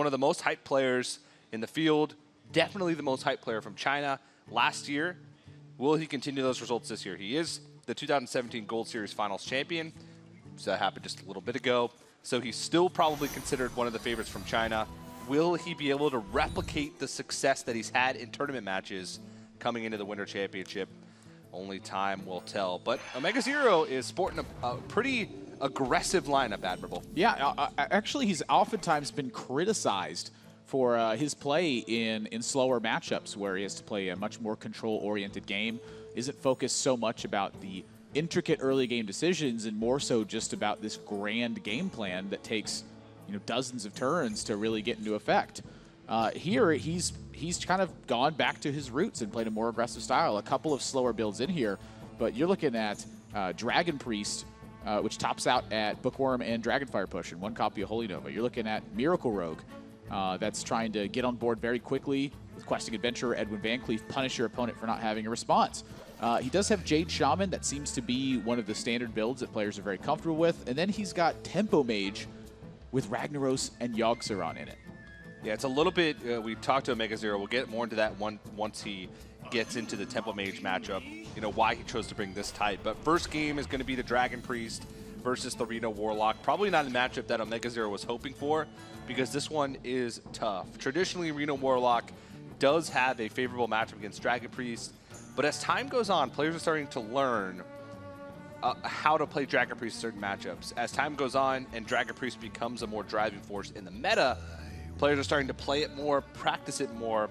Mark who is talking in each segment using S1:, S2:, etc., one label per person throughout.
S1: one of the most hyped players in the field, definitely the most hyped player from China last year. Will he continue those results this year? He is the 2017 Gold Series Finals champion. So that happened just a little bit ago. So he's still probably considered one of the favorites from China. Will he be able to replicate the success that he's had in tournament matches coming into the Winter Championship? Only time will tell. But OmegaZero is sporting a pretty aggressive lineup, Admirable.
S2: Yeah, actually, he's oftentimes been criticized for his play in slower matchups where he has to play a much more control-oriented game, isn't focused so much about the intricate early game decisions and more so just about this grand game plan that takes dozens of turns to really get into effect. Here, he's kind of gone back to his roots and played a more aggressive style. A couple of slower builds in here, but you're looking at Dragon Priest, which tops out at Bookworm and Dragonfire Push and one copy of Holy Nova. You're looking at Miracle Rogue, that's trying to get on board very quickly with Questing Adventurer Edwin Van Cleef, punish your opponent for not having a response. He does have Jade Shaman. That seems to be one of the standard builds that players are very comfortable with. And then he's got Tempo Mage with Ragnaros and Yogg-Saron in it.
S1: Yeah, it's a little bit, we talked to OmegaZero. We'll get more into that once he gets into the Tempo Mage matchup, why he chose to bring this type. But first game is going to be the Dragon Priest versus the Reno Warlock. Probably not a matchup that OmegaZero was hoping for because this one is tough. Traditionally, Reno Warlock does have a favorable matchup against Dragon Priest. But as time goes on, players are starting to learn how to play Dragon Priest in certain matchups. As time goes on and Dragon Priest becomes a more driving force in the meta, players are starting to play it more, practice it more,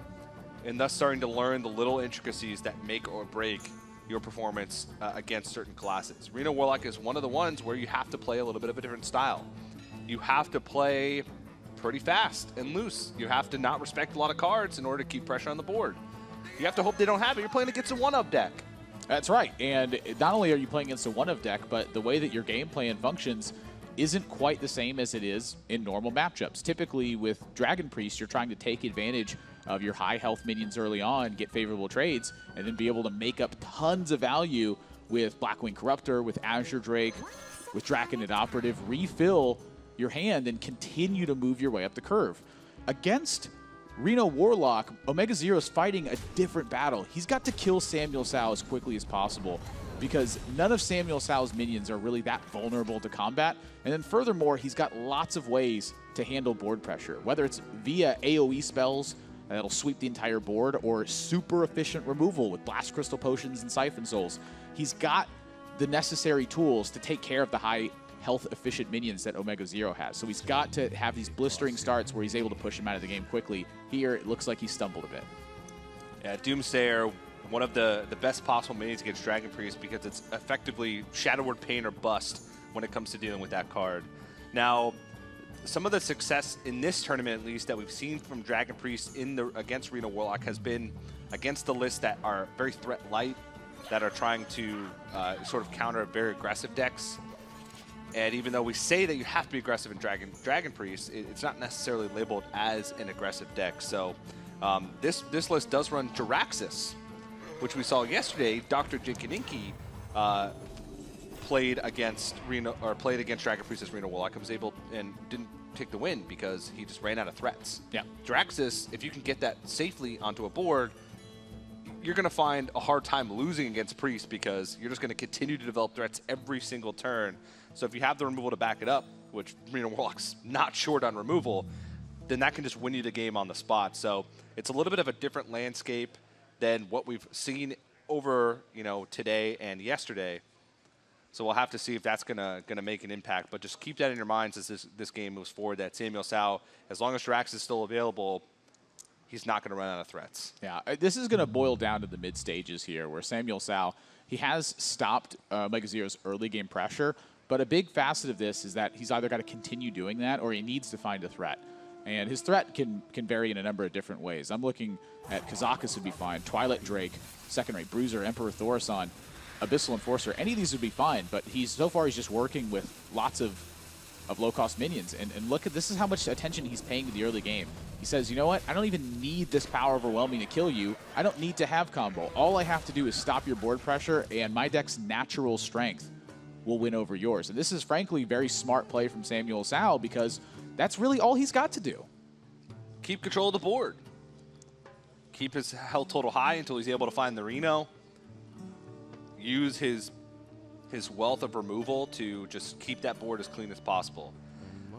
S1: and thus starting to learn the little intricacies that make or break your performance against certain classes. Reno Warlock is one of the ones where you have to play a little bit of a different style. You have to play pretty fast and loose. You have to not respect a lot of cards in order to keep pressure on the board. You have to hope they don't have it. You're playing against a one-up deck.
S2: That's right. And not only are you playing against a one-up deck, but the way that your game plan functions isn't quite the same as it is in normal matchups. Typically with Dragon Priest, you're trying to take advantage of your high health minions early on, get favorable trades, and then be able to make up tons of value with Blackwing Corruptor, with Azure Drake, with Draconid Operative, refill your hand and continue to move your way up the curve. Against Reno Warlock, OmegaZero is fighting a different battle. He's got to kill SamuelTsao as quickly as possible because none of SamuelTsao's minions are really that vulnerable to combat. And then furthermore, he's got lots of ways to handle board pressure, whether it's via AoE spells that'll sweep the entire board or super efficient removal with Blast Crystal Potions and Siphon Souls. He's got the necessary tools to take care of the high health efficient minions that OmegaZero has. So he's got to have these blistering starts where he's able to push him out of the game quickly. Here, it looks like he stumbled a bit.
S1: Yeah, Doomsayer, one of the best possible minions against Dragon Priest because it's effectively Shadow Word Pain or bust when it comes to dealing with that card. Now, some of the success in this tournament, at least, that we've seen from Dragon Priest against Reno Warlock has been against the lists that are very threat light, that are trying to sort of counter very aggressive decks. And even though we say that you have to be aggressive in Dragon Priest, it's not necessarily labeled as an aggressive deck. So this list does run Jiraxis, which we saw yesterday. Dr. Jinkininki played against Dragon Priest as Reno Warlock and was able and didn't take the win because he just ran out of threats.
S2: Yeah,
S1: Jiraxis, if you can get that safely onto a board, you're going to find a hard time losing against Priest because you're just going to continue to develop threats every single turn. So if you have the removal to back it up, which Reno Warlock's not short on removal, then that can just win you the game on the spot. So it's a little bit of a different landscape than what we've seen over today and yesterday. So we'll have to see if that's gonna make an impact. But just keep that in your minds as this game moves forward. That SamuelTsao, as long as Jiraxis is still available, he's not going to run out of threats.
S2: Yeah, this is going to boil down to the mid stages here, where SamuelTsao, he has stopped OmegaZero's early game pressure. But a big facet of this is that he's either got to continue doing that or he needs to find a threat. And his threat can vary in a number of different ways. I'm looking at Kazakus would be fine, Twilight Drake, Second Rate Bruiser, Emperor Thaurissan, Abyssal Enforcer. Any of these would be fine, but so far he's just working with lots of low-cost minions. And look at this is how much attention he's paying to the early game. He says, you know what? I don't even need this power overwhelming to kill you. I don't need to have combo. All I have to do is stop your board pressure, and my deck's natural strength will win over yours. And this is frankly very smart play from SamuelTsao because that's really all he's got to do.
S1: keep control of the board. Keep his health total high until he's able to find the Reno. Use his wealth of removal to just keep that board as clean as possible.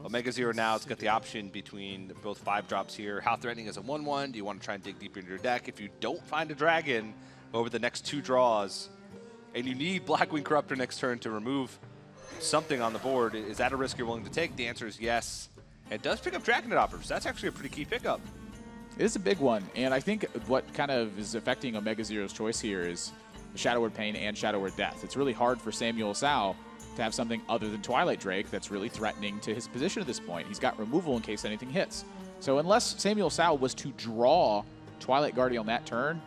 S1: OmegaZero now has got the option between both 5 drops here. How threatening is a 1/1? Do you want to try and dig deeper into your deck? If you don't find a dragon over the next 2 draws, and you need Blackwing Corruptor next turn to remove something on the board, is that a risk you're willing to take? The answer is yes. It does pick up Dragonite Offers. That's actually a pretty key pickup.
S2: It is a big one, and I think what kind of is affecting OmegaZero's choice here is Shadow Word Pain and Shadow Word Death. It's really hard for SamuelTsao to have something other than Twilight Drake that's really threatening to his position at this point. He's got removal in case anything hits. So unless SamuelTsao was to draw Twilight Guardian on that turn,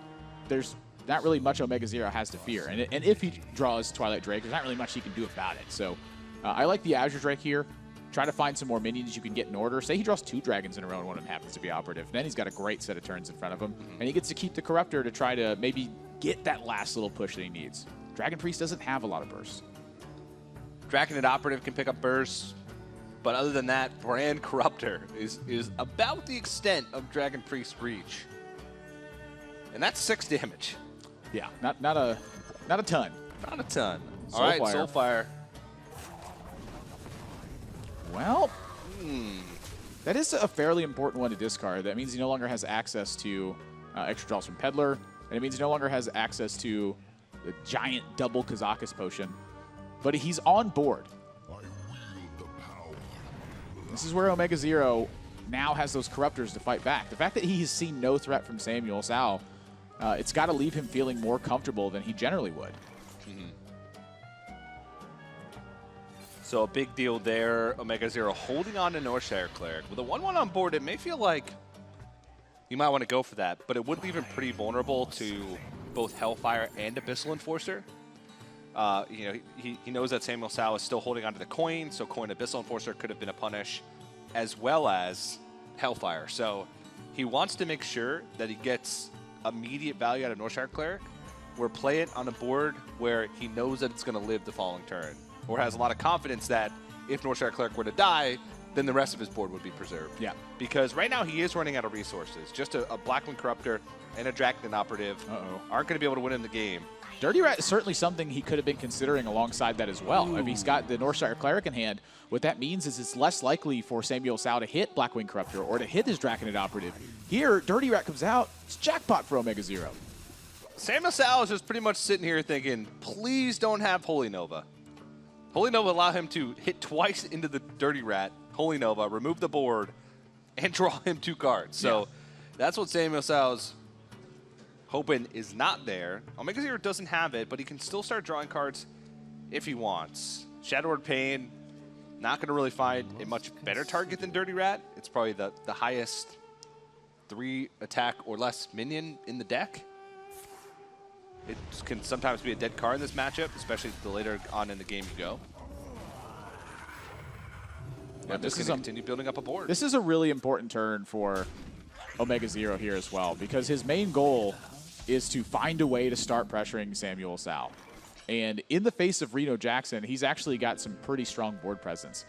S2: there's not really much OmegaZero has to fear. And if he draws Twilight Drake, there's not really much he can do about it. So I like the Azure Drake here. Try to find some more minions you can get in order. Say he draws 2 dragons in a row and one of them happens to be operative. Then he's got a great set of turns in front of him. And he gets to keep the Corruptor to try to maybe get that last little push that he needs. Dragon Priest doesn't have a lot of bursts.
S1: Dragonite Operative can pick up bursts, but other than that, Brand Corruptor is about the extent of Dragon Priest's reach. And that's 6 damage.
S2: Yeah, not a ton.
S1: Not a ton. All right, Soulfire. Well, that is a fairly important one to discard. That means he no longer has access to extra draws from Peddler, and it means he no longer has access to the giant double Kazakus potion. But he's on board. This is where OmegaZero now has those Corruptors to fight back. The fact that he has seen no threat from SamuelTsao, it's got to leave him feeling more comfortable than he generally would. So a big deal there. OmegaZero holding on to Northshire Cleric. With a 1/1 on board, it may feel like you might want to go for that, but it would leave him pretty vulnerable to both Hellfire and Abyssal Enforcer. You know, he knows that SamuelTsao is still holding onto the coin, so coin Abyssal Enforcer could have been a punish, as well as Hellfire. So he wants to make sure that he gets immediate value out of Northshire Cleric, or play it on a board where he knows that it's going to live the following turn, or has a lot of confidence that if Northshire Cleric were to die, then the rest of his board would be preserved.
S2: Yeah.
S1: Because right now he is running out of resources. Just a Blackwing Corruptor and a Dragonite Operative aren't going to be able to win in the game.
S2: Dirty Rat is certainly something he could have been considering alongside that as well. I mean, he's got the Northshire Cleric in hand. What that means is it's less likely for SamuelTsao to hit Blackwing Corruptor or to hit his Dragonite Operative. Here, Dirty Rat comes out. It's jackpot for OmegaZero.
S1: SamuelTsao is just pretty much sitting here thinking, please don't have Holy Nova. Holy Nova allow him to hit twice into the Dirty Rat, Holy Nova, remove the board, and draw him 2 cards. So that's what SamuelTsao's hoping is not there. OmegaZero doesn't have it, but he can still start drawing cards if he wants. Shadow Word Pain, not going to really find a much better target than Dirty Rat. It's probably the highest 3 attack or less minion in the deck. It can sometimes be a dead card in this matchup, especially the later on in the game you go. And this is continue building up a board.
S2: This is a really important turn for OmegaZero here as well, because his main goal is to find a way to start pressuring SamuelTsao. And in the face of Reno Jackson, he's actually got some pretty strong board presence.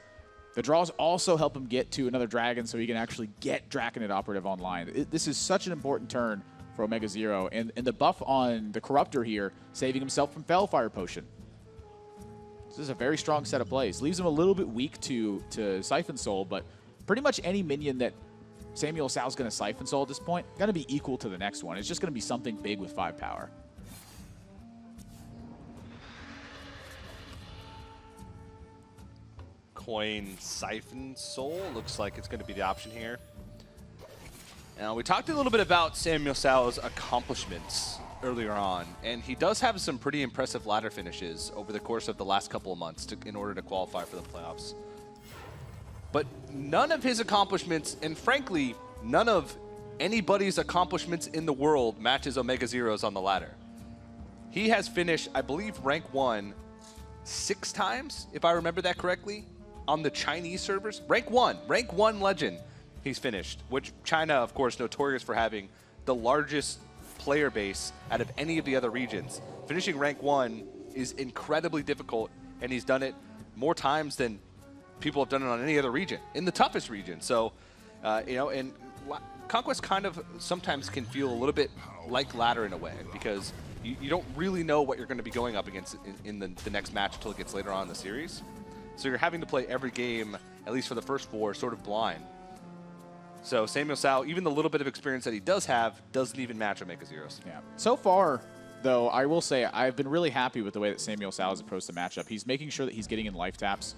S2: The draws also help him get to another dragon so he can actually get Dragonite Operative online. This is such an important turn for OmegaZero. And the buff on the Corruptor here, saving himself from Fellfire Potion. This is a very strong set of plays. Leaves him a little bit weak to Siphon Soul, but pretty much any minion that SamuelTsao's going to Siphon Soul at this point, going to be equal to the next one. It's just going to be something big with 5 power.
S1: Coin Siphon Soul looks like it's going to be the option here. Now, we talked a little bit about SamuelTsao's accomplishments earlier on, and he does have some pretty impressive ladder finishes over the course of the last couple of months in order to qualify for the playoffs. But none of his accomplishments, and frankly, none of anybody's accomplishments in the world matches OmegaZero's on the ladder. He has finished, I believe, rank 1 6 times, if I remember that correctly, on the Chinese servers. Rank 1 legend he's finished, which China, of course, notorious for having the largest player base out of any of the other regions. Finishing rank 1 is incredibly difficult, and he's done it more times than people have done it on any other region, in the toughest region. So, you know, and Conquest kind of sometimes can feel a little bit like ladder in a way, because you don't really know what you're going to be going up against in the next match until it gets later on in the series. So you're having to play every game, at least for the first 4, sort of blind. So SamuelTsao, even the little bit of experience that he does have, doesn't even match OmegaZero's.
S2: Yeah. So far, though, I will say I've been really happy with the way that SamuelTsao has approached the matchup. He's making sure that he's getting in life taps.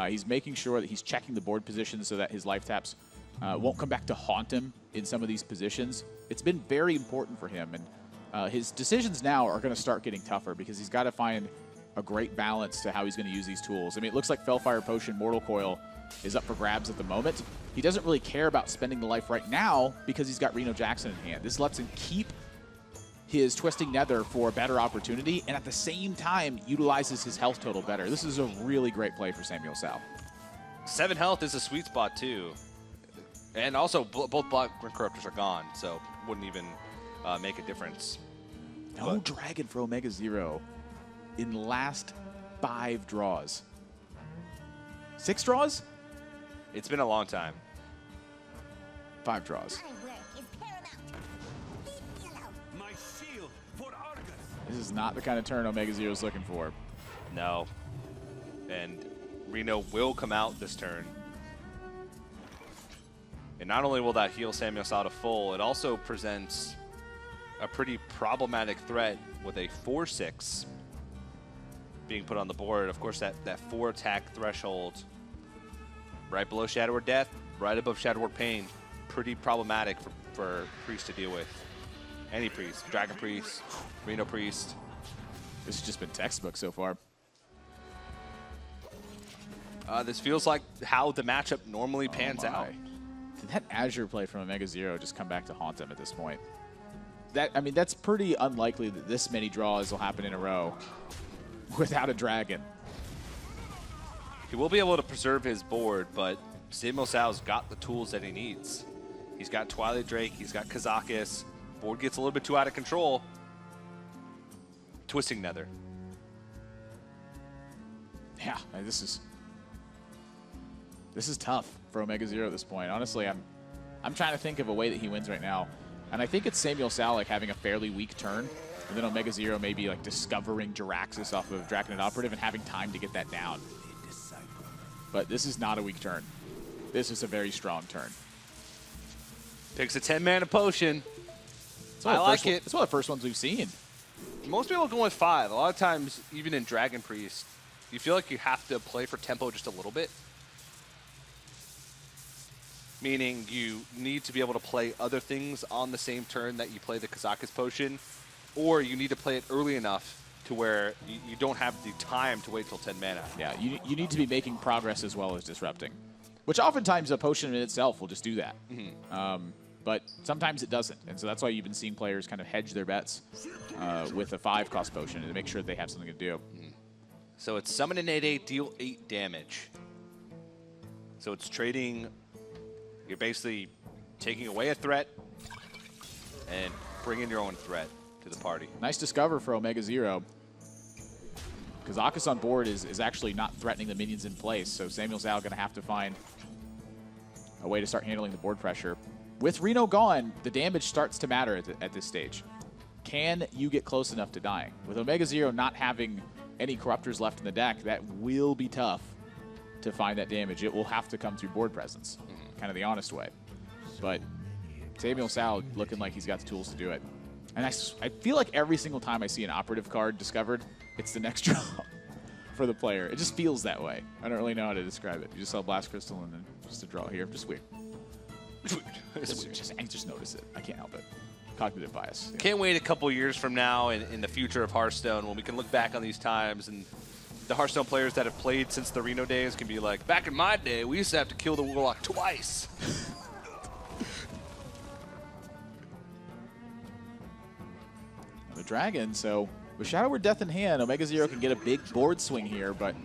S2: He's making sure that he's checking the board position so that his life taps won't come back to haunt him in some of these positions. It's been very important for him, and his decisions now are going to start getting tougher because he's got to find a great balance to how he's going to use these tools. I mean, it looks like Fellfire Potion, Mortal Coil is up for grabs at the moment. He doesn't really care about spending the life right now because he's got Reno Jackson in hand. This lets him keep his Twisting Nether for a better opportunity, and at the same time utilizes his health total better. This is a really great play for SamuelTsao. 7
S1: health is a sweet spot too. And also both Block Corruptors are gone, so wouldn't even make a difference.
S2: No Dragon for OmegaZero in the last 5 draws. 6 draws?
S1: It's been a long time.
S2: 5 draws. This is not the kind of turn OmegaZero is looking for.
S1: No. And Reno will come out this turn. And not only will that heal SamuelTsao to full, it also presents a pretty problematic threat with a 4/6 being put on the board. Of course, that 4 attack threshold right below Shadow Word Death, right above Shadow Word Pain. Pretty problematic for Priest to deal with. Any Priest, Dragon Priest, Reno Priest.
S2: This has just been textbook so far.
S1: This feels like how the matchup normally pans out.
S2: Did that Azure play from OmegaZero just come back to haunt him at this point? I mean, that's pretty unlikely that this many draws will happen in a row without a dragon.
S1: He will be able to preserve his board, but SamuelTsao's got the tools that he needs. He's got Twilight Drake, he's got Kazakis. Board gets a little bit too out of control. Twisting Nether.
S2: Yeah, this is tough for OmegaZero at this point. Honestly, I'm trying to think of a way that he wins right now. And I think it's SamuelTsao like having a fairly weak turn, and then OmegaZero maybe like discovering Jiraxis off of Draconid Operative and having time to get that down. But this is not a weak turn. This is a very strong turn.
S1: Picks a 10-mana potion.
S2: I like it. It's one of the first ones we've seen.
S1: Most people go with 5. A lot of times, even in Dragon Priest, you feel like you have to play for tempo just a little bit. Meaning you need to be able to play other things on the same turn that you play the Kazakis potion, or you need to play it early enough to where you don't have the time to wait till 10 mana.
S2: Yeah, you need to be making progress as well as disrupting, which oftentimes a potion in itself will just do that.
S1: Mm-hmm.
S2: But sometimes it doesn't, and so that's why you've been seeing players kind of hedge their bets with a 5-cost potion to make sure they have something to do.
S1: Mm-hmm. So it's summon an 8/8, deal 8 damage. So it's trading. You're basically taking away a threat and bringing your own threat to the party.
S2: Nice discover for OmegaZero. Kazakis on board is actually not threatening the minions in place, so SamuelTsao going to have to find a way to start handling the board pressure. With Reno gone, the damage starts to matter at this stage. Can you get close enough to dying? With OmegaZero not having any Corruptors left in the deck, that will be tough to find that damage. It will have to come through board presence, kind of the honest way. But SamuelTsao looking like he's got the tools to do it. And I feel like every single time I see an operative card discovered, it's the next draw for the player. It just feels that way. I don't really know how to describe it. You just saw Blast Crystal and then just a draw here. Just weird. I just notice it. I can't help it. Cognitive bias. Yeah.
S1: Can't wait a couple years from now in the future of Hearthstone when we can look back on these times and the Hearthstone players that have played since the Reno days can be like, back in my day, we used to have to kill the Warlock twice.
S2: The Dragon, so with Shadow Word Death in hand, OmegaZero can get a big board swing here, but...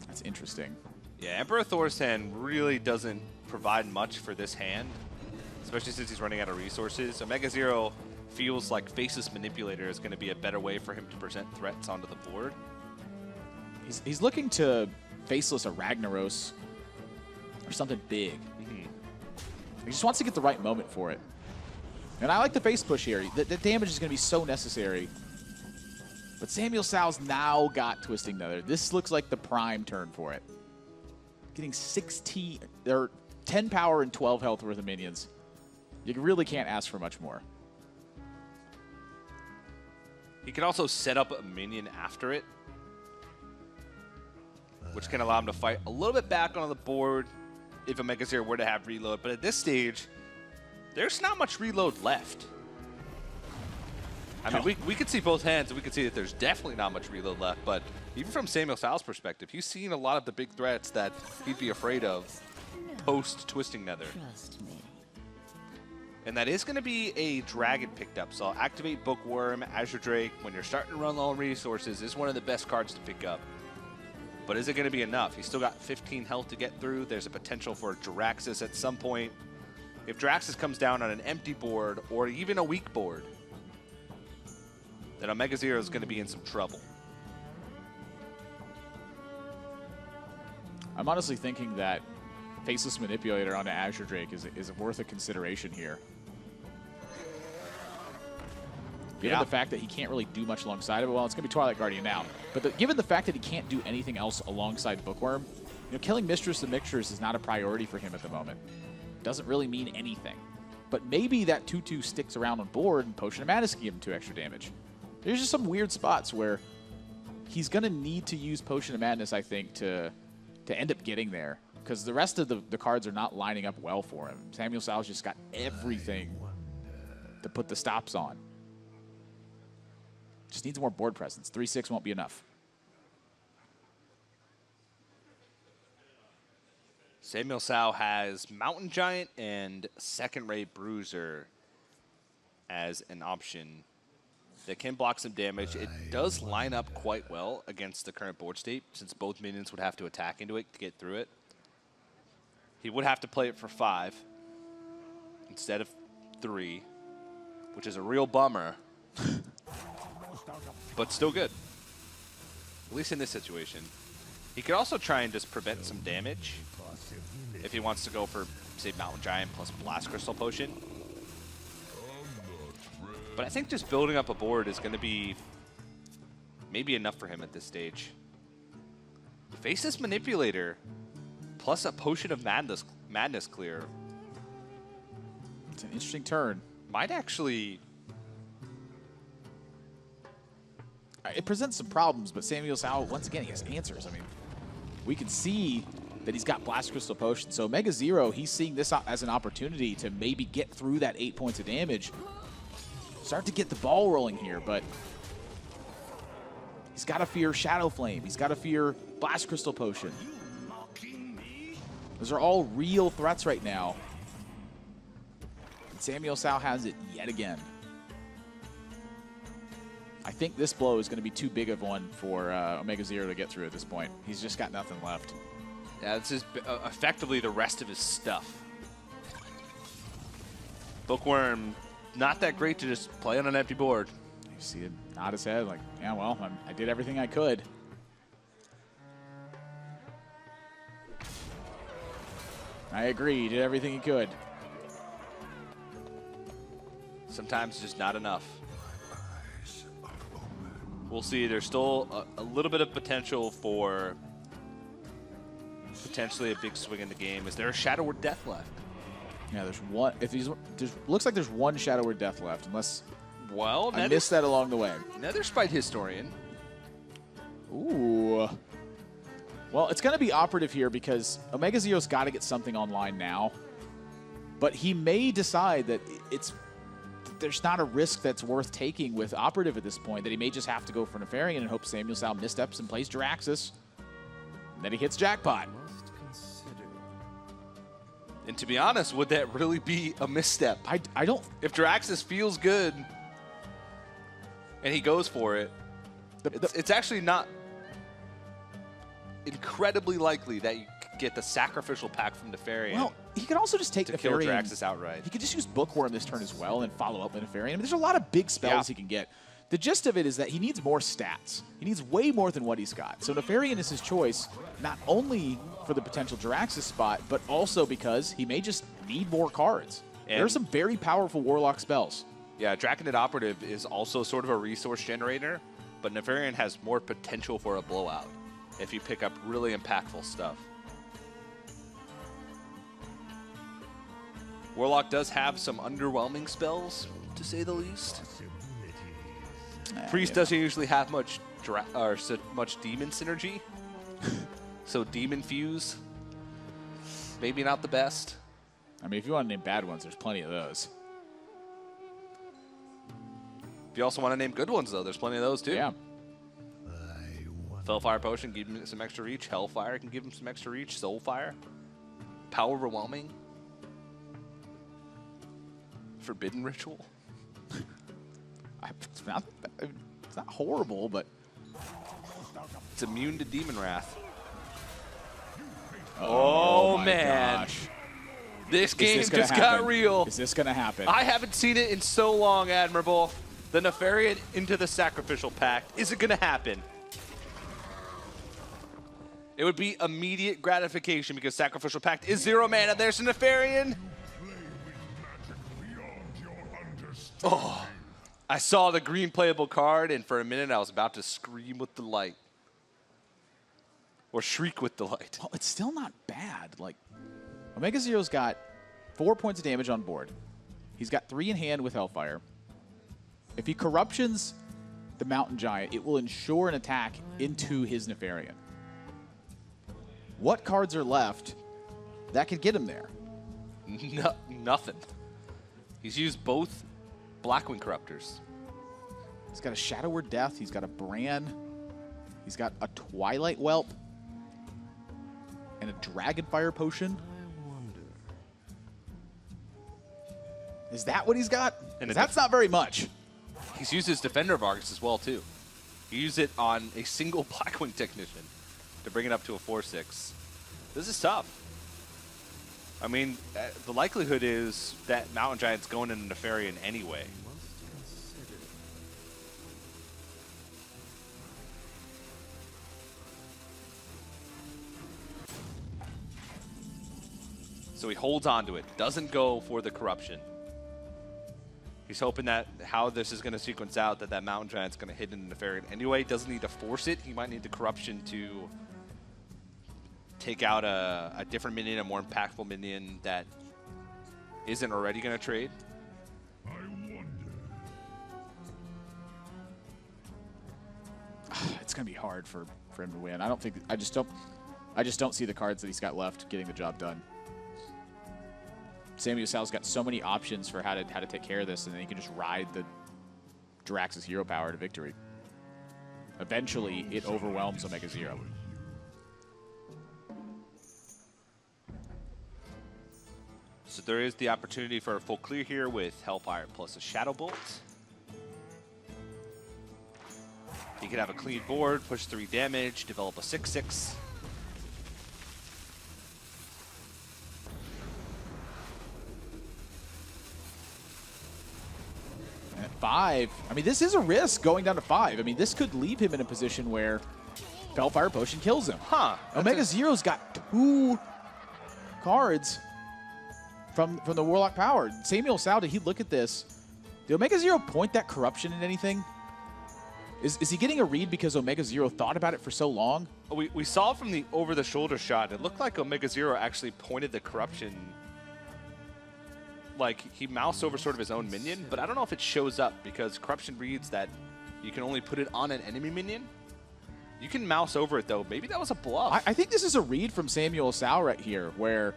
S2: That's interesting.
S1: Yeah, Emperor Thorsan really doesn't provide much for this hand, especially since he's running out of resources. OmegaZero feels like Faceless Manipulator is going to be a better way for him to present threats onto the board.
S2: He's looking to Faceless a Ragnaros or something big. He just wants to get the right moment for it. And I like the face push here. The damage is going to be so necessary. But SamuelTsao now got Twisting Nether. This looks like the prime turn for it. Getting 16 or 10 power and 12 health worth of minions. You really can't ask for much more.
S1: He can also set up a minion after it, which can allow him to fight a little bit back on the board if OmegaZero were to have reload. But at this stage, there's not much reload left. I mean, we could see both hands, and we could see that there's definitely not much reload left. But even from SamuelTsao's perspective, he's seen a lot of the big threats that he'd be afraid of post-Twisting Nether. And that is going to be a dragon picked up. So I'll activate Bookworm, Azure Drake. When you're starting to run low on resources, is one of the best cards to pick up. But is it going to be enough? He's still got 15 health to get through. There's a potential for Jiraxxus at some point. If Jiraxxus comes down on an empty board or even a weak board, then OmegaZero is going to be in some trouble.
S2: I'm honestly thinking that Faceless Manipulator onto Azure Drake is worth a consideration here. Given the fact that he can't really do much alongside of it, well, it's going to be Twilight Guardian now. But given the fact that he can't do anything else alongside Bookworm, killing Mistress of Mixtures is not a priority for him at the moment. Doesn't really mean anything. But maybe that 2/2 sticks around on board and Potion of Madness can give him 2 extra damage. There's just some weird spots where he's going to need to use Potion of Madness, I think, to end up getting there. Because the rest of the cards are not lining up well for him. SamuelTsao's just got everything to put the stops on. Just needs more board presence. 3/6 won't be enough.
S1: SamuelTsao has Mountain Giant and Second Ray Bruiser as an option that can block some damage. It does line up quite well against the current board state, since both minions would have to attack into it to get through it. He would have to play it for 5 instead of 3, which is a real bummer. But still good, at least in this situation. He could also try and just prevent some damage if he wants to go for, say, Mountain Giant plus Blast Crystal Potion. But I think just building up a board is going to be maybe enough for him at this stage. Faceless Manipulator plus a Potion of Madness clear.
S2: It's an interesting turn.
S1: Might actually...
S2: It presents some problems, but SamuelTsao, once again, he has answers. I mean, we can see that he's got Blast Crystal Potion. So OmegaZero, he's seeing this as an opportunity to maybe get through that 8 points of damage. Start to get the ball rolling here, but he's got to fear Shadow Flame. He's got to fear Blast Crystal Potion. Those are all real threats right now. And SamuelTsao has it yet again. I think this blow is going to be too big of one for OmegaZero to get through at this point. He's just got nothing left.
S1: Yeah, this is effectively the rest of his stuff. Bookworm, not that great to just play on an empty board.
S2: You see it nod his head like, yeah, well, I did everything I could. I agree, he did everything he could.
S1: Sometimes just not enough. We'll see. There's still a little bit of potential for potentially a big swing in the game. Is there a Shadow Word Death left?
S2: Yeah, there's one. Looks like there's one Shadow Word Death left, unless I missed that along the way.
S1: Nether Spite Historian.
S2: Ooh. Well, it's going to be operative here because OmegaZero's got to get something online now. But he may decide that there's not a risk that's worth taking with operative at this point, that he may just have to go for Nefarian and hope SamuelTsao missteps and plays Jiraxxus. And then he hits jackpot.
S1: And to be honest, would that really be a misstep?
S2: I don't...
S1: If Jiraxxus feels good and he goes for it, it's actually not incredibly likely that you get the sacrificial pack from Nefarian.
S2: Well, he could also just take
S1: to
S2: Nefarian.
S1: Kill Jiraxxus outright.
S2: He could just use Bookworm this turn as well and follow up with Nefarian. I mean, there's a lot of big spells he can get. The gist of it is that he needs more stats. He needs way more than what he's got. So Nefarian is his choice, not only for the potential Jiraxis spot, but also because he may just need more cards. There are some very powerful Warlock spells.
S1: Yeah, Draconid Operative is also sort of a resource generator, but Nefarian has more potential for a blowout if you pick up really impactful stuff. Warlock does have some underwhelming spells, to say the least. Priest doesn't usually have much demon synergy, so Demon Fuse, maybe not the best.
S2: I mean, if you want to name bad ones, there's plenty of those.
S1: If you also want to name good ones, though, there's plenty of those, too.
S2: Yeah.
S1: Fellfire Potion, give him some extra reach. Hellfire can give him some extra reach. Soulfire. Power Overwhelming. Forbidden Ritual.
S2: It's not horrible, but...
S1: It's immune to Demon Wrath. Oh man.
S2: Gosh.
S1: This game just got real.
S2: Is this going to happen?
S1: I haven't seen it in so long, Admirable. The Nefarian into the Sacrificial Pact. Is it going to happen? It would be immediate gratification because Sacrificial Pact is 0 mana. There's a Nefarian. Oh, I saw the green playable card, and for a minute I was about to scream with delight. Or shriek with delight.
S2: Well, it's still not bad. Like, OmegaZero's got 4 points of damage on board. He's got 3 in hand with Hellfire. If he corruptions the Mountain Giant, it will ensure an attack into his Nefarian. What cards are left that could get him there?
S1: Nothing. He's used both Blackwing Corruptors.
S2: He's got a Shadow Word Death. He's got a Bran. He's got a Twilight Whelp. And a Dragonfire Potion. Is that what he's got? And that's not very much.
S1: He's used his Defender of Argus as well, too. He used it on a single Blackwing Technician to bring it up to a 4/6. This is tough. I mean, the likelihood is that Mountain Giant's going into Nefarian anyway. So he holds on to it, doesn't go for the corruption. He's hoping that how this is going to sequence out, that Mountain Giant's going to hit into Nefarian anyway. Doesn't need to force it. He might need the corruption to take out a different minion, a more impactful minion that isn't already going to trade.
S2: It's going to be hard for him to win. I just don't see the cards that he's got left getting the job done. SamuelTsao got so many options for how to take care of this, and then he can just ride the Jiraxis hero power to victory. Eventually, it overwhelms OmegaZero.
S1: So there is the opportunity for a full clear here with Hellfire plus a Shadow Bolt. He could have a clean board, push 3 damage, develop a 6/6.
S2: And at 5, I mean, this is a risk going down to 5. I mean, this could leave him in a position where Hellfire Potion kills him.
S1: Huh.
S2: OmegaZero's got 2 cards from the Warlock power. SamuelTsao, did he look at this? Did OmegaZero point that corruption in anything? Is he getting a read because OmegaZero thought about it for so long?
S1: We saw from the over-the-shoulder shot, it looked like OmegaZero actually pointed the corruption, like he moused over sort of his own minion, but I don't know if it shows up because corruption reads that you can only put it on an enemy minion. You can mouse over it, though. Maybe that was a bluff.
S2: I think this is a read from SamuelTsao right here, where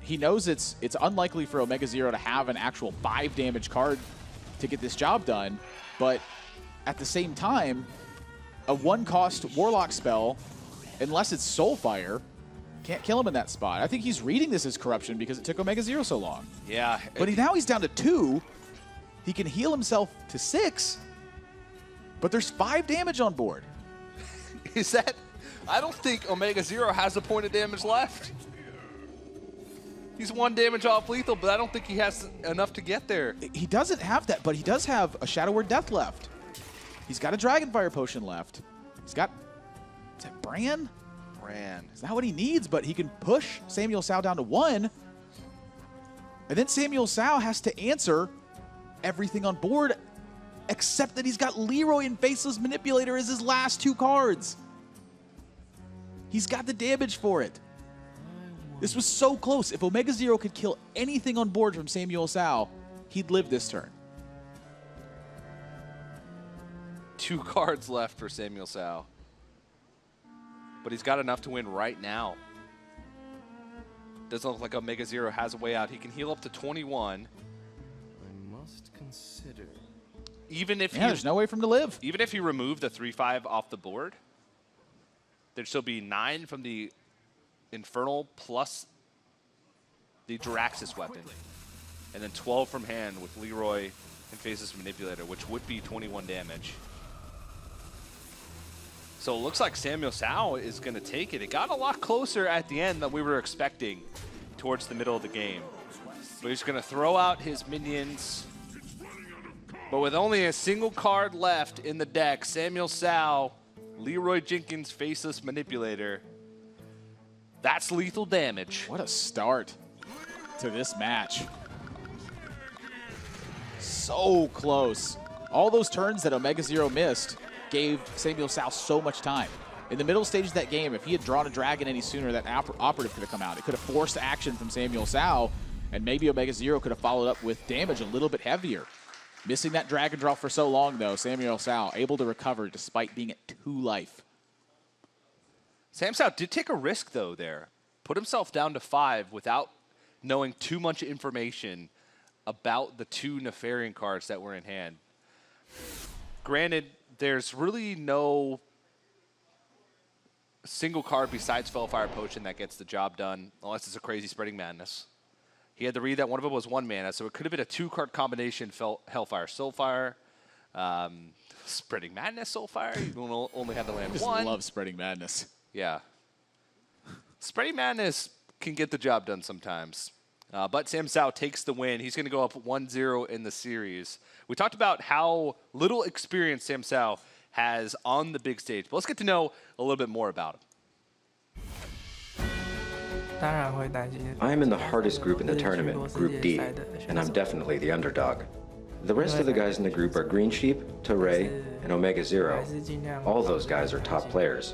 S2: he knows it's unlikely for OmegaZero to have an actual 5 damage card to get this job done, but at the same time, a 1-cost Warlock spell, unless it's Soulfire, can't kill him in that spot. I think he's reading this as corruption because it took OmegaZero so long.
S1: Yeah.
S2: But now he's down to 2. He can heal himself to 6, but there's 5 damage on board.
S1: Is that... I don't think OmegaZero has a point of damage left. He's 1 damage off lethal, but I don't think he has enough to get there.
S2: He doesn't have that, but he does have a Shadow Word Death left. He's got a Dragonfire Potion left. He's got, is that Bran?
S1: Bran.
S2: It's not what he needs, but he can push SamuelTsao down to 1. And then SamuelTsao has to answer everything on board, except that he's got Leroy and Faceless Manipulator as his last 2 cards. He's got the damage for it. This was so close. If OmegaZero could kill anything on board from SamuelTsao, he'd live this turn.
S1: 2 cards left for SamuelTsao. But he's got enough to win right now. Doesn't look like OmegaZero has a way out. He can heal up to 21.
S3: I must consider.
S1: Even if
S2: there's no way for him to live.
S1: Even if he removed the 3/5 off the board, there'd still be 9 from the Infernal plus the Jiraxis weapon. And then 12 from hand with Leroy and Faceless Manipulator, which would be 21 damage. So it looks like SamuelTsao is going to take it. It got a lot closer at the end than we were expecting towards the middle of the game. But he's going to throw out his minions. But with only a single card left in the deck, SamuelTsao, Leroy Jenkins, Faceless Manipulator. That's lethal damage.
S2: What a start to this match. So close. All those turns that OmegaZero missed gave SamuelTsao so much time. In the middle stage of that game, if he had drawn a dragon any sooner, that operative could have come out. It could have forced action from SamuelTsao, and maybe OmegaZero could have followed up with damage a little bit heavier. Missing that dragon draw for so long, though, SamuelTsao able to recover despite being at 2 life.
S1: SamTsao did take a risk, though, there. Put himself down to 5 without knowing too much information about the 2 Nefarian cards that were in hand. Granted, there's really no single card besides Fellfire Potion that gets the job done, unless it's a crazy Spreading Madness. He had to read that one of them was 1 mana, so it could have been a 2-card combination, Hellfire, Soulfire, Spreading Madness, Soulfire. You only had to land 1.
S2: I love Spreading Madness.
S1: Yeah. Spreading Madness can get the job done sometimes. But SamTsao takes the win. He's going to go up 1-0 in the series. We talked about how little experience SamTsao has on the big stage. But let's get to know a little bit more about him.
S3: I am in the hardest group in the tournament, Group D, and I'm definitely the underdog. The rest of the guys in the group are Green Sheep, Torre, and OmegaZero. All those guys are top players.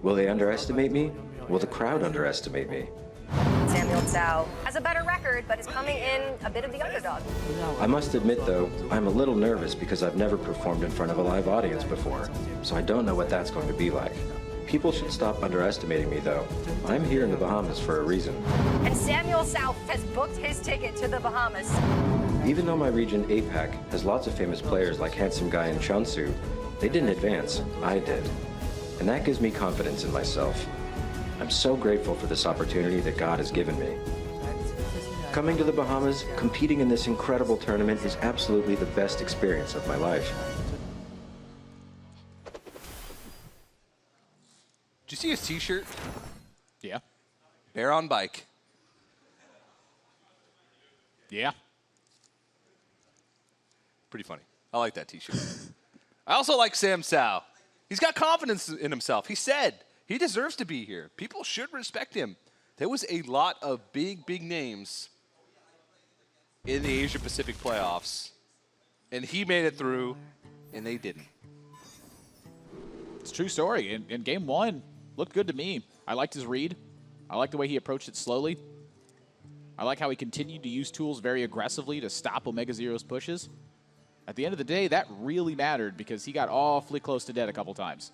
S3: Will they underestimate me? Will the crowd underestimate me?
S4: SamuelTsao has a better record, but is coming in a bit of the underdog.
S3: I must admit, though, I'm a little nervous because I've never performed in front of a live audience before, so I don't know what that's going to be like. People should stop underestimating me, though. I'm here in the Bahamas for a reason.
S4: And SamuelTsao has booked his ticket to the Bahamas.
S3: Even though my region, APAC, has lots of famous players like Handsome Guy and Chunsu, they didn't advance. I did. And that gives me confidence in myself. I'm so grateful for this opportunity that God has given me. Coming to the Bahamas, competing in this incredible tournament is absolutely the best experience of my life.
S1: Did you see his t-shirt?
S2: Yeah.
S1: Bear on bike.
S2: Yeah.
S1: Pretty funny. I like that t-shirt. I also like SamTsao. He's got confidence in himself. He said he deserves to be here. People should respect him. There was a lot of big, big names in the Asia Pacific playoffs, and he made it through, and they didn't.
S2: It's a true story. In game 1, looked good to me. I liked his read. I liked the way he approached it slowly. I like how he continued to use tools very aggressively to stop OmegaZero's pushes. At the end of the day, that really mattered because he got awfully close to dead a couple times.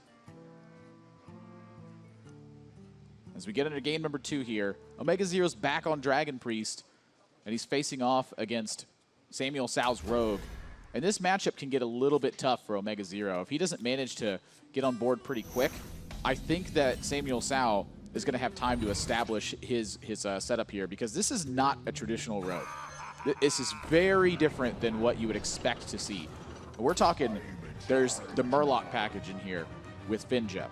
S2: As we get into game number 2 here, OmegaZero's back on Dragon Priest, and he's facing off against SamuelTsao's Rogue. And this matchup can get a little bit tough for OmegaZero. If he doesn't manage to get on board pretty quick, I think that SamuelTsao is going to have time to establish his setup here because this is not a traditional Rogue. This is very different than what you would expect to see. We're talking, there's the Murloc package in here with Finja.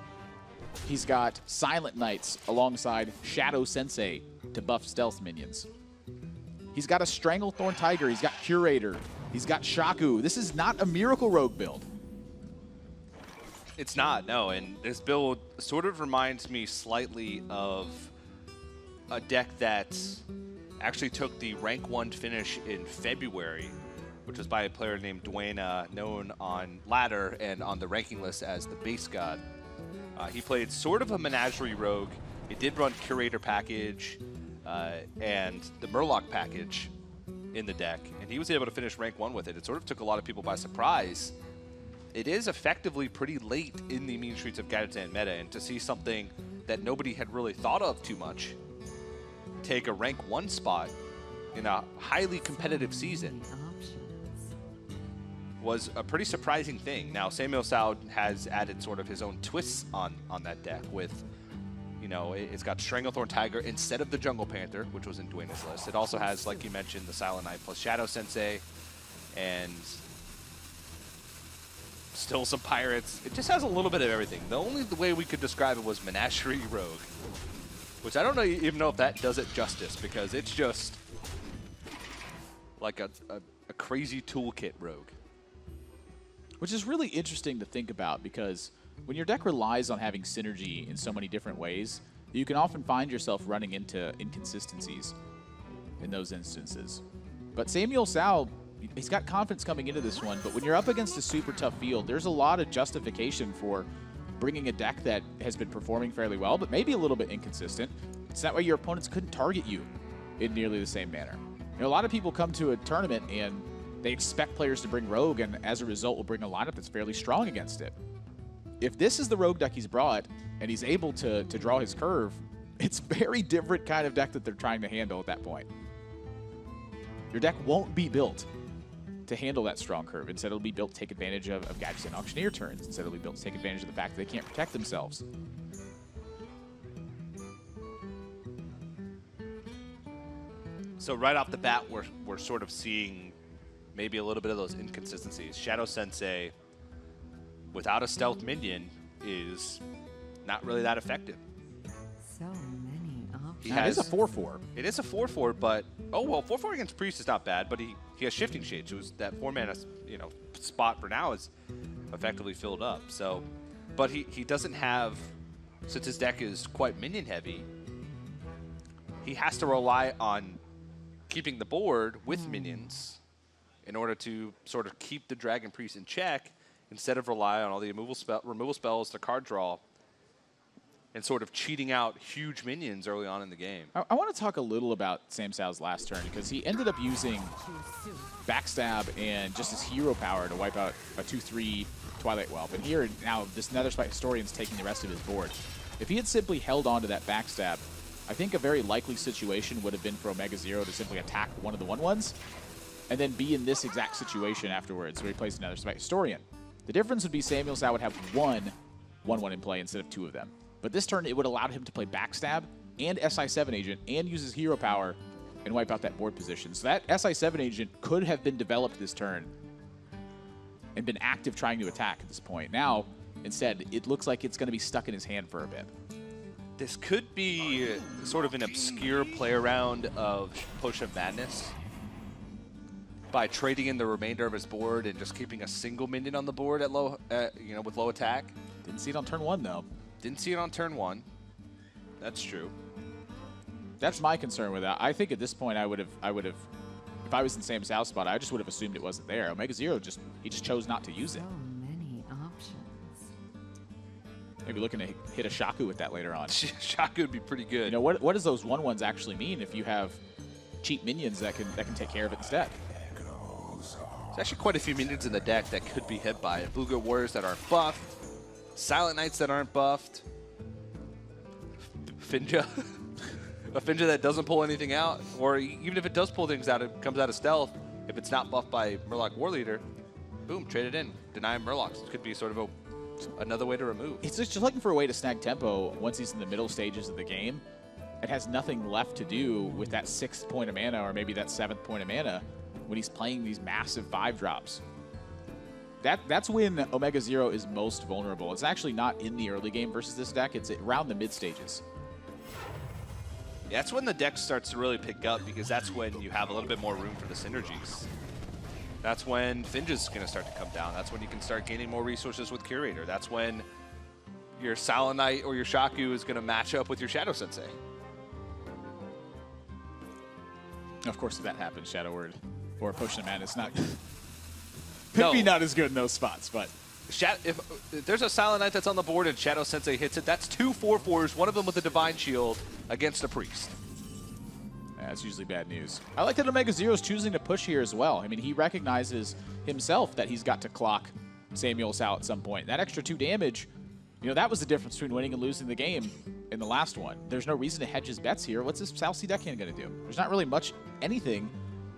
S2: He's got Silent Knights alongside Shadow Sensei to buff stealth minions. He's got a Stranglethorn Tiger. He's got Curator He's got Shaku. This is not a Miracle Rogue build.
S1: It's not, no, and this build sort of reminds me slightly of a deck that actually took the rank 1 finish in February, which was by a player named Dwayne, known on ladder and on the ranking list as the Base God. He played sort of a menagerie rogue. It did run Curator package and the Murloc package in the deck, and he was able to finish rank 1 with it. It sort of took a lot of people by surprise. It is effectively pretty late in the mean streets of Gadgetzan meta, and to see something that nobody had really thought of too much take a rank 1 spot in a highly competitive season was a pretty surprising thing. Now, SamuelTsao has added sort of his own twists on that deck with, you know, it's got Stranglethorn Tiger instead of the Jungle Panther, which was in Dwayne's list. It also has, like you mentioned, the Silent Knight plus Shadow Sensei, and still some pirates. It just has a little bit of everything. The only way we could describe it was Menagerie Rogue, which I don't even know if that does it justice, because it's just like a crazy toolkit rogue.
S2: Which is really interesting to think about, because when your deck relies on having synergy in so many different ways, you can often find yourself running into inconsistencies in those instances. But SamuelTsao, he's got confidence coming into this one, but when you're up against a super tough field, there's a lot of justification for bringing a deck that has been performing fairly well, but maybe a little bit inconsistent. So that way your opponents couldn't target you in nearly the same manner. You know, a lot of people come to a tournament and they expect players to bring Rogue, and as a result will bring a lineup that's fairly strong against it. If this is the Rogue deck he's brought, and he's able to draw his curve, it's a very different kind of deck that they're trying to handle at that point. Your deck won't be built to handle that strong curve. Instead, it'll be built to take advantage of Gadgetzan Auctioneer turns. Instead, it'll be built to take advantage of the fact that they can't protect themselves.
S1: So right off the bat, we're sort of seeing maybe a little bit of those inconsistencies. Shadow Sensei, without a stealth minion, is not really that effective.
S5: So many options.
S2: It is a 4/4.
S1: It is a 4/4, but oh well, 4/4 against Priest is not bad. But he has Shifting Shades, who's that 4-mana spot for now is effectively filled up. So, but he doesn't have, since his deck is quite minion heavy, he has to rely on keeping the board with minions in order to sort of keep the Dragon Priest in check, instead of rely on all the removal spells to card draw and sort of cheating out huge minions early on in the game.
S2: I want to talk a little about SamuelTsao's last turn, because he ended up using Backstab and just his hero power to wipe out a 2/3 Twilight Whelp. And here now this Netherspite Historian's taking the rest of his board. If he had simply held on to that Backstab, I think a very likely situation would have been for OmegaZero to simply attack one of the 1/1s and then be in this exact situation afterwards, where he plays another Netherspite Historian. The difference would be SamuelTsao would have one 1/1 in play instead of 2 of them. But this turn, it would allow him to play Backstab and SI7 Agent and use his hero power and wipe out that board position. So that SI7 Agent could have been developed this turn and been active trying to attack at this point. Now, instead, it looks like it's going to be stuck in his hand for a bit.
S1: This could be sort of an obscure play around of Potion of Madness by trading in the remainder of his board and just keeping a single minion on the board at low, with low attack.
S2: Didn't see it on turn 1 though.
S1: Didn't see it on turn 1. That's true.
S2: That's my concern with that. I think at this point I would have, if I was in SamuelTsao's spot, I just would have assumed it wasn't there. OmegaZero just chose not to use it.
S5: So many options.
S2: Maybe looking to hit a Shaku with that later on.
S1: Shaku would be pretty good.
S2: You know, what does those 1/1s actually mean if you have cheap minions that can take care of it instead?
S1: There's actually quite a few minions in the deck that could be hit by it. Blue-Goat Warriors that aren't buffed, Silent Knights that aren't buffed, Finja. A Finja that doesn't pull anything out, or even if it does pull things out, it comes out of stealth. If it's not buffed by Murloc Warleader, boom, trade it in. Deny him Murlocs. It could be sort of another way to remove.
S2: He's just looking for a way to snag tempo once he's in the middle stages of the game. It has nothing left to do with that 6th point of mana, or maybe that 7th point of mana, when he's playing these massive 5-drops. That's when OmegaZero is most vulnerable. It's actually not in the early game versus this deck. It's around the mid stages.
S1: Yeah, that's when the deck starts to really pick up, because that's when you have a little bit more room for the synergies. That's when Finge is going to start to come down. That's when you can start gaining more resources with Curator. That's when your Silent Knight or your Shaku is going to match up with your Shadow Sensei.
S2: Of course, if that happens, Shadow Word or Potion of Madness not
S1: No.
S2: maybe not as good in those spots, but
S1: If there's a Silent Knight that's on the board and Shadow Sensei hits it, that's 2 4/4s, one of them with a Divine Shield against a Priest.
S2: that's usually bad news. I like that OmegaZero is choosing to push here as well. I mean, he recognizes himself that he's got to clock SamuelTsao at some point. That extra 2 damage, you know, that was the difference between winning and losing the game in the last one. There's no reason to hedge his bets here. What's this Sao C deckhand going to do? There's not really much anything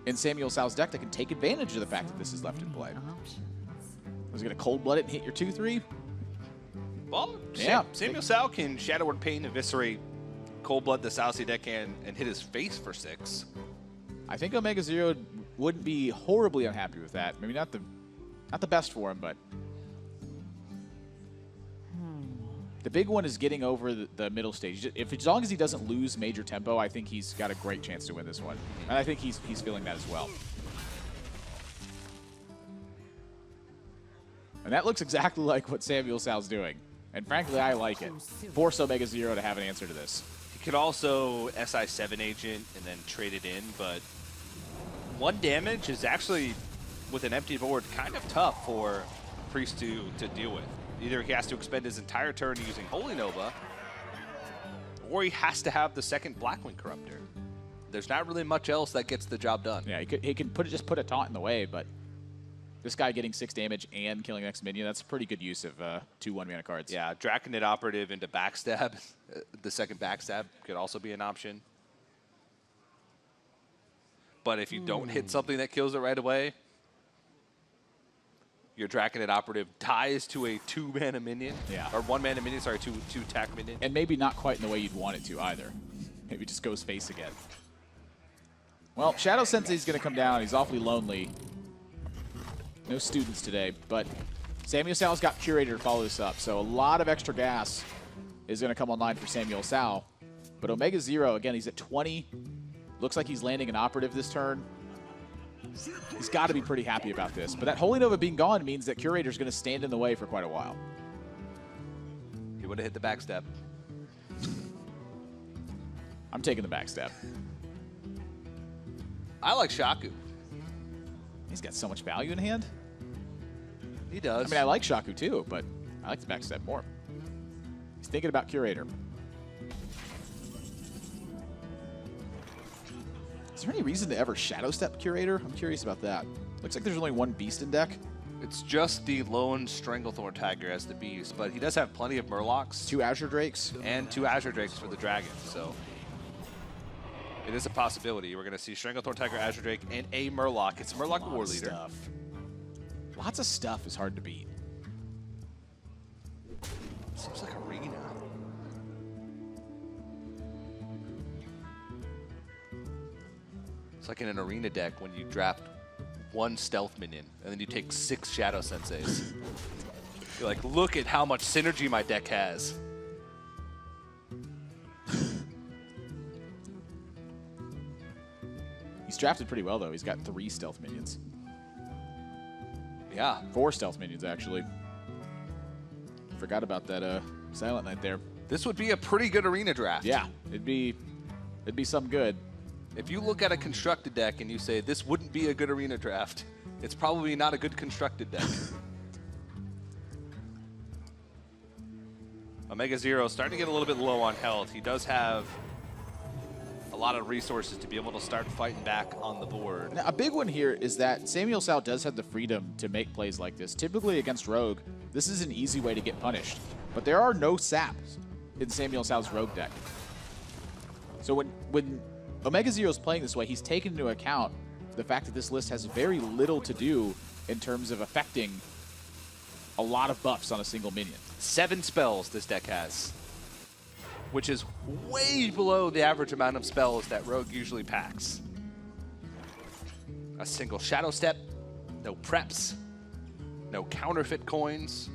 S2: in SamuelTsao's deck that can take advantage of the fact that this is left in play.
S5: Options.
S2: Was he going to cold blood it and hit your 2-3?
S1: Well,
S2: Yeah.
S1: SamuelTsao can Shadow Word Pain, Eviscerate, Cold Blood the Sao C deckhand, and hit his face for 6.
S2: I think OmegaZero wouldn't be horribly unhappy with that. Maybe not the best for him, but the big one is getting over the middle stage. As long as he doesn't lose major tempo, I think he's got a great chance to win this one. And I think he's feeling that as well. And that looks exactly like what SamuelTsao's doing. And frankly, I like it. Force OmegaZero to have an answer to this.
S1: He could also SI7 agent and then trade it in, but 1 damage is actually, with an empty board, kind of tough for Priest to deal with. Either he has to expend his entire turn using Holy Nova, or he has to have the second Blackwing Corruptor. There's not really much else that gets the job done.
S2: Yeah, he can just put a taunt in the way, but this guy getting 6 damage and killing the next minion, that's a pretty good use of 2 1-mana cards.
S1: Yeah, Draconid Operative into Backstab. The second Backstab could also be an option. But if you don't hit something that kills it right away, your Draconid Operative ties to a 2-mana minion.
S2: Yeah.
S1: Or 1-mana minion, sorry, 2 attack minion.
S2: And maybe not quite in the way you'd want it to either. Maybe just goes face again. Well, Shadow Sensei's going to come down. He's awfully lonely. No students today, but SamuelTsao's got Curator to follow this up, so a lot of extra gas is going to come online for SamuelTsao. But OmegaZero, again, he's at 20. Looks like he's landing an Operative this turn. He's got to be pretty happy about this. But that Holy Nova being gone means that Curator's going to stand in the way for quite a while.
S1: He would have hit the Backstab.
S2: I'm taking the Backstab.
S1: I like Shaku.
S2: He's got so much value in hand.
S1: He does.
S2: I mean, I like Shaku too, but I like the Backstab more. He's thinking about Curator. Is there any reason to ever Shadow Step Curator? I'm curious about that. Looks like there's only 1 beast in deck.
S1: It's just the lone Stranglethorn Tiger as the beast, but he does have plenty of Murlocs.
S2: 2 Azure Drakes.
S1: And 2 Azure Drakes for the dragon, so it is a possibility. We're going to see Stranglethorn Tiger, Azure Drake, and a Murloc. It's Murloc War Leader.
S2: Stuff. Lots of stuff is hard to beat.
S1: Seems like Arena. It's like in an Arena deck when you draft 1 Stealth Minion, and then you take 6 Shadow Senseis. You're like, look at how much synergy my deck has.
S2: He's drafted pretty well, though. He's got 3 Stealth Minions.
S1: Yeah.
S2: 4 Stealth Minions, actually. Forgot about that Silent Knight there.
S1: This would be a pretty good Arena draft.
S2: Yeah, it'd be some good.
S1: If you look at a constructed deck and you say, this wouldn't be a good Arena draft, it's probably not a good constructed deck. OmegaZero starting to get a little bit low on health. He does have a lot of resources to be able to start fighting back on the board.
S2: Now, a big one here is that SamuelTsao does have the freedom to make plays like this. Typically against Rogue, this is an easy way to get punished. But there are no saps in SamuelTsao's Rogue deck. So when OmegaZero is playing this way, he's taken into account the fact that this list has very little to do in terms of affecting a lot of buffs on a single minion.
S1: 7 spells this deck has, which is way below the average amount of spells that Rogue usually packs. A single Shadow Step, no preps, no counterfeit coins.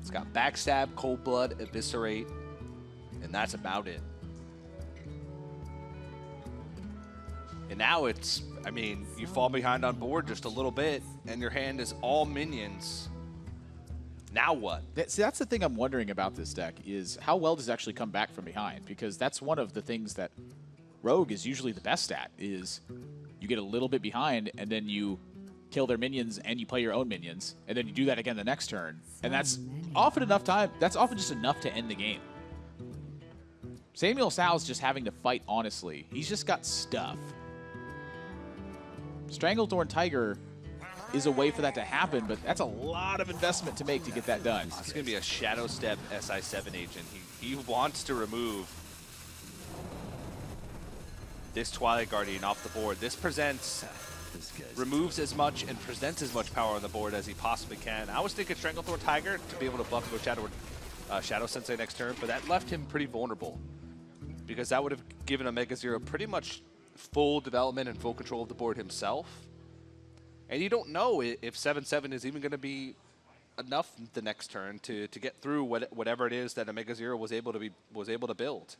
S1: It's got Backstab, Cold Blood, Eviscerate, and that's about it. And now it's, I mean, you fall behind on board just a little bit, and your hand is all minions. Now what?
S2: See, that's the thing I'm wondering about this deck, is how well does it actually come back from behind? Because that's one of the things that Rogue is usually the best at, is you get a little bit behind, and then you kill their minions, and you play your own minions, and then you do that again the next turn. And that's often enough time. That's often just enough to end the game. SamuelTsao just having to fight honestly. He's just got stuff. Stranglethorn Tiger is a way for that to happen, but that's a lot of investment to make to get that done.
S1: It's going to be a Shadow Step SI7 agent. He wants to remove this Twilight Guardian off the board. This presents, removes as much and presents as much power on the board as he possibly can. I was thinking Stranglethorn Tiger to be able to buff with Shadow Sensei next turn, but that left him pretty vulnerable because that would have given OmegaZero pretty much full development and full control of the board himself. And you don't know if 7/7 is even going to be enough the next turn to get through whatever it is that OmegaZero was able to build.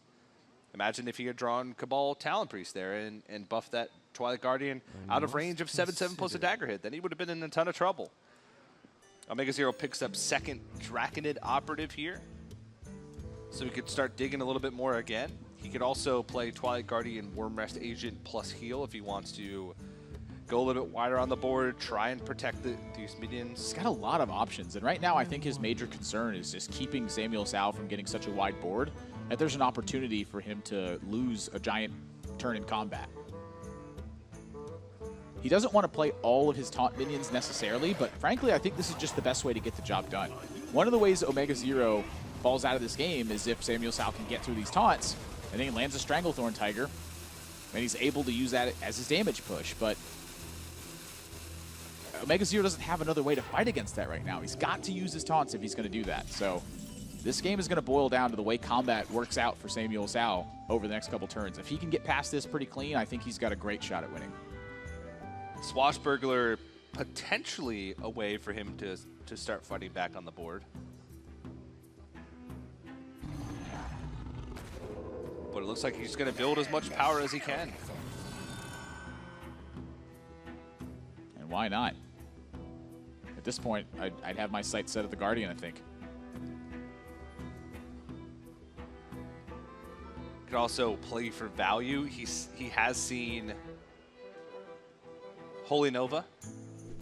S1: Imagine if he had drawn Cabal Talon Priest there and buffed that Twilight Guardian out of range of 7/7 plus a dagger hit. Then he would have been in a ton of trouble. OmegaZero picks up second Draconid Operative here, so he could start digging a little bit more again. He could also play Twilight Guardian Wormrest Agent plus heal if he wants to go a little bit wider on the board, try and protect these minions.
S2: He's got a lot of options, and right now I think his major concern is just keeping SamuelTsao from getting such a wide board that there's an opportunity for him to lose a giant turn in combat. He doesn't want to play all of his taunt minions necessarily, but frankly I think this is just the best way to get the job done. One of the ways OmegaZero falls out of this game is if SamuelTsao can get through these taunts, and then he lands a Stranglethorn Tiger, and he's able to use that as his damage push, but OmegaZero doesn't have another way to fight against that right now. He's got to use his taunts if he's going to do that. So this game is going to boil down to the way combat works out for SamuelTsao over the next couple turns. If he can get past this pretty clean, I think he's got a great shot at winning.
S1: Swashbuckler potentially a way for him to start fighting back on the board. But it looks like he's going to build as much power as he can.
S2: And why not? At this point, I'd have my sights set at the Guardian, I think.
S1: Could also play for value. He has seen Holy Nova,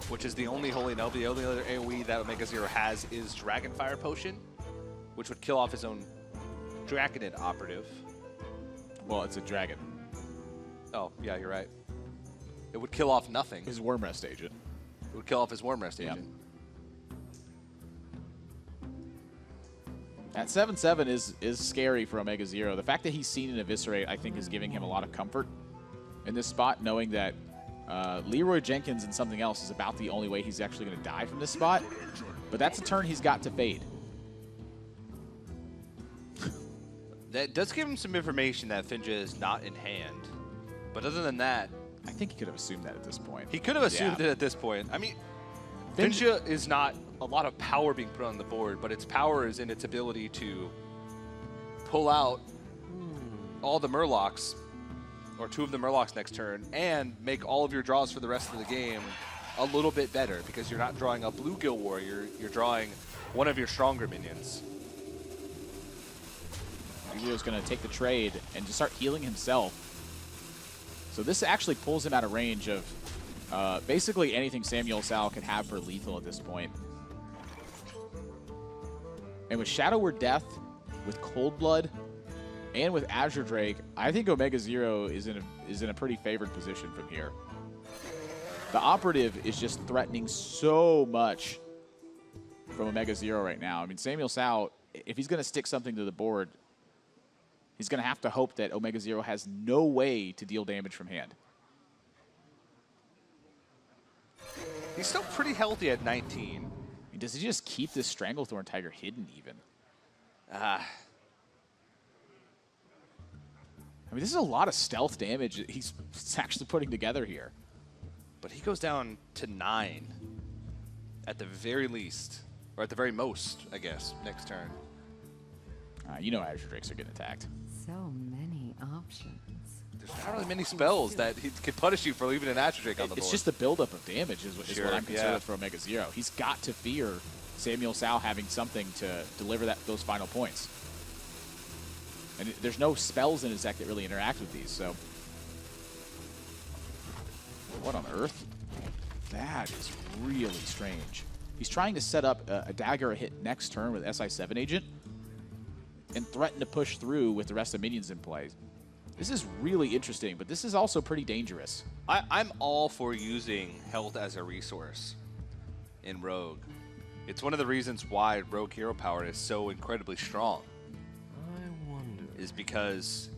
S1: which is the only Holy Nova. The only other AoE that OmegaZero has is Dragonfire Potion, which would kill off his own Draconid Operative.
S2: Well, it's a dragon.
S1: Oh, yeah, you're right. It would kill off nothing.
S2: His Wormrest agent.
S1: It would kill off his Wormrest agent.
S2: That 7/7 is scary for OmegaZero. The fact that he's seen an Eviscerate, I think, is giving him a lot of comfort in this spot, knowing that Leroy Jenkins and something else is about the only way he's actually going to die from this spot. But that's a turn he's got to fade.
S1: That does give him some information that Finja is not in hand. But other than that,
S2: I think he could have assumed that at this point.
S1: he could have assumed it at this point. I mean, Finja is not a lot of power being put on the board, but its power is in its ability to pull out all the Murlocs, or 2 of the Murlocs next turn, and make all of your draws for the rest of the game a little bit better, because you're not drawing a Bluegill Warrior, you're drawing one of your stronger minions.
S2: Zero's going to take the trade and just start healing himself. So this actually pulls him out of range of basically anything SamuelTsao could have for lethal at this point. And with Shadow Word Death, with Cold Blood, and with Azure Drake, I think OmegaZero is in a pretty favored position from here. The Operative is just threatening so much from OmegaZero right now. I mean, SamuelTsao, if he's going to stick something to the board, he's going to have to hope that OmegaZero has no way to deal damage from hand.
S1: He's still pretty healthy at 19.
S2: I mean, does he just keep this Stranglethorn Tiger hidden even? I mean, this is a lot of stealth damage that he's actually putting together here.
S1: But he goes down to 9 at the very least, or at the very most, I guess, next turn.
S2: You know Azure Drakes are getting attacked.
S5: So many options.
S1: there's not really many spells that he can punish you for leaving an Astro Drake on the board.
S2: It's just the buildup of damage is what I'm concerned with for OmegaZero. He's got to fear SamuelTsao having something to deliver those final points. And there's no spells in his deck that really interact with these, so. What on earth? That is really strange. He's trying to set up a dagger hit next turn with SI7 agent and threaten to push through with the rest of minions in play. This is really interesting, but this is also pretty dangerous.
S1: I'm all for using health as a resource in Rogue. It's one of the reasons why Rogue hero power is so incredibly strong.
S3: I wonder.
S1: Is because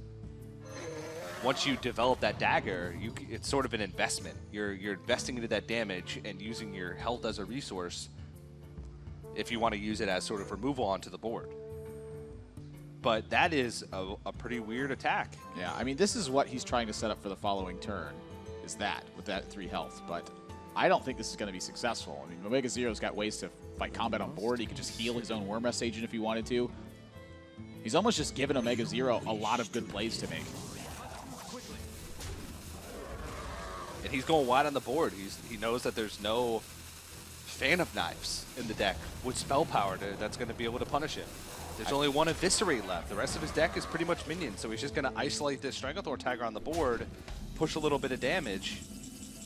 S1: once you develop that dagger, it's sort of an investment. You're investing into that damage and using your health as a resource if you want to use it as sort of removal onto the board. But that is a pretty weird attack.
S2: Yeah, I mean, this is what he's trying to set up for the following turn, is that, with that 3 health. But I don't think this is going to be successful. I mean, OmegaZero's got ways to fight combat on board. He could just heal his own Worm Rest agent if he wanted to. He's almost just given OmegaZero a lot of good plays to make.
S1: And he's going wide on the board. He knows that there's no Fan of Knives in the deck with spell power that's going to be able to punish him. There's only one Eviscerate left. The rest of his deck is pretty much minions, so he's just going to isolate this Stranglethorn Tiger on the board, push a little bit of damage.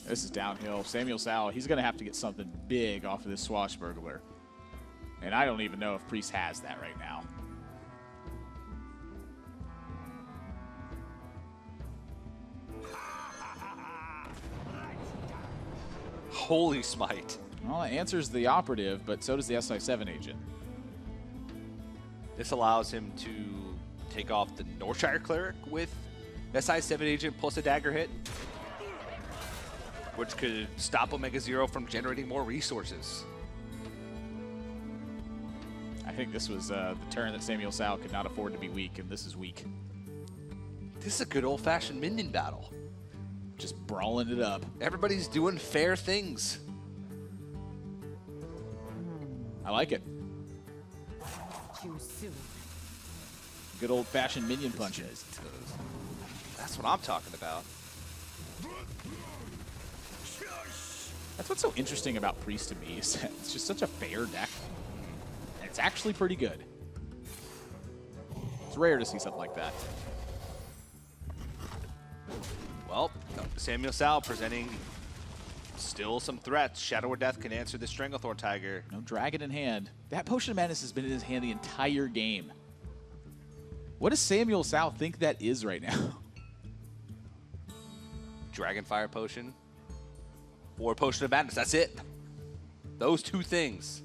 S2: This is downhill. SamuelTsao, he's going to have to get something big off of this Swashbuckler. And I don't even know if Priest has that right now.
S1: Holy smite.
S2: Well, it answers the operative, but so does the SI7 agent.
S1: This allows him to take off the Northshire Cleric with SI7 agent plus a dagger hit, which could stop OmegaZero from generating more resources.
S2: I think this was the turn that SamuelTsao could not afford to be weak, and this is weak.
S1: This is a good old-fashioned minion battle.
S2: Just brawling it up.
S1: Everybody's doing fair things.
S2: I like it.
S5: Too soon.
S2: Good old-fashioned minion punching.
S1: That's what I'm talking about.
S2: That's what's so interesting about Priest to me, is that it's just such a fair deck. And it's actually pretty good. It's rare to see something like that.
S1: Well, SamuelTsao presenting still some threats. Shadow or Death can answer the Stranglethorn Tiger.
S2: No dragon in hand. That Potion of Madness has been in his hand the entire game. What does SamuelTsao think that is right now?
S1: Dragonfire Potion or Potion of Madness. That's it. Those two things.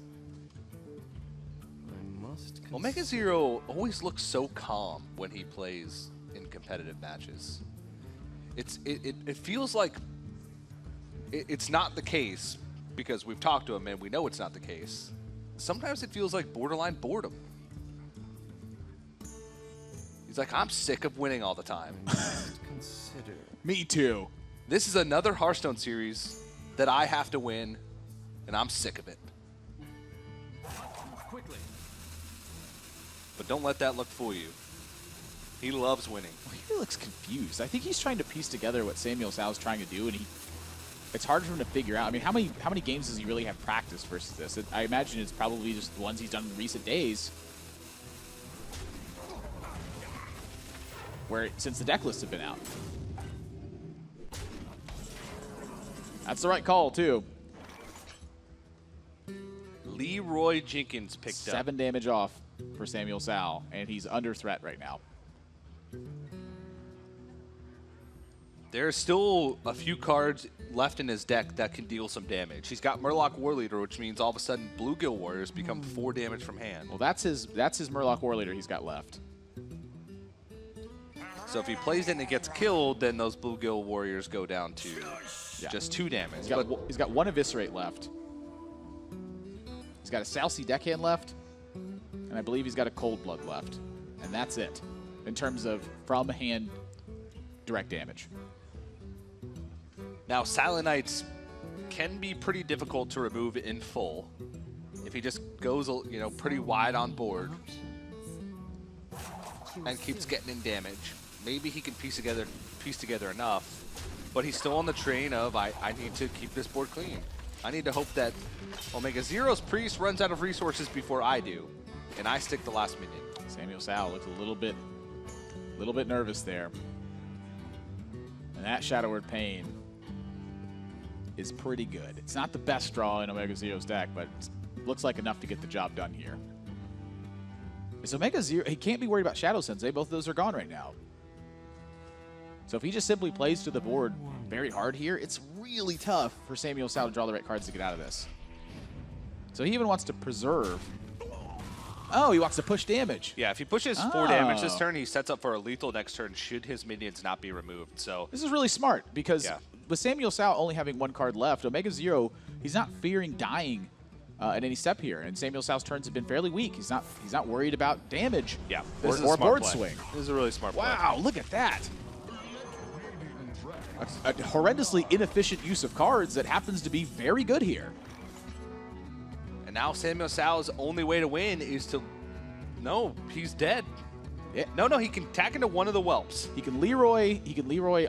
S1: OmegaZero always looks so calm when he plays in competitive matches. It feels like it's not the case because we've talked to him and we know it's not the case. Sometimes it feels like borderline boredom. He's like, I'm sick of winning all the time.
S2: Me too.
S1: This is another Hearthstone series that I have to win, and I'm sick of it.
S6: Quickly.
S1: But don't let that look fool you. He loves winning.
S2: Well, he looks confused. I think he's trying to piece together what SamuelTsao is trying to do, and it's hard for him to figure out. I mean, how many games does he really have practice versus this? I imagine it's probably just the ones he's done in recent days, since the deck lists have been out. That's the right call, too.
S1: Leroy Jenkins picked
S2: 7 damage off for SamuelTsao, and he's under threat right now.
S1: There's still a few cards left in his deck that can deal some damage. He's got Murloc Warleader, which means all of a sudden Bluegill Warriors become 4 damage from hand.
S2: Well, that's his Murloc Warleader he's got left.
S1: So if he plays it and it gets killed, then those Bluegill Warriors go down to just 2 damage.
S2: He's got 1 Eviscerate left. He's got a Salcy Deckhand left, and I believe he's got a Cold Blood left. And that's it in terms of from hand direct damage.
S1: Now, Silent Knights can be pretty difficult to remove in full if he just goes, pretty wide on board and keeps getting in damage. maybe he can piece together enough, but he's still on the train of I need to keep this board clean. I need to hope that OmegaZero's Priest runs out of resources before I do, and I stick the last minion.
S2: SamuelTsao looked a little bit nervous there. And that Shadow Word Pain is pretty good. It's not the best draw in OmegaZero's deck, but it looks like enough to get the job done here. Is OmegaZero, he can't be worried about Shadow Sensei. Both of those are gone right now. So if he just simply plays to the board very hard here, it's really tough for SamuelTsao to draw the right cards to get out of this. So he even wants to preserve. Oh, he wants to push damage.
S1: Yeah, if he pushes 4 damage this turn, he sets up for a lethal next turn should his minions not be removed. So
S2: this is really smart because with SamuelTsao only having 1 card left, OmegaZero, he's not fearing dying at any step here. And SamuelTsao's turns have been fairly weak. He's not worried about damage.
S1: Yeah,
S2: or board swing.
S1: This is a really smart play.
S2: Wow, look at that. A horrendously inefficient use of cards that happens to be very good here.
S1: And now SamuelTsao's only way to win is to... No, he's dead.
S2: Yeah.
S1: No, he can tack into one of the whelps.
S2: He can Leroy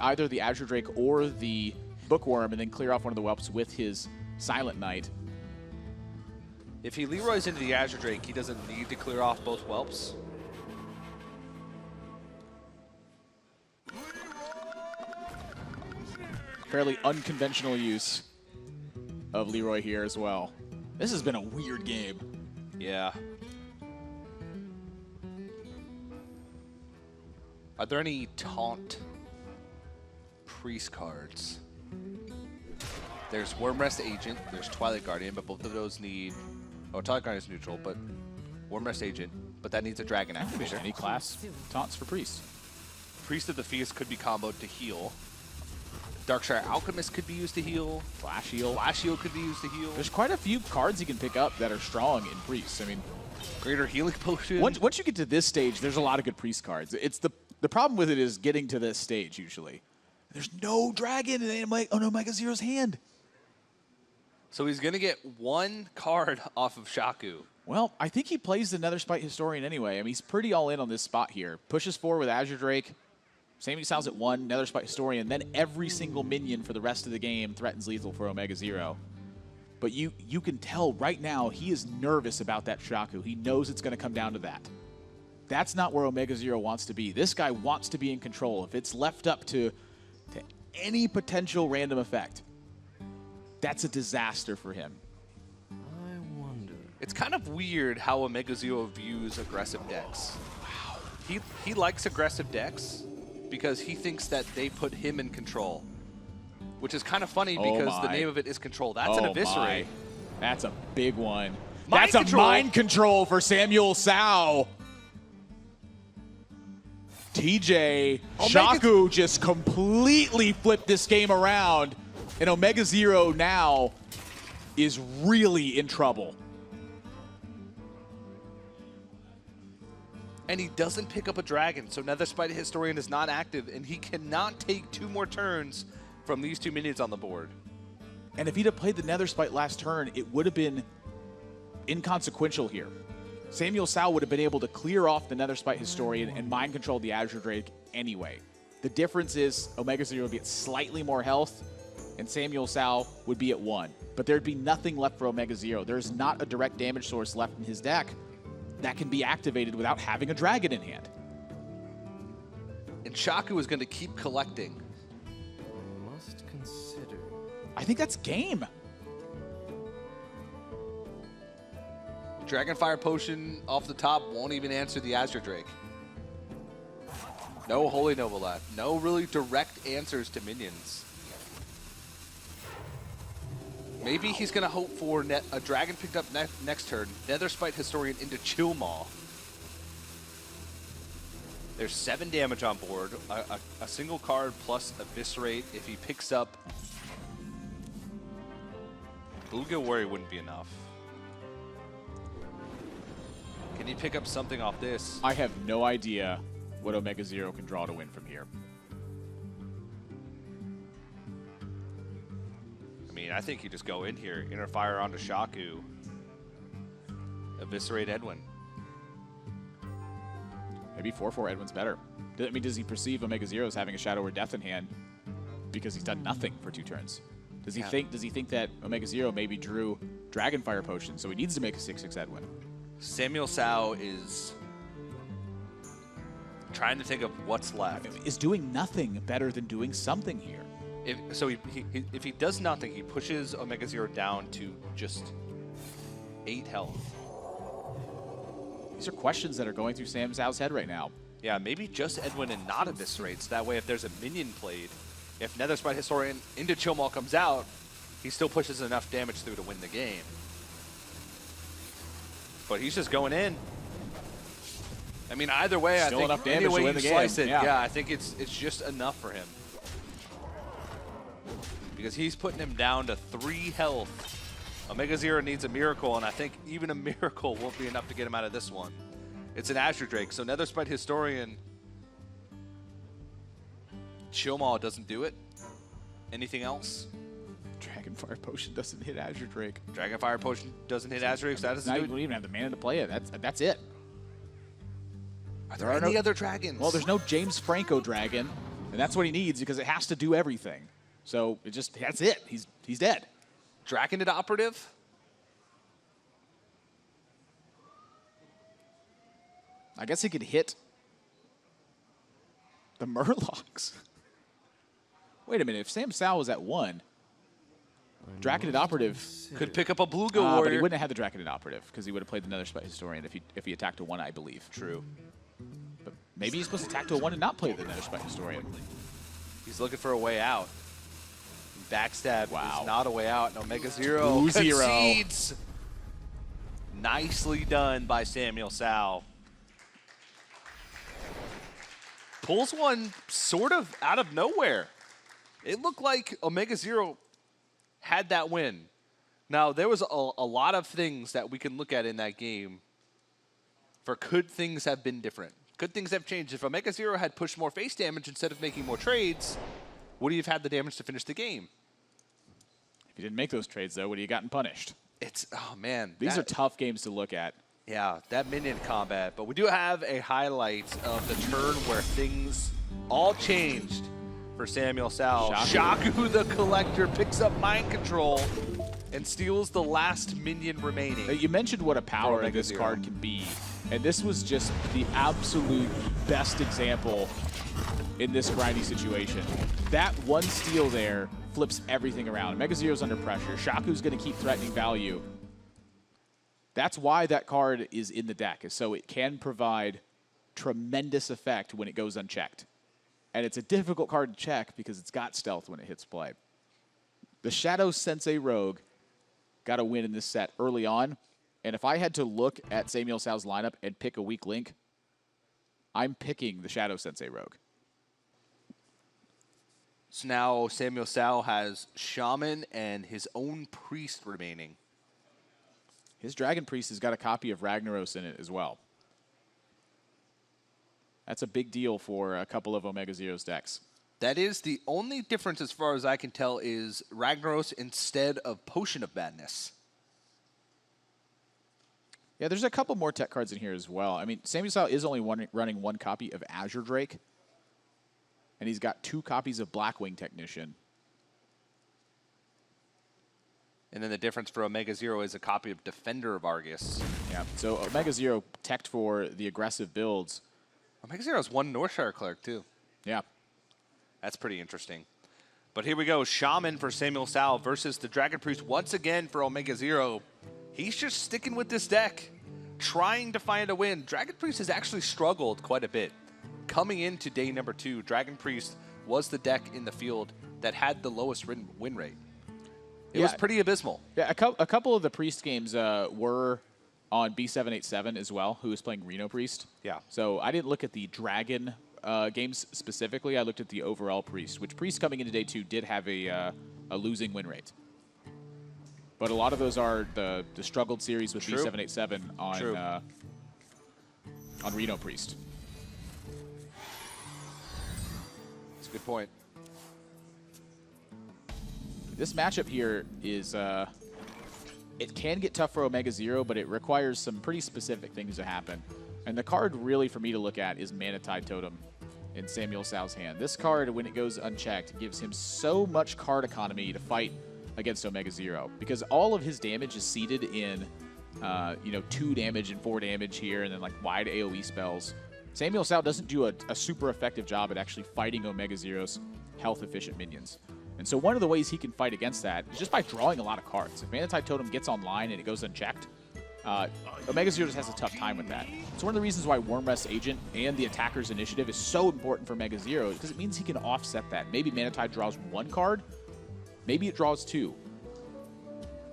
S2: either the Azure Drake or the Bookworm and then clear off one of the whelps with his Silent Knight.
S1: If he Leroys into the Azure Drake, he doesn't need to clear off both whelps.
S2: Fairly unconventional use of Leroy here as well. This has been a weird game.
S1: Yeah. Are there any taunt priest cards? There's Wormrest Agent, there's Twilight Guardian, but both of those need... Oh, Twilight Guardian is neutral, but Wormrest Agent, but that needs a Dragon activation.
S2: Any class taunts for Priest.
S1: Priest of the Feast could be comboed to heal. Darkshire Alchemist could be used to heal.
S2: Flash Heal.
S1: Flash Heal could be used to heal.
S2: There's quite a few cards you can pick up that are strong in Priest. I mean,
S1: Greater Healing Potion.
S2: Once you get to this stage, there's a lot of good Priest cards. It's the problem with it is getting to this stage usually. There's no dragon in OmegaZero's hand.
S1: So he's going to get 1 card off of Shaku.
S2: Well, I think he plays the Netherspite Historian anyway. I mean, he's pretty all in on this spot here. Pushes 4 with Azure Drake. SamuelTsao's at 1, Netherspite Historian. Then every single minion for the rest of the game threatens lethal for OmegaZero. But you can tell right now he is nervous about that Shaku. He knows it's going to come down to that. That's not where OmegaZero wants to be. This guy wants to be in control. If it's left up to any potential random effect, that's a disaster for him.
S3: I wonder.
S1: It's kind of weird how OmegaZero views aggressive decks. Wow. He likes aggressive decks because he thinks that they put him in control, which is kind of funny because the name of it is control. That's an Eviscerate.
S2: That's a big one.
S1: Mind
S2: That's
S1: control.
S2: a mind control for SamuelTsao. TJ, Shaku just completely flipped this game around, and OmegaZero now is really in trouble.
S1: And he doesn't pick up a dragon, so Netherspite Historian is not active, and he cannot take 2 more turns from these 2 minions on the board.
S2: And if he'd have played the Netherspite last turn, it would have been inconsequential here. SamuelTsao would have been able to clear off the Netherspite Historian and mind control the Azure Drake anyway. The difference is OmegaZero would be at slightly more health, and SamuelTsao would be at 1. But there'd be nothing left for OmegaZero. There's not a direct damage source left in his deck that can be activated without having a dragon in hand.
S1: And Shaku is going to keep collecting.
S3: Must consider.
S2: I think that's game.
S1: Dragonfire Potion off the top won't even answer the Azure Drake. No Holy Novelat. No really direct answers to minions. Maybe he's going to hope for a dragon picked up next turn. Netherspite Historian into Chill Maw. There's 7 damage on board. A single card plus Eviscerate. If he picks up... Bluegill Warrior wouldn't be enough. Can he pick up something off this?
S2: I have no idea what OmegaZero can draw to win from here.
S1: I mean, I think you just go in here, Inner Fire onto Shaku, Eviscerate Edwin.
S2: Maybe 4-4 Edwin's better. I mean, does he perceive OmegaZero as having a Shadow or Death in hand because he's done nothing for 2 turns? Does he think that OmegaZero maybe drew Dragonfire Potion, so he needs to make a 6-6 Edwin?
S1: SamuelTsao is trying to think of what's left.
S2: Is doing nothing better than doing something here?
S1: If he does nothing, he pushes OmegaZero down to just 8 health.
S2: These are questions that are going through SamuelTsao's head right now.
S1: Yeah, maybe just Edwin and not Eviscerate, so that way if there's a minion played, if Nether Sprite Historian into Chillmaul comes out, he still pushes enough damage through to win the game. But he's just going in. I mean, either way,
S2: Still
S1: I think
S2: enough damage
S1: any way
S2: to win
S1: you
S2: the
S1: slice
S2: game.
S1: it, yeah, I think it's just enough for him. Because he's putting him down to 3 health. OmegaZero needs a miracle, and I think even a miracle won't be enough to get him out of this one. It's an Azure Drake, so Nether Sprite Historian. Chillmaul doesn't do it. Anything else?
S2: Dragonfire Potion doesn't hit Azure Drake.
S1: Dragonfire Potion doesn't hit Azure Drake, so that doesn't
S2: Now
S1: do
S2: you
S1: it.
S2: don't even have the mana to play it. That's it.
S1: Are there any other dragons?
S2: Well, there's no James Franco dragon, and that's what he needs because it has to do everything. So that's it. He's dead.
S1: Draconid Operative?
S2: I guess he could hit the Murlocs. Wait a minute. If SamuelTsao was at 1, Draconid Operative
S1: Could pick up a Bluegill
S2: but
S1: Warrior.
S2: he wouldn't have had the Draconid Operative because he would have played the Nether Sprite Historian if he attacked a 1, I believe.
S1: True.
S2: But maybe he's supposed to attack to a 1 and not play the Nether Sprite Historian.
S1: He's looking for a way out. Backstab
S2: Wow.
S1: is not a way out. And OmegaZero
S2: OmegaZero.
S1: concedes. Nicely done by SamuelTsao. Pulls one sort of out of nowhere. It looked like OmegaZero had that win. Now, there was a lot of things that we can look at in that game for could things have been different. Could things have changed? If OmegaZero had pushed more face damage instead of making more trades, would he have had the damage to finish the game?
S2: If he didn't make those trades, though, would he have gotten punished?
S1: It's, oh man.
S2: These are tough games to look at.
S1: Yeah, that minion combat. But we do have a highlight of the turn where things all changed for SamuelTsao. Shaku the Collector picks up Mind Control and steals the last minion remaining.
S2: You mentioned what a power
S1: For
S2: this
S1: OmegaZero.
S2: card can be, and this was just the absolute best example in this grindy situation. That one steal there flips everything around. OmegaZero's under pressure. Shaku's going to keep threatening value. That's why that card is in the deck, is so it can provide tremendous effect when it goes unchecked. And it's a difficult card to check because it's got stealth when it hits play. The Shadow Sensei Rogue got a win in this set early on. And if I had to look at SamuelTsao's lineup and pick a weak link, I'm picking the Shadow Sensei Rogue.
S1: So now SamuelTsao has Shaman and his own Priest remaining.
S2: His Dragon Priest has got a copy of Ragnaros in it as well. That's a big deal for a couple of OmegaZero's decks.
S1: That is the only difference as far as I can tell is Ragnaros instead of Potion of Madness.
S2: Yeah, there's a couple more tech cards in here as well. I mean, SamuelTsao is only running 1 copy of Azure Drake, and he's got 2 copies of Blackwing Technician.
S1: And then the difference for OmegaZero is a copy of Defender of Argus.
S2: Yeah, so OmegaZero teched for the aggressive builds.
S1: OmegaZero has 1 Northshire Cleric, too.
S2: Yeah.
S1: That's pretty interesting. But here we go. Shaman for SamuelTsao versus the Dragon Priest once again for OmegaZero. He's just sticking with this deck, trying to find a win. Dragon Priest has actually struggled quite a bit. Coming into day number 2, Dragon Priest was the deck in the field that had the lowest win rate. It was pretty abysmal.
S2: Yeah, a couple of the Priest games were on B787 as well, who was playing Reno Priest.
S1: Yeah.
S2: So I didn't look at the Dragon games specifically. I looked at the overall Priest, which Priest coming into day 2 did have a losing win rate. But a lot of those are the struggled series with
S1: True.
S2: B787 on Reno Priest.
S1: That's a good point.
S2: This matchup here is, it can get tough for OmegaZero, but it requires some pretty specific things to happen. And the card really for me to look at is Manatide Totem in SamuelTsao's hand. This card, when it goes unchecked, gives him so much card economy to fight against OmegaZero, because all of his damage is seated in, 2 damage and 4 damage here, and then like wide AoE spells. SamuelTsao doesn't do a super effective job at actually fighting OmegaZero's health-efficient minions. And so one of the ways he can fight against that is just by drawing a lot of cards. If Manatide Totem gets online and it goes unchecked, OmegaZero just has a tough time with that. It's one of the reasons why Wormrest Agent and the Attacker's Initiative is so important for OmegaZero, because it means he can offset that. Maybe Manatide draws 1 card, maybe it draws 2.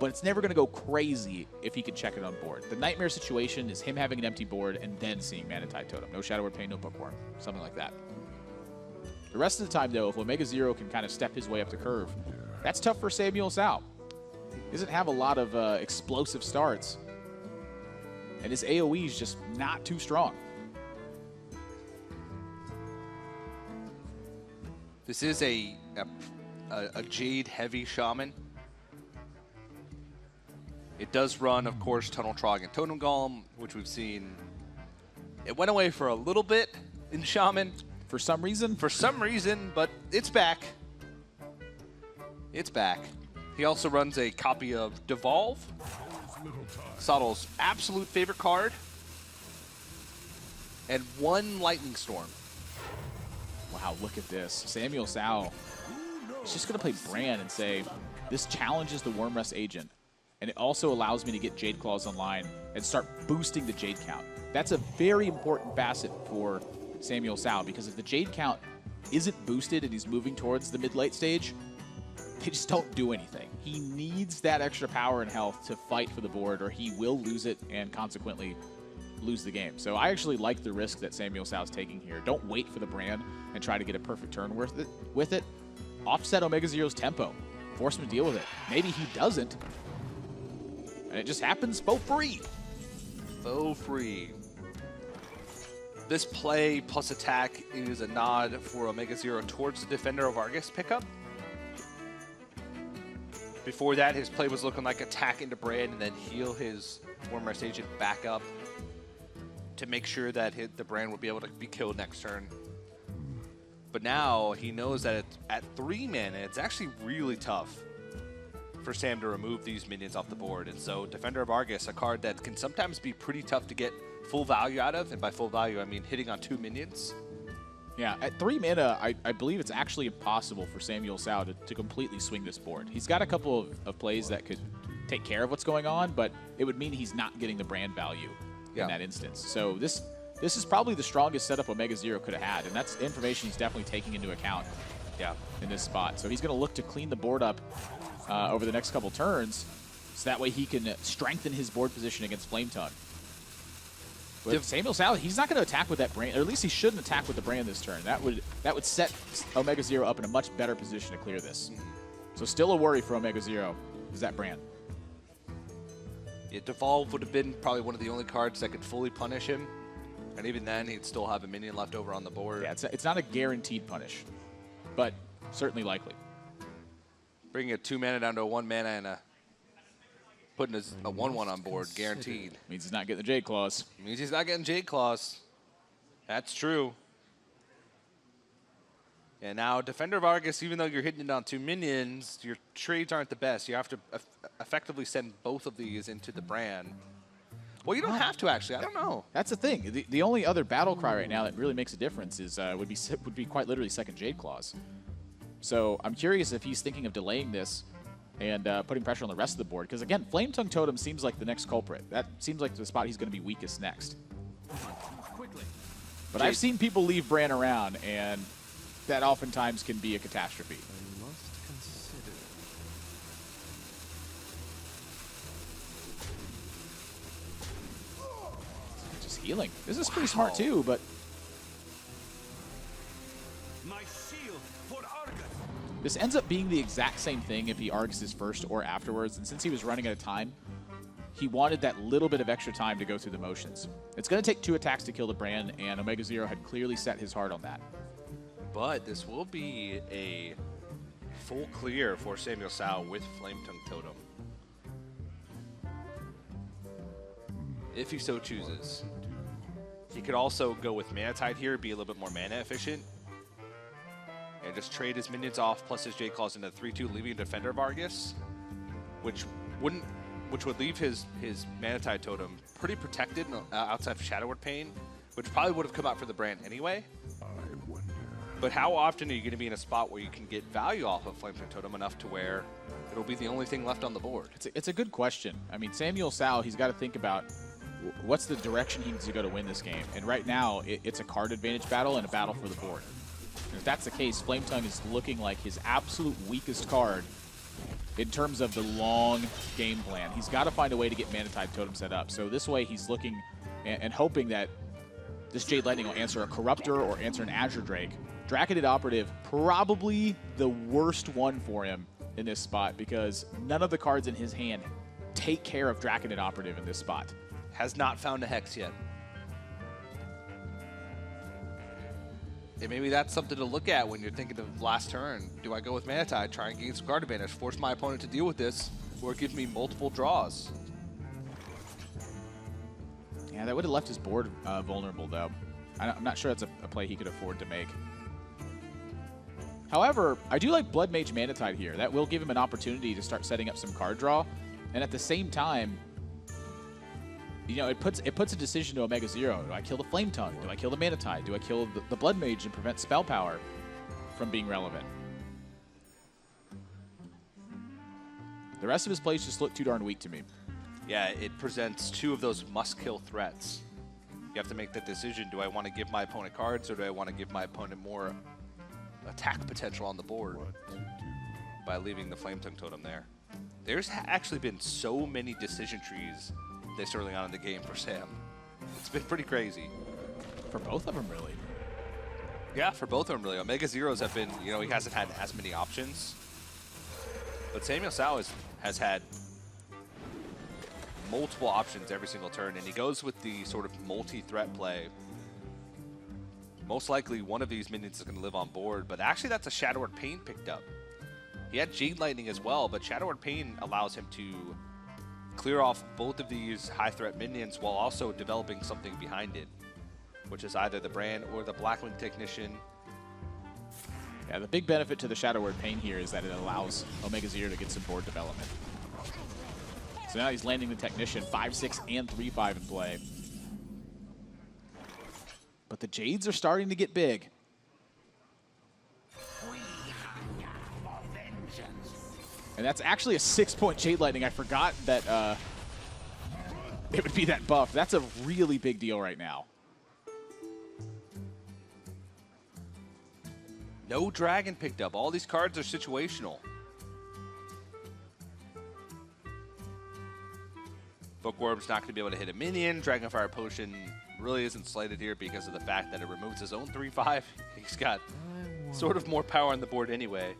S2: But it's never going to go crazy if he can check it on board. The nightmare situation is him having an empty board and then seeing Manatide Totem. No Shadow Word Pain, no Bookworm, something like that. The rest of the time, though, if OmegaZero can kind of step his way up the curve, that's tough for SamuelTsao. He doesn't have a lot of explosive starts, and his AoE is just not too strong.
S1: This is a Jade-heavy Shaman. It does run, of course, Tunnel Trog and Totem Golem, which we've seen. It went away for a little bit in Shaman.
S2: For some reason?
S1: For some reason, but it's back. It's back. He also runs a copy of Devolve, Sottle's absolute favorite card, and 1 Lightning Storm.
S2: Wow, look at this. SamuelTsao is just going to play Bran and say, this challenges the Wormrest Agent, and it also allows me to get Jade Claws online and start boosting the Jade count. That's a very important facet for SamuelTsao, because if the Jade count isn't boosted and he's moving towards the mid-late stage, they just don't do anything. He needs that extra power and health to fight for the board, or he will lose it and consequently lose the game. So I actually like the risk that SamuelTsao is taking here. Don't wait for the brand and try to get a perfect turn with it. Offset OmegaZero's tempo. Force him to deal with it. Maybe he doesn't, and it just happens for free.
S1: For free. This play plus attack is a nod for OmegaZero towards the Defender of Argus pickup. Before that, his play was looking like attack into Brand and then heal his Wormrest Agent back up to make sure that the Brand would be able to be killed next turn. But now he knows that at 3 mana, it's actually really tough for Sam to remove these minions off the board. And so Defender of Argus, a card that can sometimes be pretty tough to get full value out of, and by full value, I mean hitting on 2 minions.
S2: Yeah, at 3 mana, I believe it's actually impossible for SamuelTsao to completely swing this board. He's got a couple of plays that could take care of what's going on, but it would mean he's not getting the brand value in that instance. So this is probably the strongest setup OmegaZero could have had, and that's information he's definitely taking into account in this spot. So he's going to look to clean the board up over the next couple turns, so that way he can strengthen his board position against Flametongue. But SamuelTsao, he's not going to attack with that brand, or at least he shouldn't attack with the brand this turn. That would set OmegaZero up in a much better position to clear this. So still a worry for OmegaZero is that brand.
S1: Yeah, Devolve would have been probably one of the only cards that could fully punish him, and even then he'd still have a minion left over on the board.
S2: Yeah, it's not a guaranteed punish, but certainly likely.
S1: Bringing a 2 mana down to a 1 mana and putting a 1/1 on board, guaranteed.
S2: Means he's not getting the Jade Claws.
S1: Means he's not getting Jade Claws. That's true. And now Defender of Argus, even though you're hitting it on 2 minions, your trades aren't the best. You have to effectively send both of these into the brand. Well, you don't have to, actually. I don't know.
S2: That's the thing. The only other battle cry right now that really makes a difference is would be quite literally second Jade Claws. So I'm curious if he's thinking of delaying this and putting pressure on the rest of the board. Because, again, Flametongue Totem seems like the next culprit. That seems like the spot he's going to be weakest next. But I've seen people leave Bran around, and that oftentimes can be a catastrophe. Just healing. This is pretty smart, too, but... This ends up being the exact same thing if he Arguses first or afterwards, and since he was running out of time, he wanted that little bit of extra time to go through the motions. It's going to take 2 attacks to kill the brand, and OmegaZero had clearly set his heart on that.
S1: But this will be a full clear for SamuelTsao with Flametongue Totem, if he so chooses. He could also go with Mana Tide here, be a little bit more mana efficient. And just trade his minions off plus his Jade Claws into 3-2, leaving Defender of Argus, which would leave his Mana Tide totem pretty protected outside of Shadow Word Pain, which probably would have come out for the brand anyway. But how often are you going to be in a spot where you can get value off of Flametongue Totem enough to where it'll be the only thing left on the board?
S2: It's a good question. I mean, SamuelTsao, he's got to think about what's the direction he needs to go to win this game. And right now, it's a card advantage battle and a battle for the board. And if that's the case, Flametongue is looking like his absolute weakest card in terms of the long game plan. He's got to find a way to get Mana Tide Totem set up. So this way, he's looking and hoping that this Jade Lightning will answer a Corruptor or answer an Azure Drake. Draconid Operative, probably the worst one for him in this spot because none of the cards in his hand take care of Draconid Operative in this spot.
S1: Has not found a Hex yet. And maybe that's something to look at when you're thinking of last turn. Do I go with Mana Tide, try and gain some card advantage, force my opponent to deal with this, or give me multiple draws?
S2: Yeah, that would have left his board vulnerable, though. I'm not sure that's a play he could afford to make. However, I do like Blood Mage Mana Tide here. That will give him an opportunity to start setting up some card draw. And at the same time, you know, it puts a decision to OmegaZero. Do I kill the Flametongue? Do I kill the Mana Tide? Do I kill the Blood Mage and prevent spell power from being relevant? The rest of his plays just look too darn weak to me.
S1: Yeah, it presents two of those must-kill threats. You have to make that decision. Do I want to give my opponent cards, or do I want to give my opponent more attack potential on the board by leaving the Flametongue Totem there? There's actually been so many decision trees this early on in the game for Sam. It's been pretty crazy.
S2: For both of them, really.
S1: Yeah, for both of them, really. OmegaZeros have been, you know, he hasn't had as many options. But SamuelTsao has had multiple options every single turn, and he goes with the sort of multi-threat play. Most likely one of these minions is going to live on board, but actually that's a Shadow Word Pain picked up. He had Jade Lightning as well, but Shadow Word Pain allows him to clear off both of these high-threat minions while also developing something behind it, which is either the Brand or the Blackwing Technician.
S2: Yeah, the big benefit to the Shadow Word Pain here is that it allows OmegaZero to get some board development. So now he's landing the Technician, 5-6 and 3-5 in play. But the Jades are starting to get big. And that's actually a 6-point Jade Lightning. I forgot that it would be that buff. That's a really big deal right now.
S1: No dragon picked up. All these cards are situational. Bookworm's not going to be able to hit a minion. Dragonfire Potion really isn't slated here because of the fact that it removes his own 3-5. He's got sort of more power on the board anyway.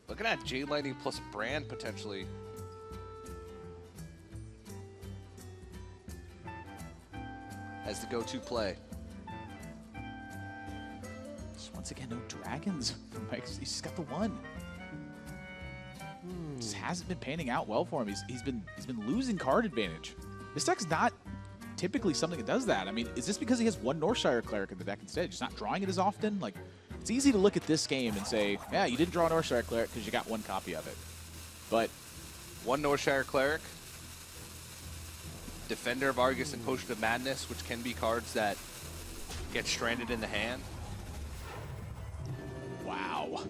S1: Looking at Jade Lightning plus Brand potentially. As the go-to play.
S2: Just once again, no dragons. He's just got the one. Just hasn't been panning out well for him. He's been losing card advantage. This deck's not typically something that does that. I mean, is this because he has one Northshire Cleric in the deck instead? Just not drawing it as often? Like, it's easy to look at this game and say, yeah, you didn't draw a Northshire Cleric because you got one copy of it. But
S1: one Northshire Cleric, Defender of Argus, and Potion of Madness, which can be cards that get stranded in the hand.
S2: Wow.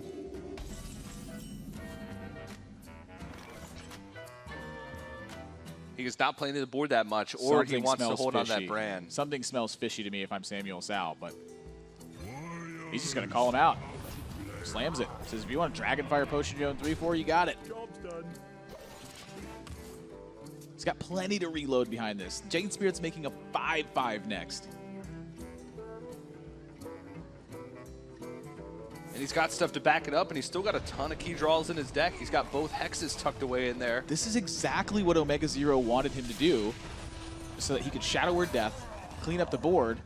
S1: He is not playing to the board that much, or
S2: Something
S1: he wants to hold
S2: fishy.
S1: on that Brand.
S2: Something smells fishy to me if I'm SamuelTsao, but he's just going to call him out. Slams it. Says, if you want a Dragonfire Potion, you own 3-4, you got it. Job's done. He's got plenty to reload behind this. Jade Spirit's making a 5-5 next.
S1: And he's got stuff to back it up, and he's still got a ton of key draws in his deck. He's got both hexes tucked away in there.
S2: This is exactly what OmegaZero wanted him to do so that he could Shadow Word Death, clean up the board,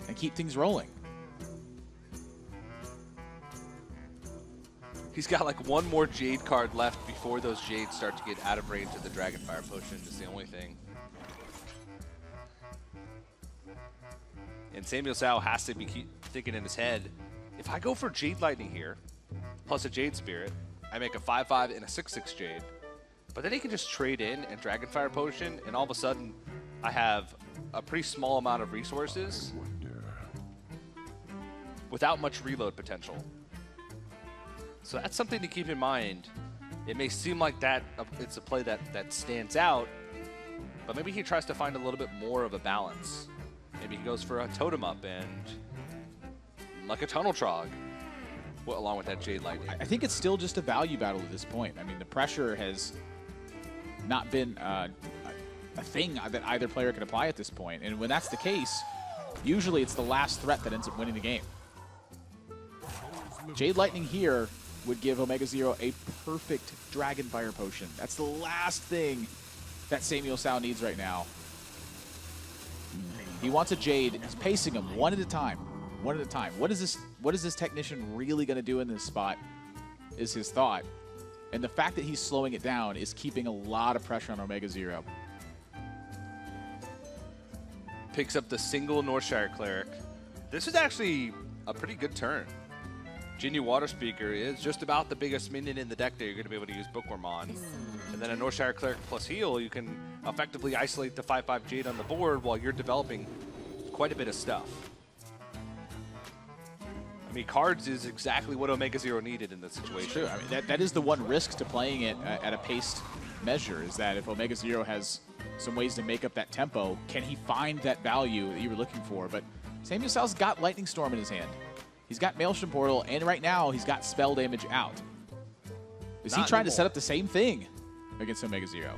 S2: and keep things rolling.
S1: He's got like one more Jade card left before those Jades start to get out of range of the Dragonfire Potion. Is the only thing. And SamuelTsao has to be thinking in his head, if I go for Jade Lightning here, plus a Jade Spirit, I make a 5/5 and a 6/6 Jade. But then he can just trade in and Dragonfire Potion, and all of a sudden, I have a pretty small amount of resources without much reload potential. So that's something to keep in mind. It may seem like that it's a play that stands out, but maybe he tries to find a little bit more of a balance. Maybe he goes for a Totem Up and like a Tunnel Trog along with that Jade Lightning.
S2: I think it's still just a value battle at this point. I mean, the pressure has not been a thing that either player can apply at this point. And when that's the case, usually it's the last threat that ends up winning the game. Jade Lightning here would give OmegaZero a perfect Dragonfire Potion. That's the last thing that SamuelTsao needs right now. He wants a Jade. He's pacing him one at a time. One at a time. What is this technician really going to do in this spot is his thought. And the fact that he's slowing it down is keeping a lot of pressure on OmegaZero.
S1: Picks up the single Northshire Cleric. This is actually a pretty good turn. Jinyu Water Speaker is just about the biggest minion in the deck that you're going to be able to use Bookworm on. And then a Northshire Cleric plus heal, you can effectively isolate the 5/5 Jade on the board while you're developing quite a bit of stuff. I mean, cards is exactly what OmegaZero needed in this situation.
S2: True. I mean, that is the one risk to playing it at a paced measure, is that if OmegaZero has some ways to make up that tempo, can he find that value that you were looking for? But SamuelTsao's got Lightning Storm in his hand. He's got Maelstrom Portal, and right now he's got spell damage out. Is he trying to set up the same thing against OmegaZero?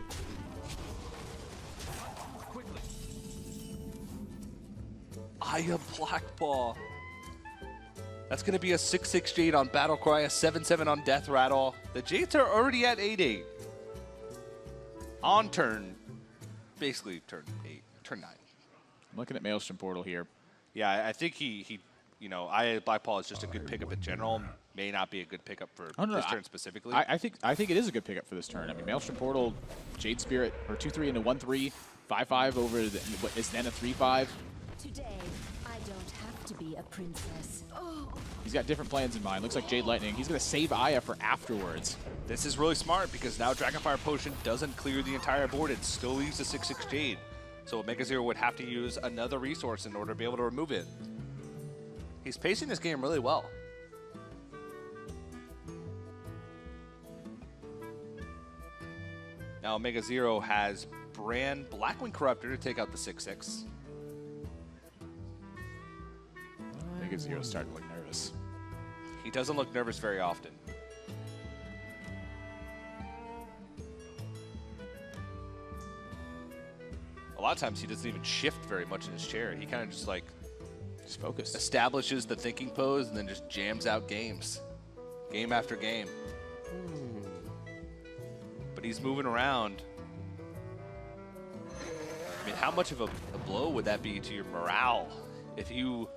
S1: Aya Blackball. That's going to be a 6/6 Jade on Battlecry, a 7/7 on Death Rattle. The Jades are already at 8/8. On turn, basically turn 9.
S2: I'm looking at Maelstrom Portal here.
S1: Yeah, I think he you know, Aya Blackball is just a good pickup in general. May not be a good pickup for this turn specifically.
S2: I think it is a good pickup for this turn. I mean, Maelstrom Portal, Jade Spirit, or 2/3 into 1/3, 5/5 over what is then a 3/5.
S5: Today, I don't have to be a princess. Oh.
S2: He's got different plans in mind. Looks like Jade Lightning. He's going to save Aya for afterwards.
S1: This is really smart because now Dragonfire Potion doesn't clear the entire board. It still leaves a 6/6 Jade. So OmegaZero would have to use another resource in order to be able to remove it. He's pacing this game really well. Now OmegaZero has Bran Blackwing Corruptor to take out the 6/6.
S2: OmegaZero's starting to look nervous.
S1: He doesn't look nervous very often. A lot of times he doesn't even shift very much in his chair. He kind of just like
S2: focused.
S1: Establishes the thinking pose and then just jams out games. Game after game. But he's moving around. I mean, how much of a blow would that be to your morale if you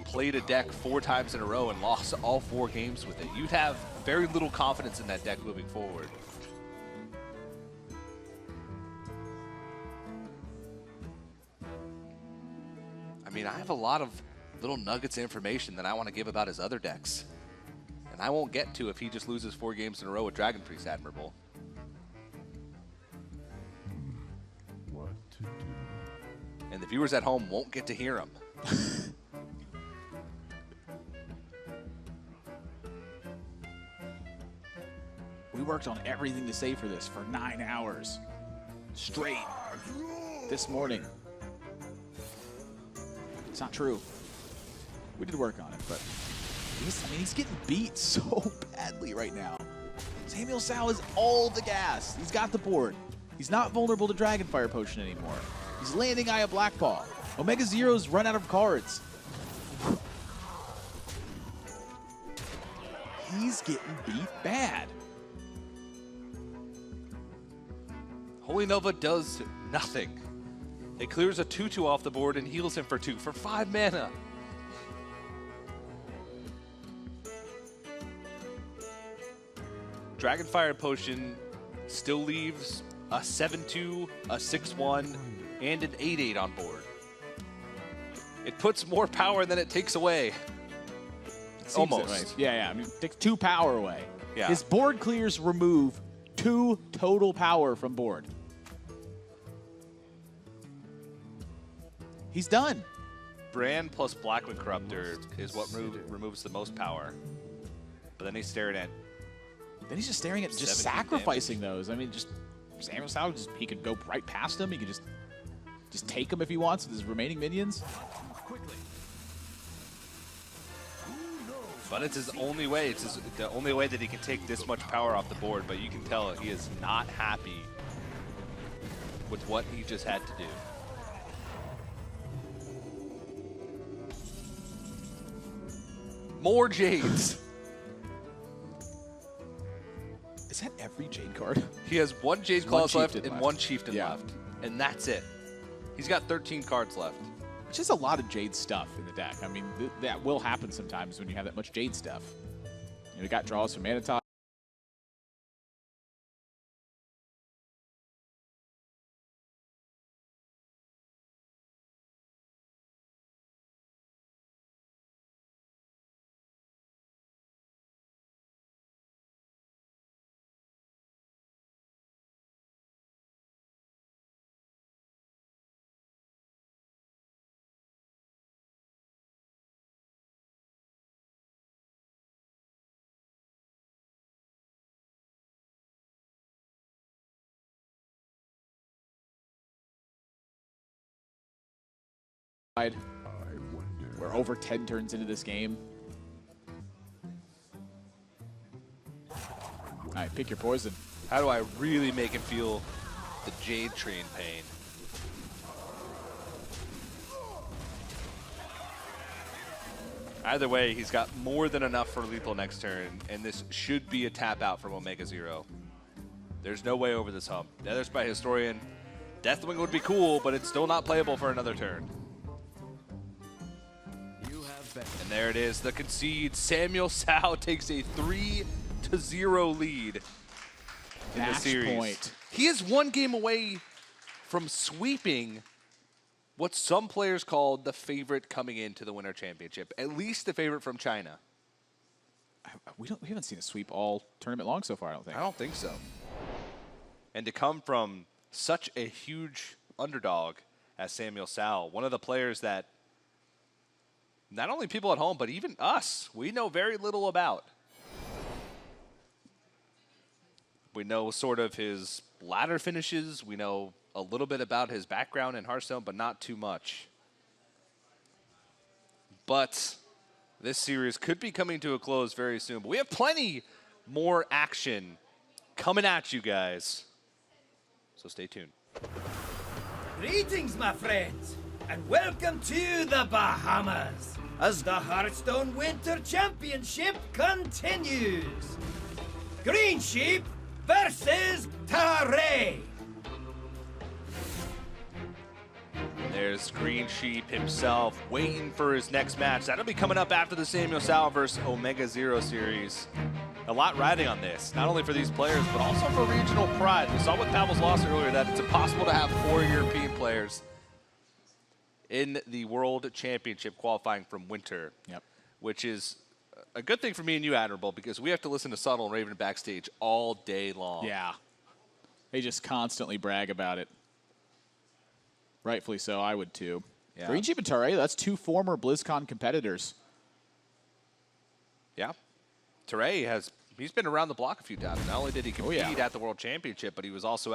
S1: played a deck 4 times in a row and lost all 4 games with it? You'd have very little confidence in that deck moving forward. I mean, I have a lot of little nuggets of information that I want to give about his other decks. And I won't get to if he just loses 4 games in a row with Dragon Priest Admirable.
S6: What to do?
S1: And the viewers at home won't get to hear him.
S2: We worked on everything to say for this for 9 hours straight this morning. It's not true. We did work on it, but he's getting beat so badly right now. SamuelTsao is all the gas. He's got the board. He's not vulnerable to Dragonfire Potion anymore. He's landing Aya Blackball. OmegaZero's run out of cards. He's getting beat bad.
S1: Holy Nova does nothing. It clears a 2/2 off the board and heals him for 2 for 5 mana. Dragonfire Potion still leaves a 7/2, a 6/1, and an 8/8 on board. It puts more power than it takes away.
S2: Seems that
S1: Almost.
S2: way. Yeah. I mean, it takes 2 power away.
S1: Yeah.
S2: His board clears remove 2 total power from board. He's done.
S1: Brand plus Blackwood Corruptor is what removes the most power. But then he's staring at.
S2: Then he's just staring at just
S1: 17
S2: sacrificing those. I mean, just SamuelTsao, he could go right past him. He could just take him if he wants with his remaining minions.
S1: But it's his only way. It's the only way that he can take this much power off the board. But you can tell he is not happy with what he just had to do. More Jades.
S2: Is that every Jade card?
S1: He has 1 Jade
S2: One
S1: Claws left
S2: Chieftain
S1: and
S2: left.
S1: 1 Chieftain
S2: Yeah.
S1: left. And that's it. He's got 13 cards left.
S2: Which is a lot of Jade stuff in the deck. I mean, that will happen sometimes when you have that much Jade stuff. You know, we got draws from Manitob.
S6: I wonder.
S2: We're over 10 turns into this game. All right, pick your poison.
S1: How do I really make him feel the Jade Train pain? Either way, he's got more than enough for lethal next turn, and this should be a tap out from OmegaZero. There's no way over this hump. Deathers by Historian. Deathwing would be cool, but it's still not playable for another turn. And there it is, the concede. SamuelTsao takes a 3-0 lead in the
S2: Match
S1: series.
S2: point.
S1: He is 1 game away from sweeping what some players called the favorite coming into the Winter Championship, at least the favorite from China.
S2: We haven't seen a sweep all tournament long so far, I don't think.
S1: I don't think so. And to come from such a huge underdog as SamuelTsao, one of the players that not only people at home, but even us, we know very little about. We know sort of his ladder finishes. We know a little bit about his background in Hearthstone, but not too much. But this series could be coming to a close very soon. But we have plenty more action coming at you guys. So stay tuned.
S7: Greetings, my friends, and welcome to the Bahamas as the Hearthstone Winter Championship continues. Green Sheep versus Tare.
S1: There's Green Sheep himself waiting for his next match. That'll be coming up after the SamuelTsao versus OmegaZero series. A lot riding on this, not only for these players, but also for regional pride. We saw with Pavel's loss earlier that it's impossible to have 4 European players in the World Championship qualifying from Winter, which is a good thing for me and you, Admirable, because we have to listen to Subtle and Raven backstage all day long.
S2: Yeah. They just constantly brag about it. Rightfully so, I would too.
S1: Yeah.
S2: Green Sheep and Tare, that's 2 former BlizzCon competitors.
S1: Yeah. Tare he's been around the block a few times. Not only did he compete at the World Championship, but he was also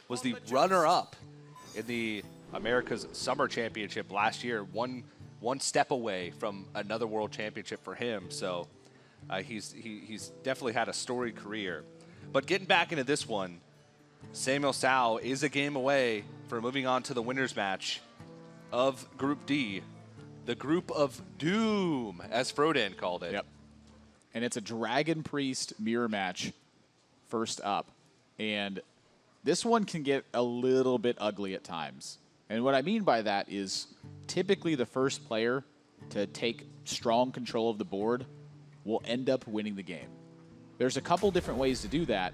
S1: was the runner-up in the America's Summer Championship last year. One step away from another World Championship for him. So he's definitely had a storied career. But getting back into this one, SamuelTsao is a game away from moving on to the winners match of Group D, the Group of Doom, as Frodan called it.
S2: Yep. And it's a Dragon Priest mirror match first up. And this one can get a little bit ugly at times. And what I mean by that is typically the first player to take strong control of the board will end up winning the game. There's a couple different ways to do that,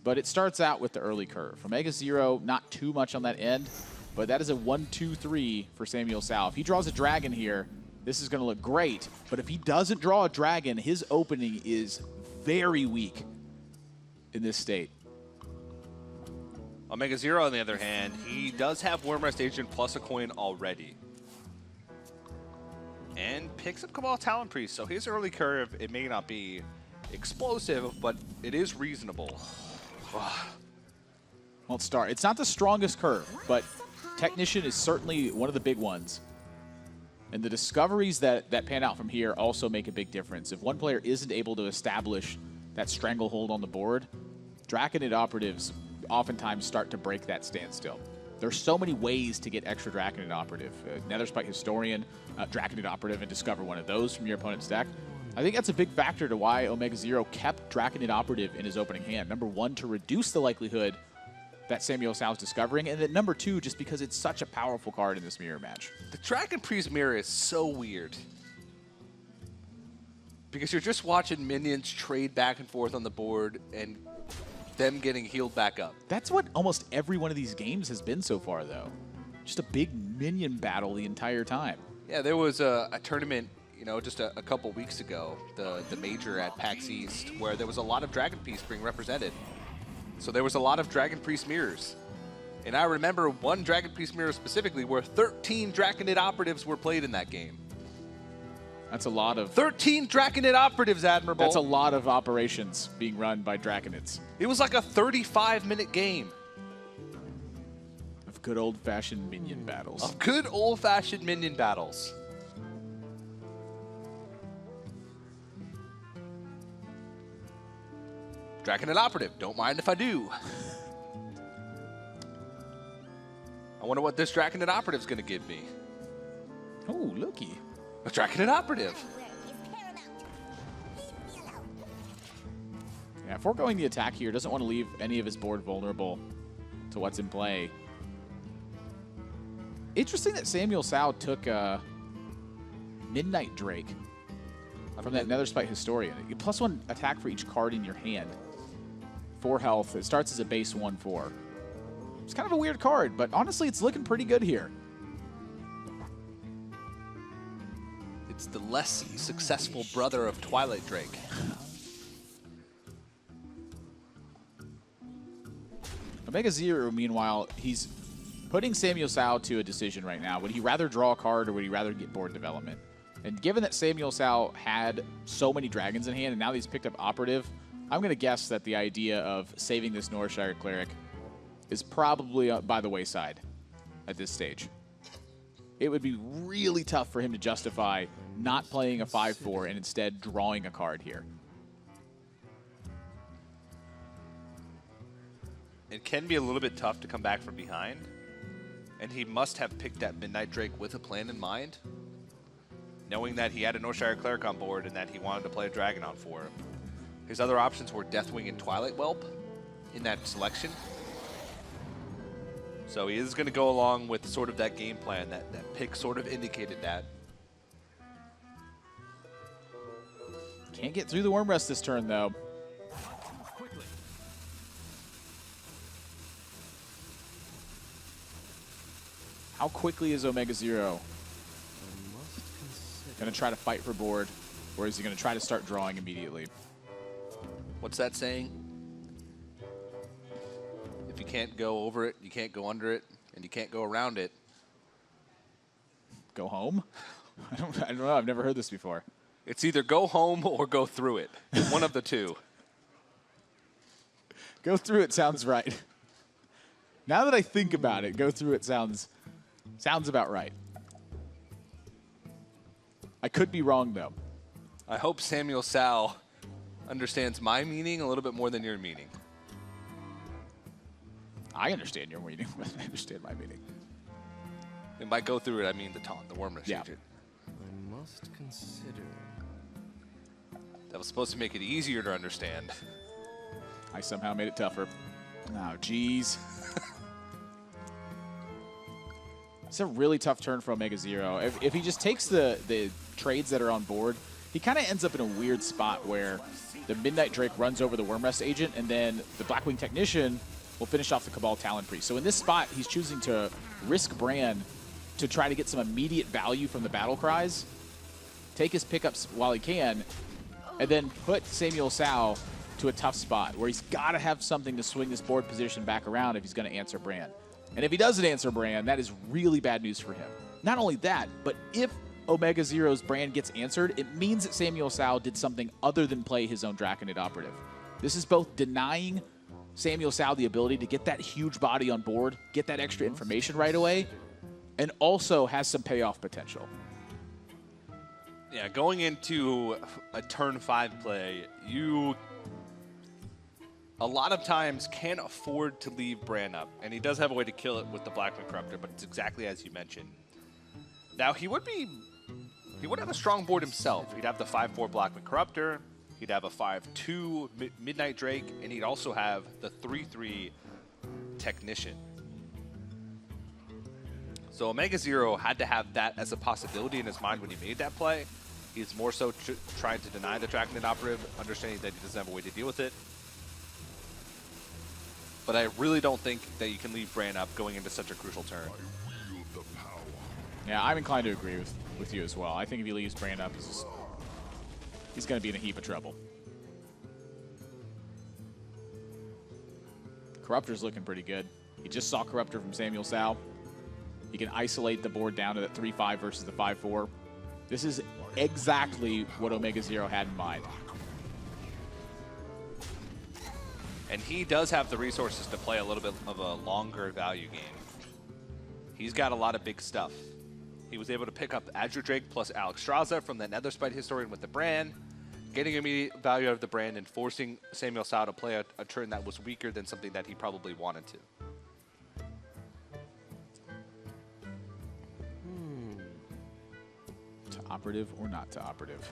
S2: but it starts out with the early curve. From OmegaZero, not too much on that end. but that is a 1-2-3 for SamuelTsao. If he draws a dragon here, this is going to look great. But if he doesn't draw a dragon, his opening is very weak in this state.
S1: OmegaZero, on the other hand, he does have Wormrest Agent plus a coin already. And picks up Cabal Talon Priest, so his early curve, it may not be explosive, but it is reasonable.
S2: Well, start. It's not the strongest curve, but Technician is certainly one of the big ones. And the discoveries that pan out from here also make a big difference. If one player isn't able to establish that stranglehold on the board, Draconid Operatives oftentimes start to break that standstill. There's so many ways to get extra Draconid Operative. Netherspike Historian, Draconid Operative, and discover one of those from your opponent's deck. I think that's a big factor to why OmegaZero kept Draconid Operative in his opening hand. Number one, to reduce the likelihood that SamuelTsao is discovering, and then number two, just because it's such a powerful card in this mirror match.
S1: The Dragon Priest mirror is so weird. Because you're just watching minions trade back and forth on the board and them getting healed back up.
S2: That's what almost every one of these games has been so far, though. Just a big minion battle the entire time.
S1: Yeah, there was a tournament, you know, just a couple weeks ago, the major at PAX East, where there was a lot of Dragon Priest being represented. So there was a lot of Dragon Priest mirrors. And I remember one Dragon Priest mirror specifically where 13 Draconid Operatives were played in that game.
S2: That's a lot of...
S1: 13 Draconid Operatives, Admirable.
S2: That's a lot of operations being run by Draconids.
S1: It was like a 35-minute game.
S2: Of good old-fashioned minion battles.
S1: Of good old-fashioned minion battles. Draconid Operative, don't mind if I do. I wonder what this Draconid Operative is going to give me.
S2: Oh, looky.
S1: A Draconid Operative.
S2: Yeah, foregoing the attack here, doesn't want to leave any of his board vulnerable to what's in play. Interesting that SamuelTsao took Midnight Drake from that Netherspike Historian. You +1 attack for each card in your hand. 4 health. It starts as a base 1/4. It's kind of a weird card, but honestly, it's looking pretty good here.
S1: It's the less successful brother of Twilight Drake.
S2: OmegaZero, meanwhile, he's putting SamuelTsao to a decision right now. Would he rather draw a card or would he rather get board development? And given that SamuelTsao had so many dragons in hand and now he's picked up Operative, I'm going to guess that the idea of saving this Northshire Cleric is probably by the wayside at this stage. It would be really tough for him to justify not playing a 5/4 and instead drawing a card here.
S1: It can be a little bit tough to come back from behind, and he must have picked that Midnight Drake with a plan in mind, knowing that he had a Northshire Cleric on board and that he wanted to play a Dragon on for him. His other options were Deathwing and Twilight Whelp in that selection. So he is going to go along with sort of that game plan. That pick sort of indicated that.
S2: Can't get through the Wormrest this turn, though. How quickly is OmegaZero going to try to fight for board, or is he going to try to start drawing immediately?
S1: What's that saying? If you can't go over it, you can't go under it, and you can't go around it.
S2: Go home? I don't know. I've never heard this before.
S1: It's either go home or go through it. One of the two.
S2: Go through it sounds right. Now that I think about it, go through it sounds about right. I could be wrong, though.
S1: I hope SamuelTsao understands my meaning a little bit more than your meaning.
S2: I understand your meaning, but I understand my meaning.
S1: And by go through it, I mean the taunt, the Wormrest Agent.
S6: I must consider.
S1: That was supposed to make it easier to understand.
S2: I somehow made it tougher. Oh, geez. It's a really tough turn for OmegaZero. If he just takes the trades that are on board, he kind of ends up in a weird spot where the Midnight Drake runs over the Wormrest Agent, and then the Blackwing Technician will finish off the Cabal Talon Priest. So in this spot, he's choosing to risk Bran to try to get some immediate value from the battle cries, take his pickups while he can, and then put SamuelTsao to a tough spot where he's got to have something to swing this board position back around if he's going to answer Bran. And if he doesn't answer Bran, that is really bad news for him. Not only that, but if OmegaZero's Bran gets answered, it means that SamuelTsao did something other than play his own Draconid Operative. This is both denying SamuelTsao the ability to get that huge body on board, get that extra information right away, and also has some payoff potential.
S1: Yeah, going into a turn 5 play, you a lot of times can't afford to leave Bran up, and he does have a way to kill it with the Blackman Corruptor, but it's exactly as you mentioned. Now, he would have a strong board himself. He'd have the 5/4 Blackman Corruptor, he'd have a 5/2 Midnight Drake, and he'd also have the 3/3 Technician. So OmegaZero had to have that as a possibility in his mind when he made that play. He's more so trying to deny the Draconid Operative, understanding that he doesn't have a way to deal with it. But I really don't think that you can leave Bran up going into such a crucial turn.
S2: Yeah, I'm inclined to agree with you as well. I think if he leaves Bran up, he's going to be in a heap of trouble. Corruptor's looking pretty good. He just saw Corruptor from SamuelTsao. He can isolate the board down to that 3/5 versus the 5/4. This is exactly what OmegaZero had in mind.
S1: And he does have the resources to play a little bit of a longer value game. He's got a lot of big stuff. He was able to pick up Azure Drake plus Alex Straza from the Netherspite Historian with the Bran, getting immediate value out of the Bran and forcing SamuelTsao to play a turn that was weaker than something that he probably wanted to.
S2: To operative or not to operative?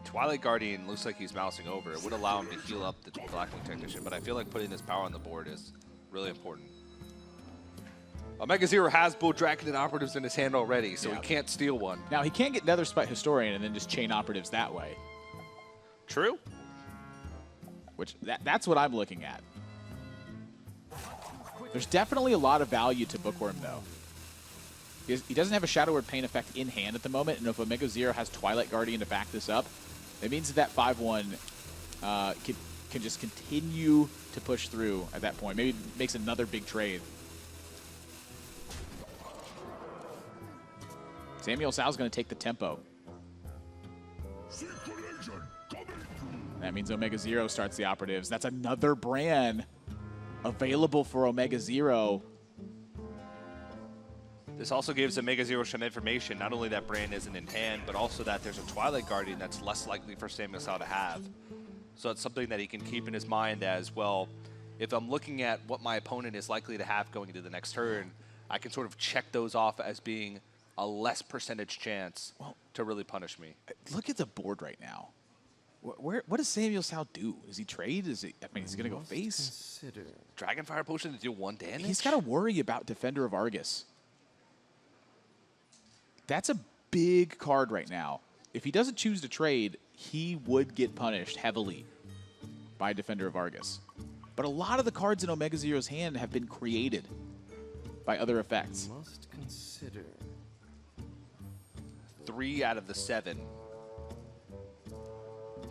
S1: Twilight Guardian looks like he's mousing over. It would allow him to heal up the Blackwing Technician, but I feel like putting this power on the board is really important. OmegaZero has both Draconid Operatives in his hand already, so he can't steal one.
S2: Now, he can't get Netherspite Historian and then just chain operatives that way.
S1: True.
S2: Which, that's what I'm looking at. There's definitely a lot of value to Bookworm, though. He doesn't have a Shadow Word Pain effect in hand at the moment, and if OmegaZero has Twilight Guardian to back this up, it means that 5/1 can just continue to push through at that point. Maybe makes another big trade. SamuelTsao is going to take the tempo. That means OmegaZero starts the operatives. That's another Bran available for OmegaZero.
S1: This also gives OmegaZero some information, not only that Bran isn't in hand, but also that there's a Twilight Guardian that's less likely for SamuelTsao to have. So it's something that he can keep in his mind as, well, if I'm looking at what my opponent is likely to have going into the next turn, I can sort of check those off as being a less percentage chance to really punish me.
S2: Look at the board right now. What does SamuelTsao do? Does he trade? Is he going to go face?
S1: Dragonfire Potion to do 1 damage?
S2: He's got to worry about Defender of Argus. That's a big card right now. If he doesn't choose to trade, he would get punished heavily by Defender of Argus. But a lot of the cards in OmegaZero's hand have been created by other effects.
S6: Must consider.
S1: 3 out of the 7.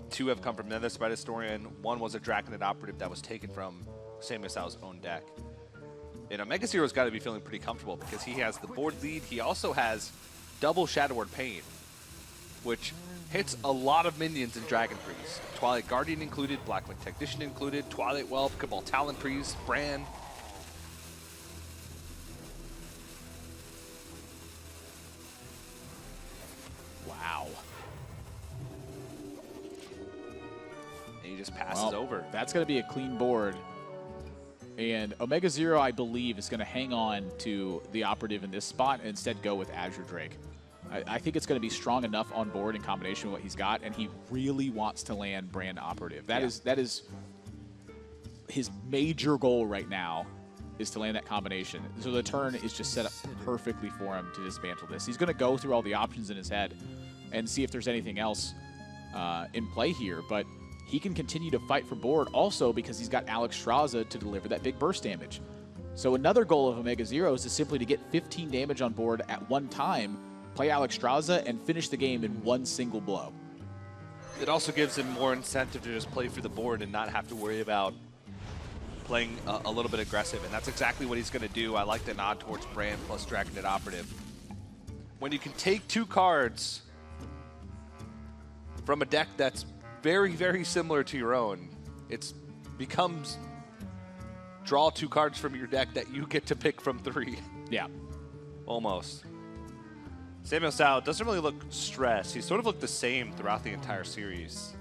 S1: 2 have come from Netherspite Historian. 1 was a Draconid Operative that was taken from SamuelTsao's own deck. And OmegaZero's got to be feeling pretty comfortable because he has the board lead. He also has double Shadow Word Pain, which hits a lot of minions in Dragon Priest. Twilight Guardian included, Blackwing Technician included, Twilight Whelp, Cabal Talon Priest, Bran.
S2: Wow.
S1: And he just passes over.
S2: That's going to be a clean board. And OmegaZero, I believe, is going to hang on to the operative in this spot and instead go with Azure Drake. I think it's going to be strong enough on board in combination with what he's got, and he really wants to land Bran operative. That is his major goal right now, is to land that combination. So the turn is just set up perfectly for him to dismantle this. He's going to go through all the options in his head and see if there's anything else in play here, but he can continue to fight for board also because he's got Alex Straza to deliver that big burst damage. So another goal of OmegaZero is simply to get 15 damage on board at one time, play Alex Straza, and finish the game in one single blow.
S1: It also gives him more incentive to just play through the board and not have to worry about playing a little bit aggressive, and that's exactly what he's going to do. I like the nod towards Brand plus Dragonid Operative. When you can take 2 cards from a deck that's very, very similar to your own, it becomes draw 2 cards from your deck that you get to pick from 3.
S2: Yeah.
S1: Almost. SamuelTsao doesn't really look stressed. He sort of looked the same throughout the entire series.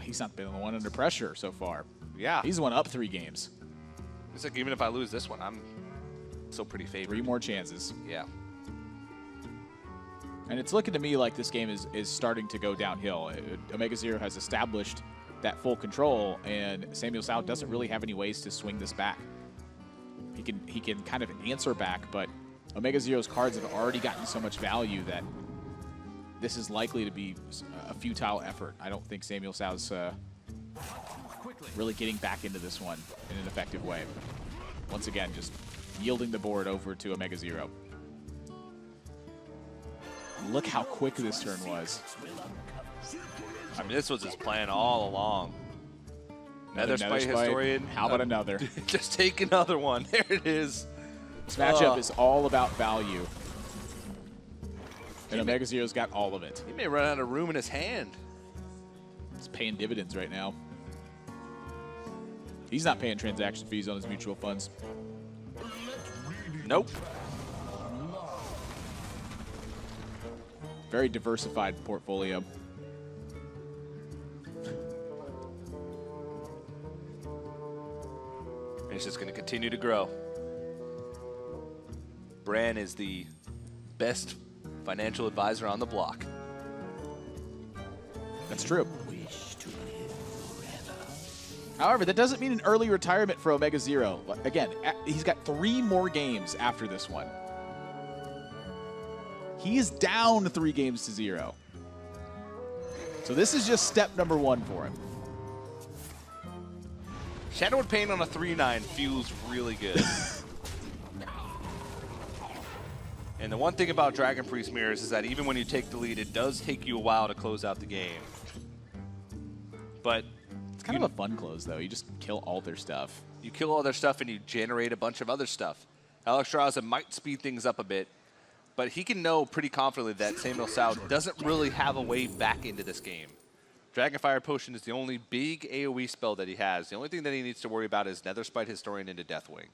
S2: He's not been the one under pressure so far.
S1: Yeah.
S2: He's the one up 3 games.
S1: It's like even if I lose this one, I'm still pretty favored.
S2: 3 more chances.
S1: Yeah.
S2: And it's looking to me like this game is starting to go downhill. OmegaZero has established that full control, and SamuelTsao doesn't really have any ways to swing this back. He can kind of answer back, but OmegaZero's cards have already gotten so much value that this is likely to be a futile effort. I don't think SamuelTsao's really getting back into this one in an effective way. Once again, just yielding the board over to OmegaZero. Look how quick this turn was.
S1: I mean, this was his plan all along. Another Spite Historian.
S2: How about another?
S1: Just take another one. There it is.
S2: This matchup is all about value. And OmegaZero's got all of it.
S1: He may run out of room in his hand.
S2: He's paying dividends right now. He's not paying transaction fees on his mutual funds.
S1: Nope.
S2: Very diversified portfolio.
S1: It's just going to continue to grow. Bran is the best financial advisor on the block.
S2: That's true. However, that doesn't mean an early retirement for OmegaZero. Again, he's got 3 more games after this one. He is down 3 games to 0. So this is just step number 1 for him.
S1: Shadowed Pain on a 3/9 feels really good. And the one thing about Dragon Priest Mirrors is that even when you take the lead, it does take you a while to close out the game. But
S2: it's kind of a fun close, though. You just kill all their stuff.
S1: You kill all their stuff and you generate a bunch of other stuff. Alex Straza might speed things up a bit, but he can know pretty confidently that SamuelTsao doesn't really have a way back into this game. Dragonfire Potion is the only big AoE spell that he has. The only thing that he needs to worry about is Nether Spite Historian into Deathwing.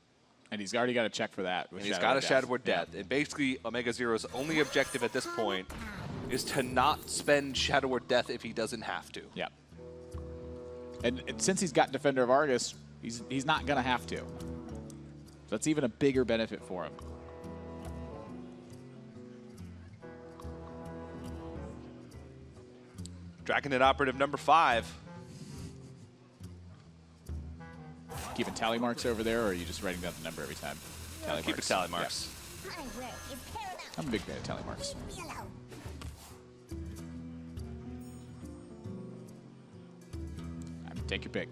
S2: And he's already got a check for that.
S1: And he's got a Shadow Word Death. And basically, OmegaZero's only objective at this point is to not spend Shadow Word Death if he doesn't have to.
S2: Yeah. And since he's got Defender of Argus, he's not going to have to. So that's even a bigger benefit for him.
S1: Dragonid Operative number 5.
S2: Keeping tally marks over there, or are you just writing down the number every time? Tally
S1: Keep
S2: marks.
S1: it tally marks.
S2: Yeah. I'm a big fan of tally marks. Take your pick.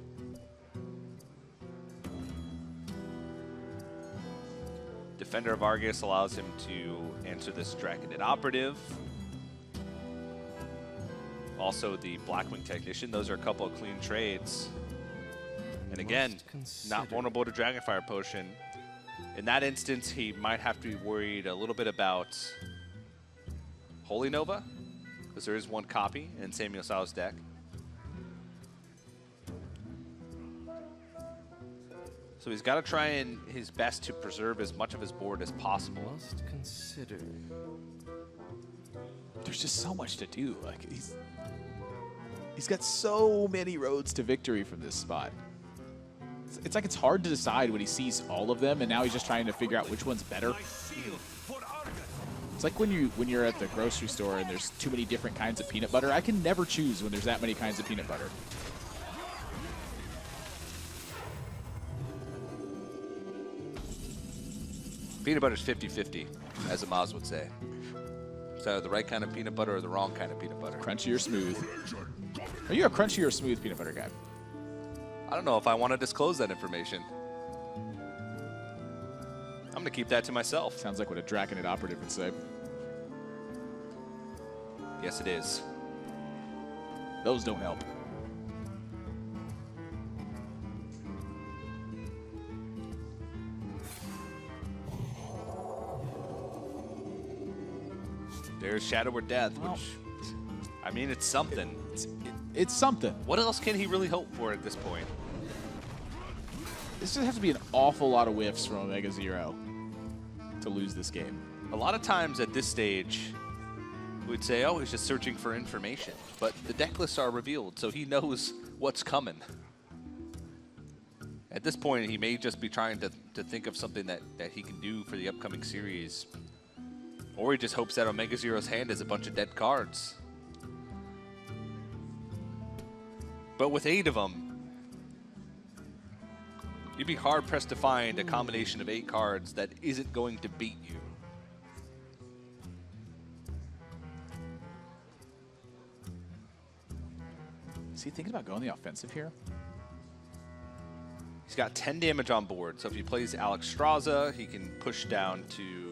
S1: Defender of Argus allows him to answer this Dragonid Operative. Also the Blackwing Technician. Those are a couple of clean trades. And again, not vulnerable to Dragonfire Potion. In that instance, he might have to be worried a little bit about Holy Nova, because there is one copy in SamuelTsao's deck. So he's got to try his best to preserve as much of his board as possible.
S6: Must consider.
S2: There's just so much to do. Like he's got so many roads to victory from this spot. It's like it's hard to decide when he sees all of them, and now he's just trying to figure out which one's better. It's like when you're at the grocery store and there's too many different kinds of peanut butter. I can never choose when there's that many kinds of peanut butter.
S1: Peanut butter's 50-50, as Amaz would say. So the right kind of peanut butter or the wrong kind of peanut butter?
S2: Crunchy or smooth? Are you a crunchy or smooth peanut butter guy?
S1: I don't know if I want to disclose that information. I'm going to keep that to myself.
S2: Sounds like what a Draconid operative would say.
S1: Yes, it is.
S2: Those don't help.
S1: There's Shadow or Death, which, I mean, it's something.
S2: It's something.
S1: What else can he really hope for at this point?
S2: This just has to be an awful lot of whiffs from OmegaZero to lose this game.
S1: A lot of times at this stage, we'd say, oh, he's just searching for information. But the deck lists are revealed, so he knows what's coming. At this point, he may just be trying to think of something that he can do for the upcoming series. Or he just hopes that OmegaZero's hand is a bunch of dead cards. But with 8 of them, you'd be hard-pressed to find a combination of 8 cards that isn't going to beat you.
S2: Is he thinking about going the offensive here?
S1: He's got 10 damage on board, so if he plays Alexstrasza, he can push down to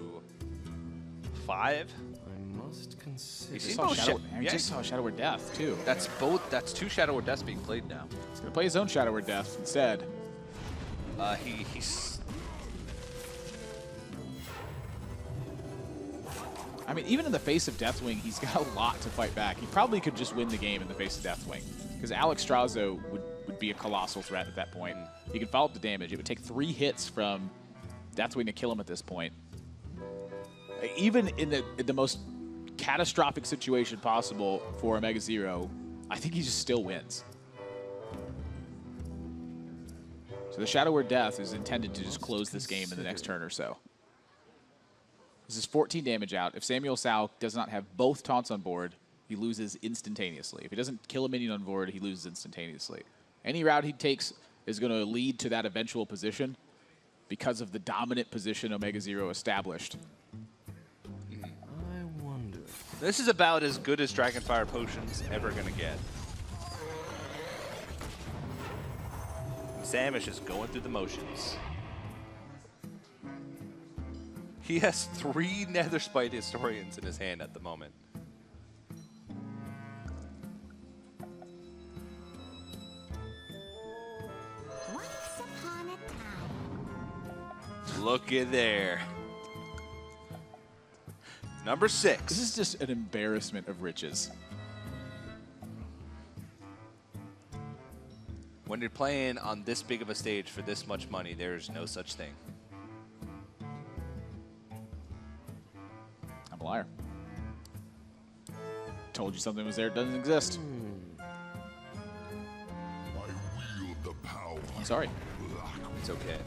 S1: 5.
S6: I must consider.
S1: He's
S2: Just saw just saw Shadow or Death, too.
S1: That's 2 Shadow or Deaths being played now.
S2: He's going to play his own Shadow or Death instead.
S1: He's...
S2: I mean, even in the face of Deathwing, he's got a lot to fight back. He probably could just win the game in the face of Deathwing, because Alexstrasza would be a colossal threat at that point. He could follow up the damage. It would take 3 hits from Deathwing to kill him at this point. Even in the most catastrophic situation possible for OmegaZero, I think he just still wins. So the Shadow or Death is intended to just close this game in the next turn or so. This is 14 damage out. If SamuelTsao does not have both taunts on board, he loses instantaneously. If he doesn't kill a minion on board, he loses instantaneously. Any route he takes is going to lead to that eventual position because of the dominant position OmegaZero established.
S6: I wonder.
S1: This is about as good as Dragonfire Potion's ever going to get. Sam is just going through the motions. He has 3 Netherspite Historians in his hand at the moment.
S5: Once upon a time.
S1: Look at there. Number 6.
S2: This is just an embarrassment of riches.
S1: When you're playing on this big of a stage for this much money, there's no such thing.
S2: I'm a liar. Told you something was there, it doesn't exist. Sorry.
S1: It's okay.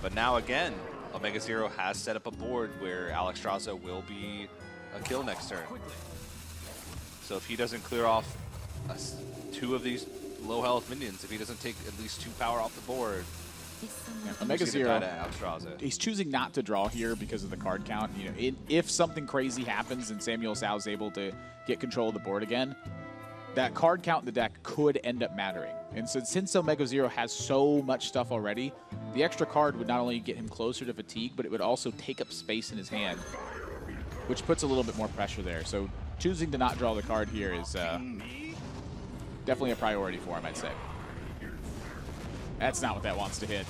S1: But now again, OmegaZero has set up a board where Alexstrasza will be a kill next turn. So if he doesn't clear off 2 of these low health minions, if he doesn't take at least 2 power off the board,
S2: OmegaZero, he's choosing not to draw here because of the card count. You know, if something crazy happens and SamuelTsao is able to get control of the board again, that card count in the deck could end up mattering. And so since OmegaZero has so much stuff already, the extra card would not only get him closer to fatigue, but it would also take up space in his hand, which puts a little bit more pressure there. So choosing to not draw the card here is definitely a priority for him, I'd say. That's not what that wants to hit.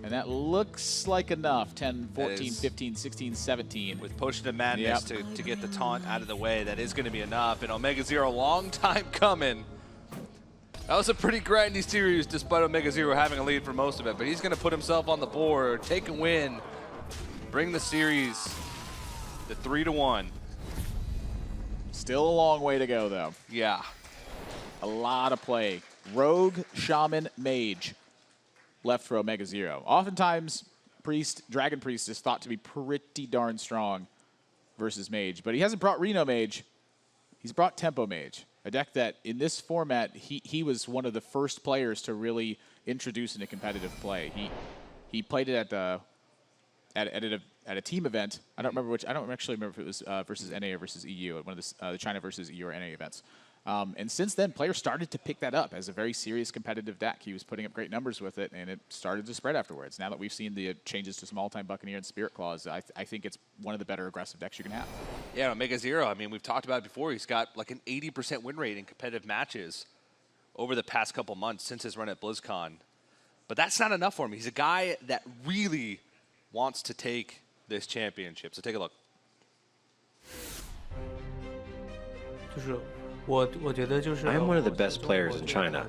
S2: And that looks like enough. 10, 14, 15, 16, 17.
S1: with Potion of Madness to get the taunt out of the way, that is going to be enough. And OmegaZero, long time coming. That was a pretty grindy series despite OmegaZero having a lead for most of it. But he's going to put himself on the board, take a win, bring the series to 3-1.
S2: Still a long way to go, though.
S1: Yeah.
S2: A lot of play. Rogue, Shaman, Mage left for OmegaZero. Oftentimes, Dragon Priest is thought to be pretty darn strong versus Mage, but he hasn't brought Reno Mage. He's brought Tempo Mage, a deck that in this format, he was one of the first players to really introduce into competitive play. He played it at a team event. I don't actually remember if it was versus NA or versus EU at one of the China versus EU or NA events. And since then, players started to pick that up as a very serious competitive deck. He was putting up great numbers with it, and it started to spread afterwards. Now that we've seen the changes to Small-Time Buccaneer and Spirit Claws, I think it's one of the better aggressive decks you can have.
S1: Yeah, OmegaZero, I mean, we've talked about it before. He's got like an 80% win rate in competitive matches over the past couple months since his run at BlizzCon. But that's not enough for him. He's a guy that really wants to take this championship. So take a look.
S3: I am one of the best players in China,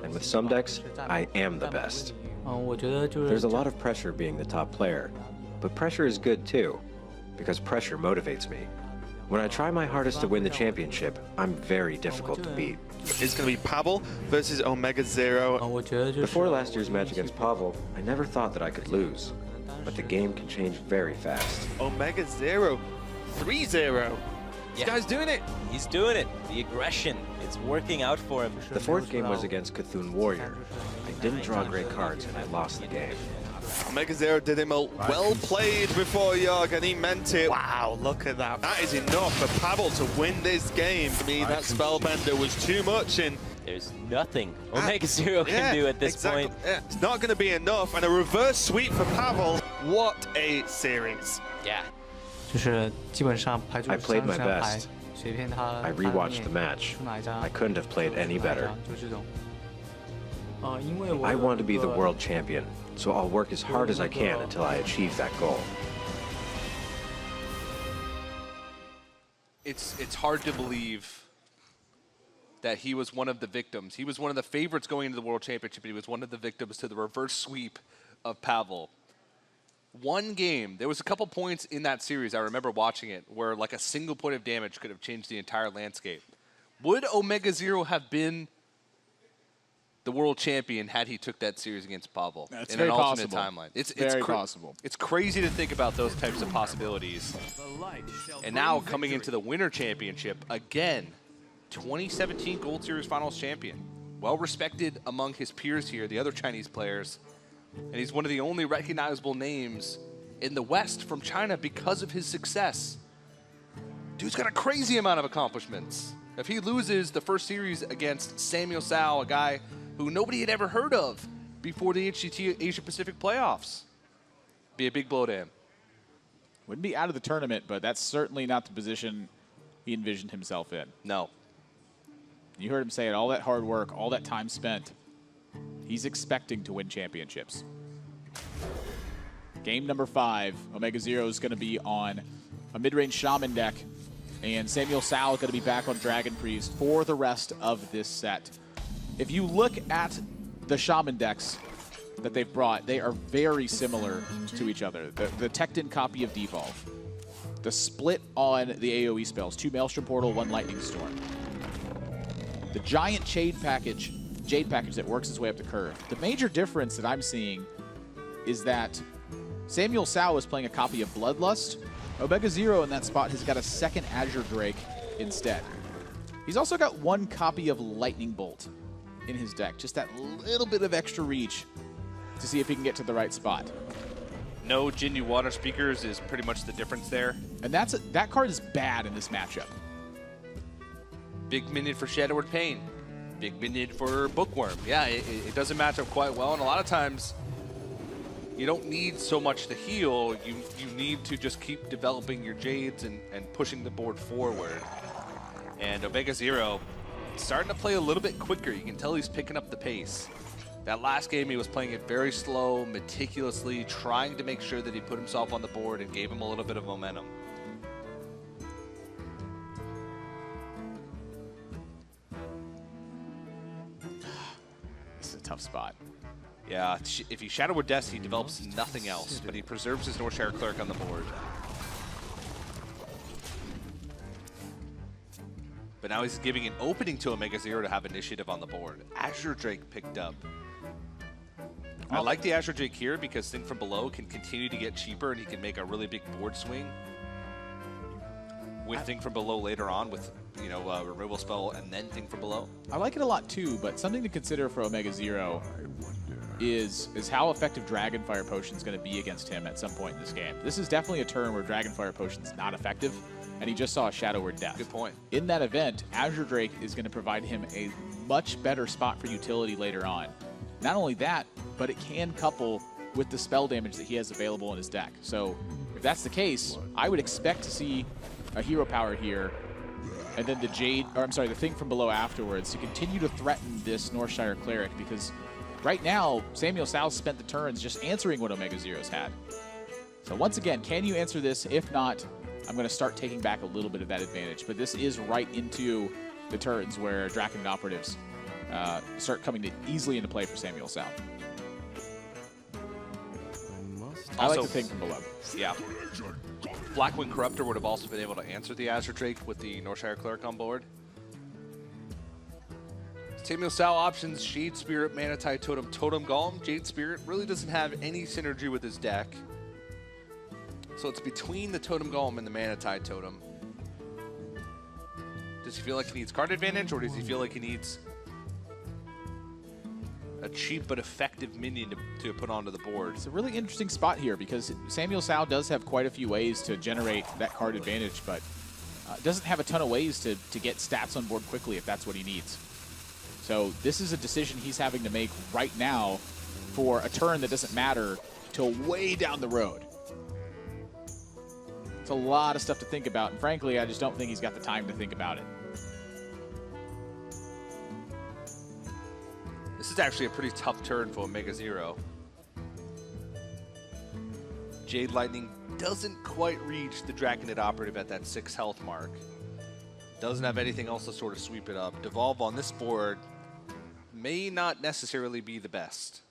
S3: and with some decks, I am the best. There's a lot of pressure being the top player, but pressure is good too, because pressure motivates me. When I try my hardest to win the championship, I'm very difficult to beat.
S8: It's going to be Pavel versus OmegaZero.
S3: Before last year's match against Pavel, I never thought that I could lose, but the game can change very fast.
S8: OmegaZero 3-0. This guy's doing it.
S9: He's doing it. The aggression, it's working out for him.
S3: The fourth game was against Cthulhu Warrior. I didn't draw great cards and I lost the game.
S8: OmegaZero did him a well played before Jorg, and he meant it. Wow, look at that. That is enough for Pavel to win this game. For me, that Spellbender was too much, and
S9: there's nothing OmegaZero can do at this point.
S8: Yeah, it's not going to be enough, and a reverse sweep for Pavel. What a series.
S9: Yeah.
S3: I played my best. I rewatched the match. I couldn't have played any better. I want to be the world champion, so I'll work as hard as I can until I achieve that goal.
S1: It's hard to believe that he was one of the victims. He was one of the favorites going into the World Championship, but he was one of the victims to the reverse sweep of Pavel. One game, there was a couple points in that series, I remember watching it, where like a single point of damage could have changed the entire landscape. Would OmegaZero have been the world champion had he took that series against Pavel in an alternate timeline? It's
S2: very possible.
S1: It's crazy to think about those types of possibilities. And now coming into the Winter Championship, again, 2017 Gold Series Finals champion. Well respected among his peers here, the other Chinese players. And he's one of the only recognizable names in the West from China because of his success. Dude's got a crazy amount of accomplishments. If he loses the first series against SamuelTsao, a guy who nobody had ever heard of before the HCT Asia Pacific playoffs, be a big blow to him.
S2: Wouldn't be out of the tournament, but that's certainly not the position he envisioned himself in.
S1: No.
S2: You heard him say it, all that hard work, all that time spent. He's expecting to win championships. Game number 5, OmegaZero is going to be on a mid-range Shaman deck, and SamuelTsao is going to be back on Dragon Priest for the rest of this set. If you look at the Shaman decks that they've brought, they are very similar to each other. The Tecton copy of Devolve, the split on the AoE spells, 2 Maelstrom Portal, 1 Lightning Storm. The giant Jade package that works its way up the curve. The major difference that I'm seeing is that SamuelTsao is playing a copy of Bloodlust. OmegaZero in that spot has got a second Azure Drake instead. He's also got 1 copy of Lightning Bolt in his deck. Just that little bit of extra reach to see if he can get to the right spot.
S1: No Jinyu Water Speakers is pretty much the difference there.
S2: And that card is bad in this matchup.
S1: Big minion for Shadowward Pain. Big minion for Bookworm. Yeah, it doesn't match up quite well, and a lot of times you don't need so much to heal. You need to just keep developing your Jades and pushing the board forward. And OmegaZero starting to play a little bit quicker. You can tell he's picking up the pace. That last game he was playing it very slow, meticulously, trying to make sure that he put himself on the board and gave him a little bit of momentum.
S2: Tough spot.
S1: Yeah, if he Shadowward Deaths, he develops nothing else, but he preserves his Northshire Cleric on the board. But now he's giving an opening to OmegaZero to have initiative on the board. Azure Drake picked up. I like the Azure Drake here because Think From Below can continue to get cheaper and he can make a really big board swing with Think From Below later on with, you know, Removal Spell and then Think From Below.
S2: I like it a lot too, but something to consider for OmegaZero is how effective Dragonfire Potion is going to be against him at some point in this game. This is definitely a turn where Dragonfire Potion is not effective, and he just saw a Shadow Word Death.
S1: Good point.
S2: In that event, Azure Drake is going to provide him a much better spot for utility later on. Not only that, but it can couple with the spell damage that he has available in his deck. So if that's the case, I would expect to see a hero power here, and then the the Thing from Below afterwards to continue to threaten this Northshire Cleric, because right now, SamuelTsao spent the turns just answering what OmegaZero's had. So once again, can you answer this? If not, I'm going to start taking back a little bit of that advantage. But this is right into the turns where Draconid Operatives start coming easily into play for SamuelTsao. I like the Thing from Below.
S1: Yeah. Blackwing Corruptor would have also been able to answer the Azure Drake with the Northshire Cleric on board. SamuelTsao options Jade Spirit, Manatide Totem, Totem Golem. Jade Spirit really doesn't have any synergy with his deck. So it's between the Totem Golem and the Manatide Totem. Does he feel like he needs card advantage, or does he feel like he needs a cheap but effective minion to put onto the board?
S2: It's a really interesting spot here because SamuelTsao does have quite a few ways to generate that card advantage, but doesn't have a ton of ways to get stats on board quickly if that's what he needs. So this is a decision he's having to make right now for a turn that doesn't matter till way down the road. It's a lot of stuff to think about, and frankly, I just don't think he's got the time to think about it.
S1: This is actually a pretty tough turn for OmegaZero. Jade Lightning doesn't quite reach the Draconid Operative at that 6 health mark. Doesn't have anything else to sort of sweep it up. Devolve on this board may not necessarily be the best.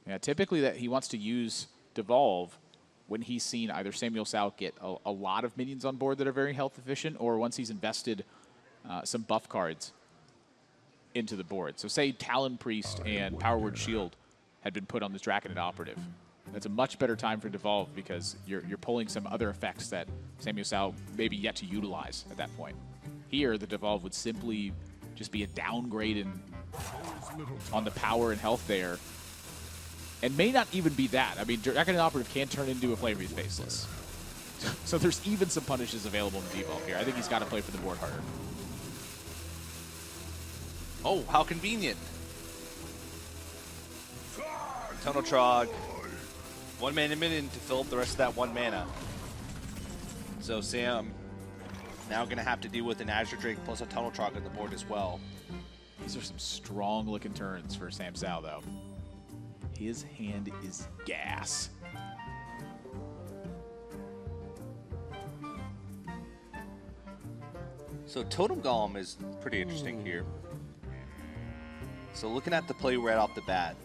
S2: Yeah, typically that he wants to use Devolve when he's seen either SamuelTsao get a lot of minions on board that are very health efficient, or once he's invested some buff cards into the board. So say Talon Priest and Power Word Shield had been put on this Draconid Operative. That's a much better time for Devolve because you're pulling some other effects that SamuelTsao maybe yet to utilize at that point. Here, the Devolve would simply just be a downgrade on the power and health there, and may not even be that. I mean, Draconid Operative can turn into a Flavor Use Baseless. So there's even some punishes available in Devolve here. I think he's got to play for the board harder.
S1: Oh, how convenient. Tunnel Trog. 1 mana minion to fill up the rest of that 1 mana. So Sam now going to have to deal with an Azure Drake plus a Tunnel Trog on the board as well.
S2: These are some strong looking turns for SamTsao though. His hand is gas.
S1: So Totem Golem is pretty interesting here. So looking at the play right off the bat,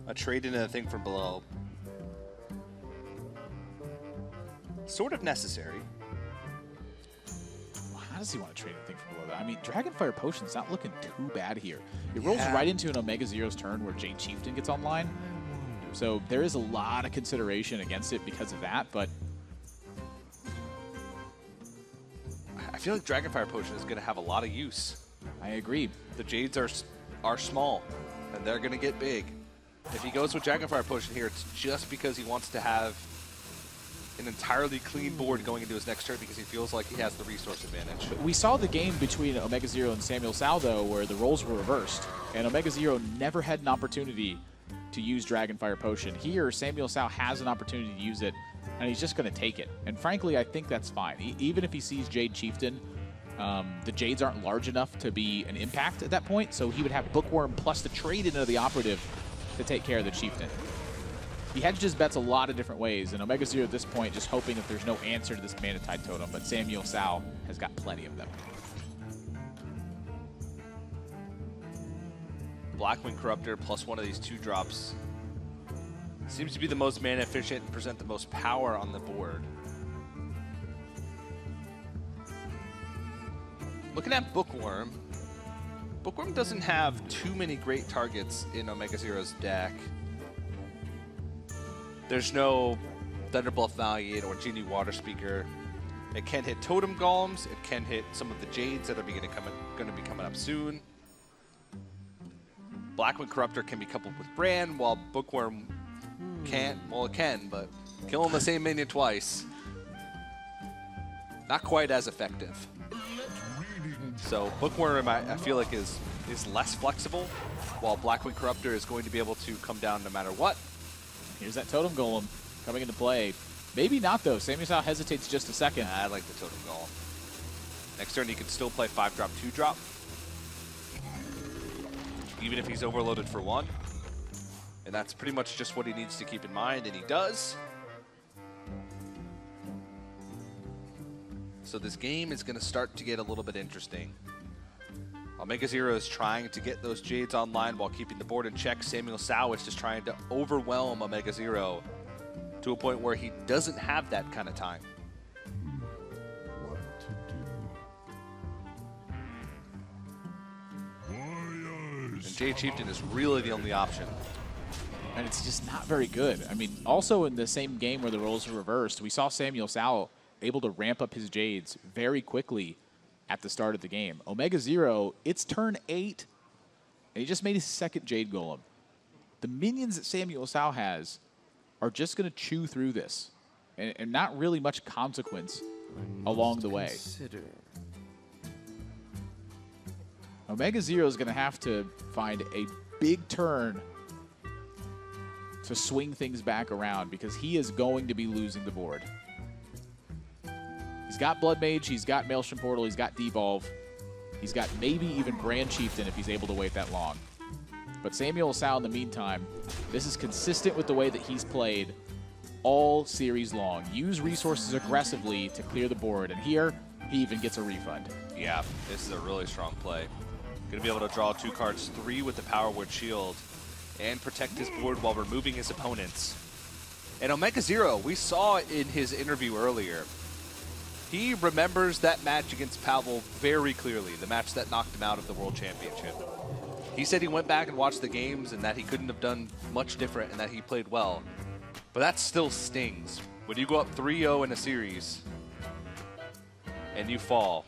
S1: a trade into the Thing from Below. Sort of necessary.
S2: How does he want to trade anything from below that? I mean, Dragonfire Potion's not looking too bad here. It rolls right into an OmegaZero's turn where Jade Chieftain gets online. So there is a lot of consideration against it because of that, but
S1: I feel like Dragonfire Potion is going to have a lot of use.
S2: I agree.
S1: The Jades are small, and they're going to get big. If he goes with Dragonfire Potion here, it's just because he wants to have an entirely clean board going into his next turn because he feels like he has the resource advantage.
S2: We saw the game between OmegaZero and SamuelTsao, though, where the roles were reversed, and OmegaZero never had an opportunity to use Dragonfire Potion. Here, SamuelTsao has an opportunity to use it, and he's just going to take it. And frankly, I think that's fine. Even if he sees Jade Chieftain, the Jades aren't large enough to be an impact at that point, so he would have Bookworm plus the trade into the Operative to take care of the Chieftain. He hedged his bets a lot of different ways, and OmegaZero at this point just hoping that there's no answer to this Manatide Totem, but SamuelTsao has got plenty of them.
S1: Blackwing Corruptor plus one of these 2-drops seems to be the most mana efficient and present the most power on the board. Looking at Bookworm, Bookworm doesn't have too many great targets in OmegaZero's deck. There's no Thunderbluff Valiant or Genie Water Speaker. It can hit Totem Golems. It can hit some of the Jades that are going to be coming up soon. Blackwing Corruptor can be coupled with Brand, while Bookworm can't. Well, it can, but killing the same minion twice, not quite as effective. So Bookworm, I feel like, is less flexible, while Blackwing Corruptor is going to be able to come down no matter what.
S2: Here's that Totem Golem coming into play. Maybe not, though. SamuelTsao hesitates just a second.
S1: I like the Totem Golem. Next turn, he can still play 5-drop, 2-drop, even if he's overloaded for 1. And that's pretty much just what he needs to keep in mind, and he does. So this game is going to start to get a little bit interesting. OmegaZero is trying to get those Jades online while keeping the board in check. SamuelTsao is just trying to overwhelm OmegaZero to a point where he doesn't have that kind of time. And Jade Chieftain is really the only option.
S2: And it's just not very good. I mean, also in the same game where the roles were reversed, we saw SamuelTsao able to ramp up his Jades very quickly at the start of the game. OmegaZero, it's turn 8, and he just made his second Jade Golem. The minions that SamuelTsao has are just going to chew through this, and not really much consequence along the way. OmegaZero is going to have to find a big turn to swing things back around, because he is going to be losing the board. He's got Blood Mage, he's got Maelstrom Portal, he's got Devolve, he's got maybe even Brand Chieftain if he's able to wait that long. But SamuelTsao, in the meantime, this is consistent with the way that he's played all series long. Use resources aggressively to clear the board, and here, he even gets a refund.
S1: Yeah, this is a really strong play. Going to be able to draw 2 cards, 3 with the Power Word Shield, and protect his board while removing his opponents. And OmegaZero, we saw in his interview earlier, he remembers that match against Pavel very clearly, the match that knocked him out of the World Championship. He said he went back and watched the games and that he couldn't have done much different and that he played well. But that still stings. When you go up 3-0 in a series and you fall.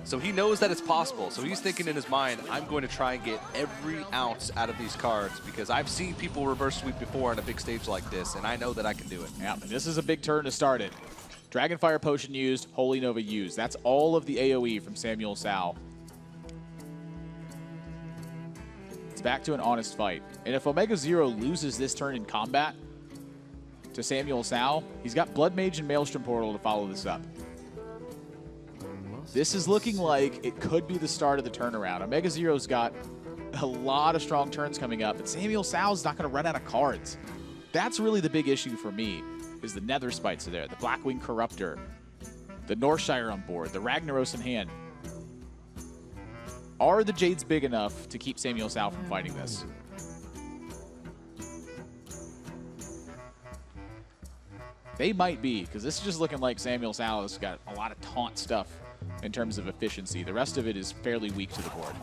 S1: So he knows that it's possible. So he's thinking in his mind, I'm going to try and get every ounce out of these cards because I've seen people reverse sweep before on a big stage like this, and I know that I can do it.
S2: Yeah, and this is a big turn to start it. Dragonfire Potion used, Holy Nova used. That's all of the AoE from SamuelTsao. It's back to an honest fight. And if OmegaZero loses this turn in combat to SamuelTsao, he's got Blood Mage and Maelstrom Portal to follow this up. This is looking like it could be the start of the turnaround. OmegaZero's got a lot of strong turns coming up, but SamuelTsao's not going to run out of cards. That's really the big issue for me, is the Nether Spites are there, the Blackwing Corruptor, the Northshire on board, the Ragnaros in hand. Are the Jades big enough to keep SamuelTsao from fighting this? They might be, because this is just looking like SamuelTsao has got a lot of taunt stuff in terms of efficiency. The rest of it is fairly weak to the board.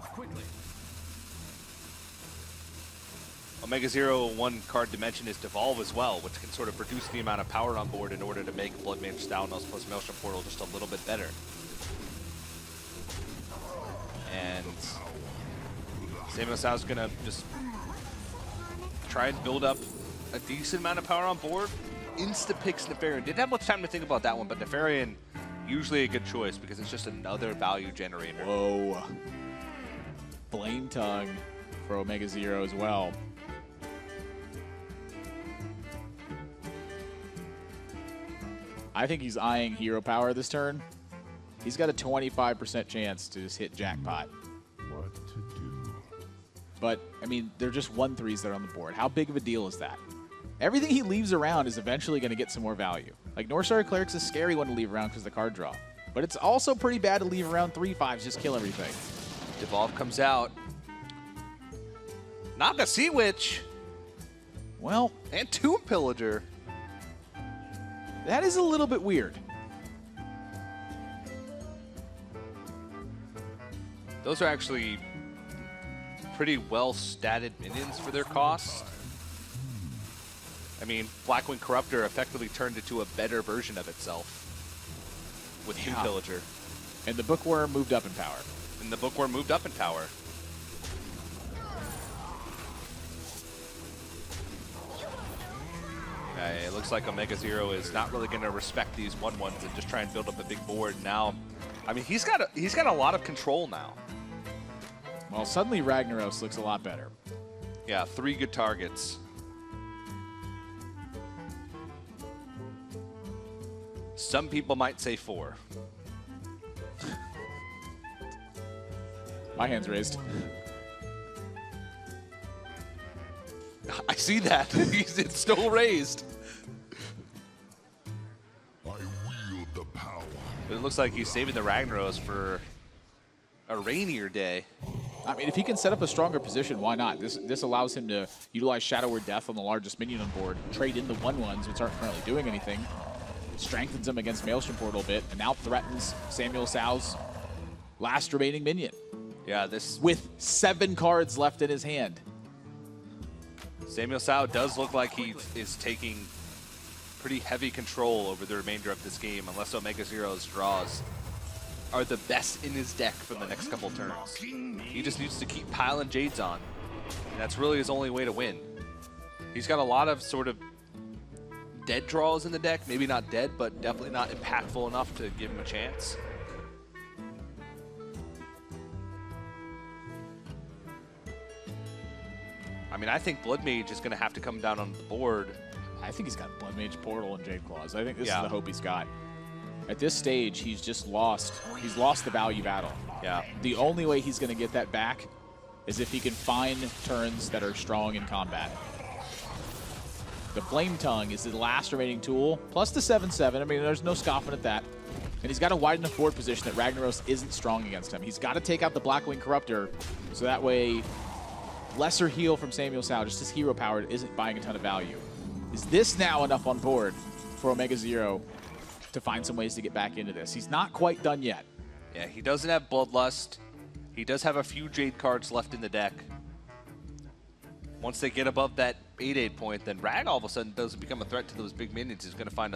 S1: OmegaZero, one card to mention is Devolve as well, which can sort of reduce the amount of power on board in order to make Blood Mage Stalnos plus Maelstrom Portal just a little bit better. And SamuelTsao's going to just try and build up a decent amount of power on board. Insta-picks Nefarian. Didn't have much time to think about that one, but Nefarian, usually a good choice because it's just another value generator.
S2: Whoa. Flame Tongue for OmegaZero as well. I think he's eyeing hero power this turn. He's got a 25% chance to just hit jackpot.
S6: What to do?
S2: But, I mean, they're just 1/3s that are on the board. How big of a deal is that? Everything he leaves around is eventually going to get some more value. Like, Northshire Cleric's a scary one to leave around because of the card draw. But it's also pretty bad to leave around 3/5s, just kill everything.
S1: Devolve comes out. Naga Sea Witch.
S2: Well,
S1: and Tomb Pillager.
S2: That is a little bit weird.
S1: Those are actually pretty well-statted minions for their cost. I mean, Blackwing Corruptor effectively turned into a better version of itself with Tomb Pillager.
S2: And the Bookworm moved up in power.
S1: And the Bookworm moved up in power. looks like OmegaZero is not really going to respect these 1-1s and just try and build up a big board. Now, I mean, he's got a lot of control now.
S2: Well, suddenly Ragnaros looks a lot better.
S1: Yeah, 3 good targets. Some people might say 4.
S2: My hand's raised.
S1: I see that. It's still raised.
S6: I wield the power.
S1: But it looks like he's saving the Ragnaros for a rainier day.
S2: I mean, if he can set up a stronger position, why not? This allows him to utilize Shadow Word Death on the largest minion on board, trade in the 1-1s, which aren't currently doing anything, strengthens him against Maelstrom Portal a bit, and now threatens SamuelTsau's last remaining minion.
S1: Yeah, this
S2: with 7 cards left in his hand.
S1: SamuelTsao does look like he is taking pretty heavy control over the remainder of this game, unless OmegaZero's draws are the best in his deck for the next couple turns. He just needs to keep piling Jades on, and that's really his only way to win. He's got a lot of sort of dead draws in the deck, maybe not dead, but definitely not impactful enough to give him a chance. I mean, I think Blood Mage is going to have to come down on the board.
S2: I think he's got Blood Mage, Portal, and Jade Claws. I think this is the hope he's got. At this stage, he's just lost. He's lost the value battle.
S1: Yeah.
S2: The only way he's going to get that back is if he can find turns that are strong in combat. The Flame Tongue is the last remaining tool, plus the 7/7. I mean, there's no scoffing at that. And he's got to widen the forward position that Ragnaros isn't strong against him. He's got to take out the Blackwing Corruptor, so that way lesser heal from SamuelTsao, just his hero powered, isn't buying a ton of value. Is this now enough on board for OmegaZero to find some ways to get back into this? He's not quite done yet.
S1: Yeah, he doesn't have Bloodlust. He does have a few Jade cards left in the deck. Once they get above that 8/8 point, then Rag all of a sudden doesn't become a threat to those big minions. He's going to find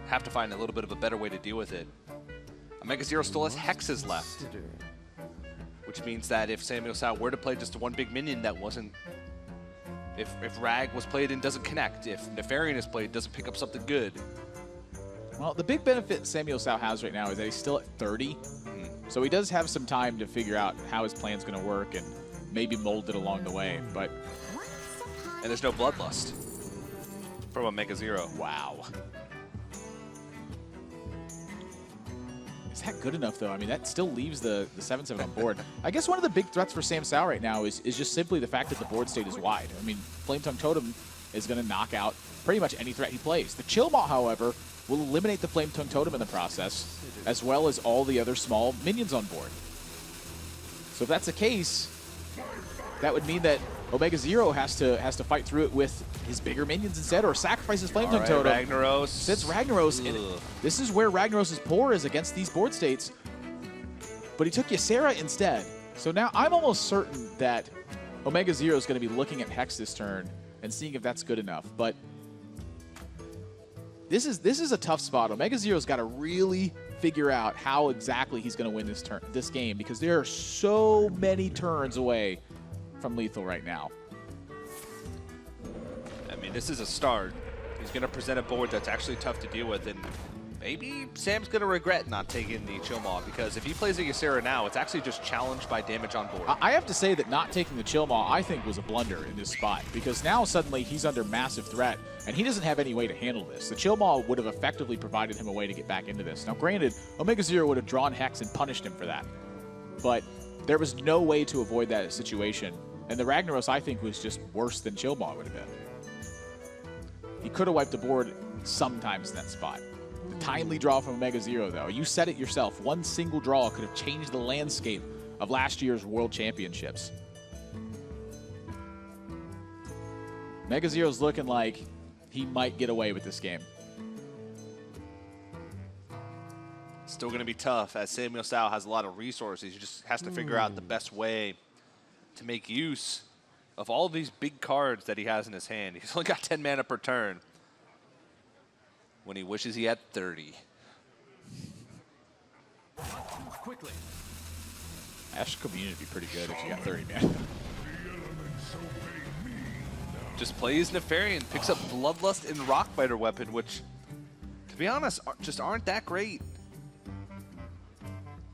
S1: have to find a little bit of a better way to deal with it. OmegaZero still has hexes left, which means that if SamuelTsao were to play just one big minion that wasn't, if Rag was played and doesn't connect, if Nefarian is played, doesn't pick up something good.
S2: Well, the big benefit SamuelTsao has right now is that he's still at 30, so he does have some time to figure out how his plan's going to work and maybe mold it along the way. But
S1: and there's no Bloodlust from OmegaZero.
S2: Wow. Is that good enough, though? I mean, that still leaves the 7/7 on board. I guess one of the big threats for SamuelTsao right now is just simply the fact that the board state is wide. I mean, Flame Tongue Totem is going to knock out pretty much any threat he plays. The Chill Maw, however, will eliminate the Flame Tongue Totem in the process, as well as all the other small minions on board. So if that's the case, that would mean that OmegaZero has to fight through it with his bigger minions instead, or sacrifice his Flame Tongue Totem.
S1: Ragnaros.
S2: Sits Ragnaros, and this is where Ragnaros' poor is against these board states. But he took Ysera instead. So now I'm almost certain that OmegaZero is going to be looking at Hex this turn and seeing if that's good enough. But this is a tough spot. OmegaZero's got to really figure out how exactly he's going to win this game, because there are so many turns away from lethal right now.
S1: I mean, this is a start. He's going to present a board that's actually tough to deal with, and maybe Sam's going to regret not taking the Chill Maw, because if he plays a Ysera now, it's actually just challenged by damage on board.
S2: I have to say that not taking the Chill Maw, I think, was a blunder in this spot, because now suddenly he's under massive threat, and he doesn't have any way to handle this. The Chill Maw would have effectively provided him a way to get back into this. Now, granted, OmegaZero would have drawn Hex and punished him for that, but there was no way to avoid that situation, and the Ragnaros, I think, was just worse than Chill Maw would have been. He could have wiped the board sometimes in that spot. The timely draw from OmegaZero, though, you said it yourself, one single draw could have changed the landscape of last year's World Championships. OmegaZero's looking like he might get away with this game.
S1: Still going to be tough, as SamuelTsao has a lot of resources. He just has to figure out the best way to make use of all of these big cards that he has in his hand. He's only got 10 mana per turn when he wishes he had 30.
S6: Quickly.
S2: Ash Community would be pretty good if you got 30 mana.
S1: just plays Nefarian, picks up Bloodlust and Rockbiter weapon, which, to be honest, just aren't that great.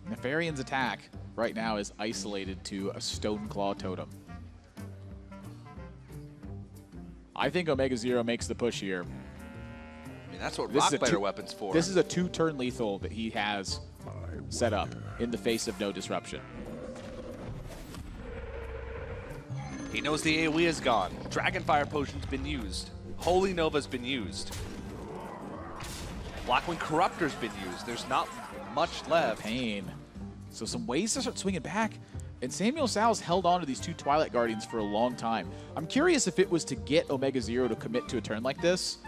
S2: Nefarian's attack right now is isolated to a Stone Claw Totem. I think OmegaZero makes the push here.
S1: I mean, that's what Rockbiter weapon's for.
S2: This is a 2-turn lethal that he has set up in the face of no disruption.
S1: He knows the AoE is gone. Dragonfire Potion's been used. Holy Nova's been used. Blackwing Corruptor's been used. There's not much left.
S2: Pain. So some ways to start swinging back. And SamuelTsao held on to these 2 Twilight Guardians for a long time. I'm curious if it was to get OmegaZero to commit to a turn like this,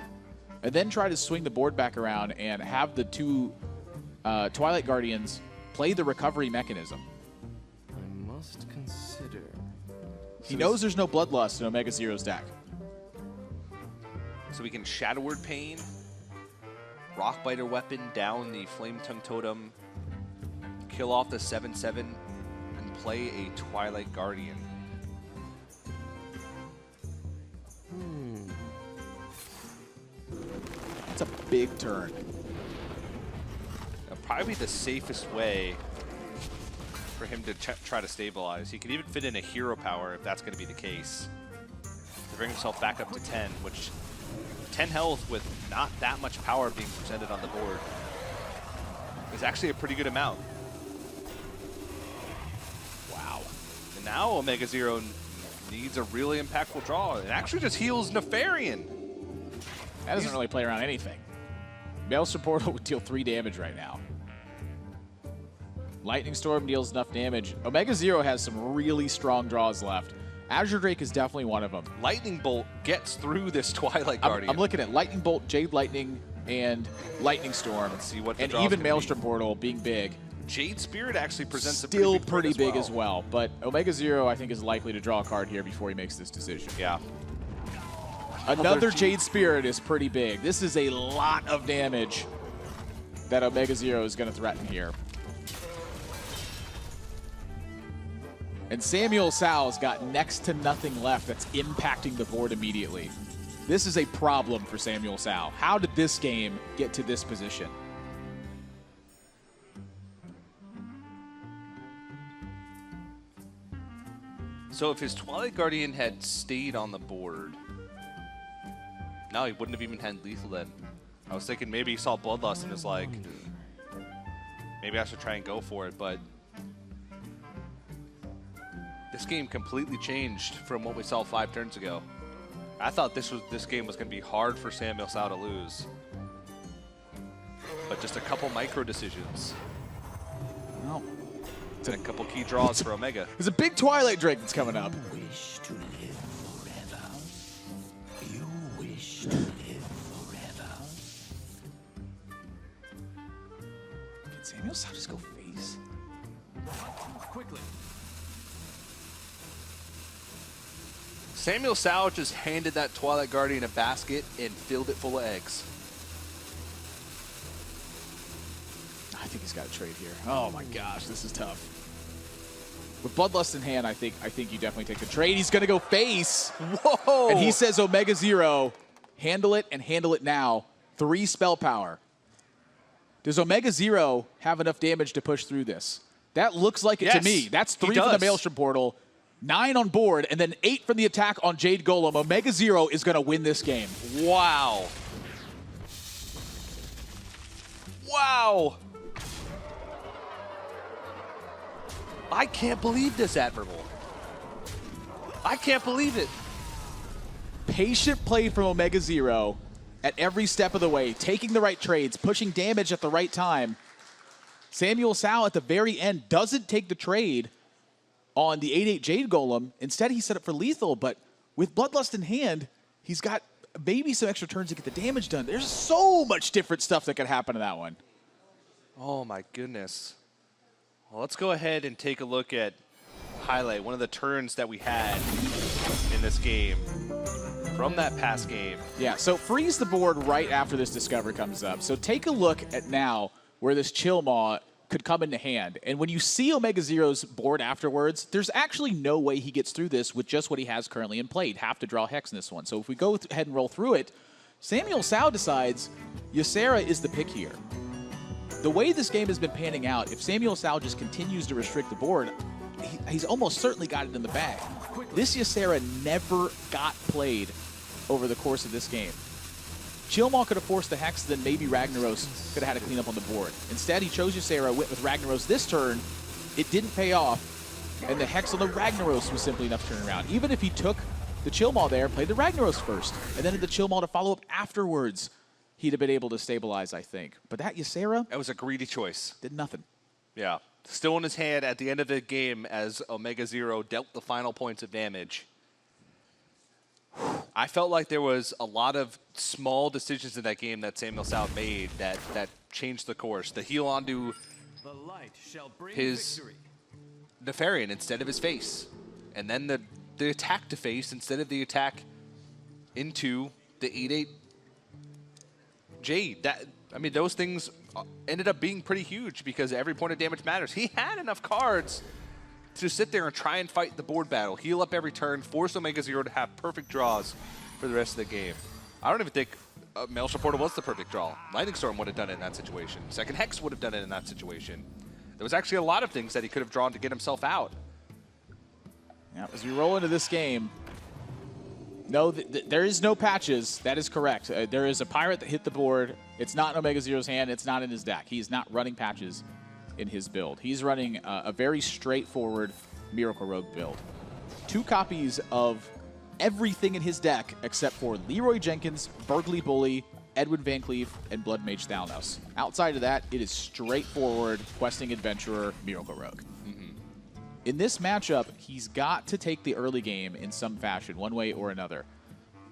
S2: and then try to swing the board back around and have the 2 Twilight Guardians play the recovery mechanism.
S3: I must consider.
S2: He knows there's no Bloodlust in OmegaZero's deck.
S1: So we can Shadow Word Pain, Rockbiter weapon down the Flame Tongue Totem, kill off the 7/7, and play a Twilight Guardian.
S2: That's a big turn.
S1: That'll probably be the safest way for him to try to stabilize. He could even fit in a hero power if that's going to be the case, to bring himself back up to 10, which 10 health with not that much power being presented on the board is actually a pretty good amount.
S2: Wow.
S1: And now OmegaZero needs a really impactful draw. It actually just heals Nefarian.
S2: That doesn't really play around anything. Maelstrom Portal would deal 3 damage right now. Lightning Storm deals enough damage. OmegaZero has some really strong draws left. Azure Drake is definitely one of them.
S1: Lightning Bolt gets through this Twilight Guardian.
S2: I'm looking at Lightning Bolt, Jade Lightning, and Lightning Storm.
S1: Let's see what the
S2: and
S1: draw's
S2: even
S1: gonna
S2: Maelstrom
S1: be.
S2: Portal being big.
S1: Jade Spirit actually presents
S2: Still
S1: a pretty big
S2: as well. But OmegaZero, I think, is likely to draw a card here before he makes this decision.
S1: Yeah.
S2: Another Jade Spirit is pretty big. This is a lot of damage that OmegaZero is going to threaten here. And SamuelTsao's got next to nothing left that's impacting the board immediately. This is a problem for SamuelTsao. How did this game get to this position?
S1: So if his Twilight Guardian had stayed on the board, no, he wouldn't have even had lethal then. I was thinking maybe he saw Bloodlust and was like, maybe I should try and go for it, but this game completely changed from what we saw 5 turns ago. I thought this game was going to be hard for SamuelTsao to lose, but just a couple micro decisions.
S2: Well,
S1: and a couple key draws for Omega.
S2: There's a big Twilight Drake that's coming up.
S7: Wish to live forever. You wish to live forever.
S2: Can SamuelTsao just go face?
S6: Quickly.
S1: SamuelTsao just handed that Twilight Guardian a basket and filled it full of eggs.
S2: I think he's got a trade here. Oh my gosh, this is tough. With Bloodlust in hand, I think you definitely take the trade. He's going to go face.
S1: Whoa!
S2: And he says OmegaZero, handle it and handle it now. 3 spell power. Does OmegaZero have enough damage to push through this? That looks like it to me. That's 3 from the Maelstrom Portal, 9 on board, and then 8 from the attack on Jade Golem. OmegaZero is going to win this game.
S1: Wow. Wow. I can't believe this, Admirable. I can't believe it.
S2: Patient play from OmegaZero at every step of the way, taking the right trades, pushing damage at the right time. SamuelTsao at the very end doesn't take the trade on the 8/8 Jade Golem. Instead, he set up for lethal, but with Bloodlust in hand, he's got maybe some extra turns to get the damage done. There's so much different stuff that could happen to that one.
S1: Oh, my goodness. Well, let's go ahead and take a look at highlight, one of the turns that we had in this game from that past game.
S2: Yeah, so freeze the board right after this discovery comes up. So take a look at now where this Chill Maw could come into hand. And when you see OmegaZero's board afterwards, there's actually no way he gets through this with just what he has currently in play. He'd have to draw Hex in this one. So if we go ahead and roll through it, SamuelTsao decides Ysera is the pick here. The way this game has been panning out, if SamuelTsao just continues to restrict the board, he's almost certainly got it in the bag. This Ysera never got played over the course of this game. Chillmaw could have forced the Hex, then maybe Ragnaros could have had a cleanup on the board. Instead, he chose Ysera, went with Ragnaros this turn. It didn't pay off, and the Hex on the Ragnaros was simply enough to turn around. Even if he took the Chillmaw there, played the Ragnaros first, and then the Chillmaw to follow up afterwards, he'd have been able to stabilize, I think. But that Ysera...
S1: That was a greedy choice.
S2: Did nothing.
S1: Yeah. Still in his hand at the end of the game as OmegaZero dealt the final points of damage. I felt like there was a lot of small decisions in that game that SamuelTsao made that changed the course. The heal onto his Nefarian instead of his face. And then the attack to face instead of the attack into the 8/8 Jade. I mean, those things ended up being pretty huge because every point of damage matters. He had enough cards to sit there and try and fight the board battle, heal up every turn, force OmegaZero to have perfect draws for the rest of the game. I don't even think Maelstrom Portal was the perfect draw. Lightning Storm would have done it in that situation. Second Hex would have done it in that situation. There was actually a lot of things that he could have drawn to get himself out.
S2: Now, as we roll into this game, no, there is no patches. That is correct. There is a Pirate that hit the board. It's not in OmegaZero's hand. It's not in his deck. He is not running patches in his build. He's running a very straightforward Miracle Rogue build. 2 copies of everything in his deck except for Leroy Jenkins, Burgley Bully, Edwin Van Cleef, and Blood Mage Thalnos. Outside of that, it is straightforward Questing Adventurer Miracle Rogue. In this matchup, he's got to take the early game in some fashion, one way or another.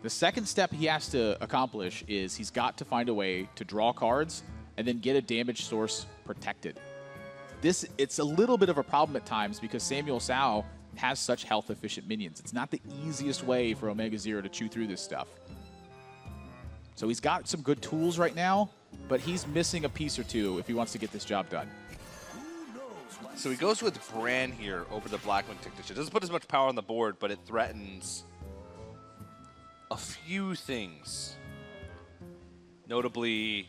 S2: The second step he has to accomplish is he's got to find a way to draw cards and then get a damage source protected. It's a little bit of a problem at times because SamuelTsao has such health-efficient minions. It's not the easiest way for OmegaZero to chew through this stuff. So he's got some good tools right now, but he's missing a piece or two if he wants to get this job done.
S1: So he goes with Bran here over the Blackwing Technician. Doesn't put as much power on the board, but it threatens a few things. Notably,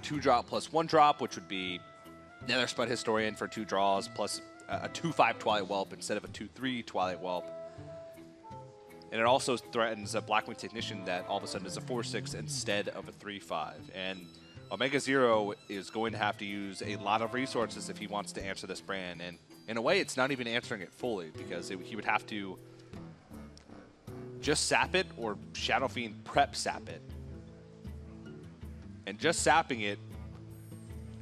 S1: 2-drop plus 1-drop, which would be Nether Spud Historian for 2 draws, plus a 2/5 Twilight Whelp instead of a 2/3 Twilight Whelp. And it also threatens a Blackwing Technician that all of a sudden is a 4/6 instead of a 3/5. And OmegaZero is going to have to use a lot of resources if he wants to answer this brand. And in a way, it's not even answering it fully because he would have to just sap it or Shadow Fiend prep sap it. And just sapping it,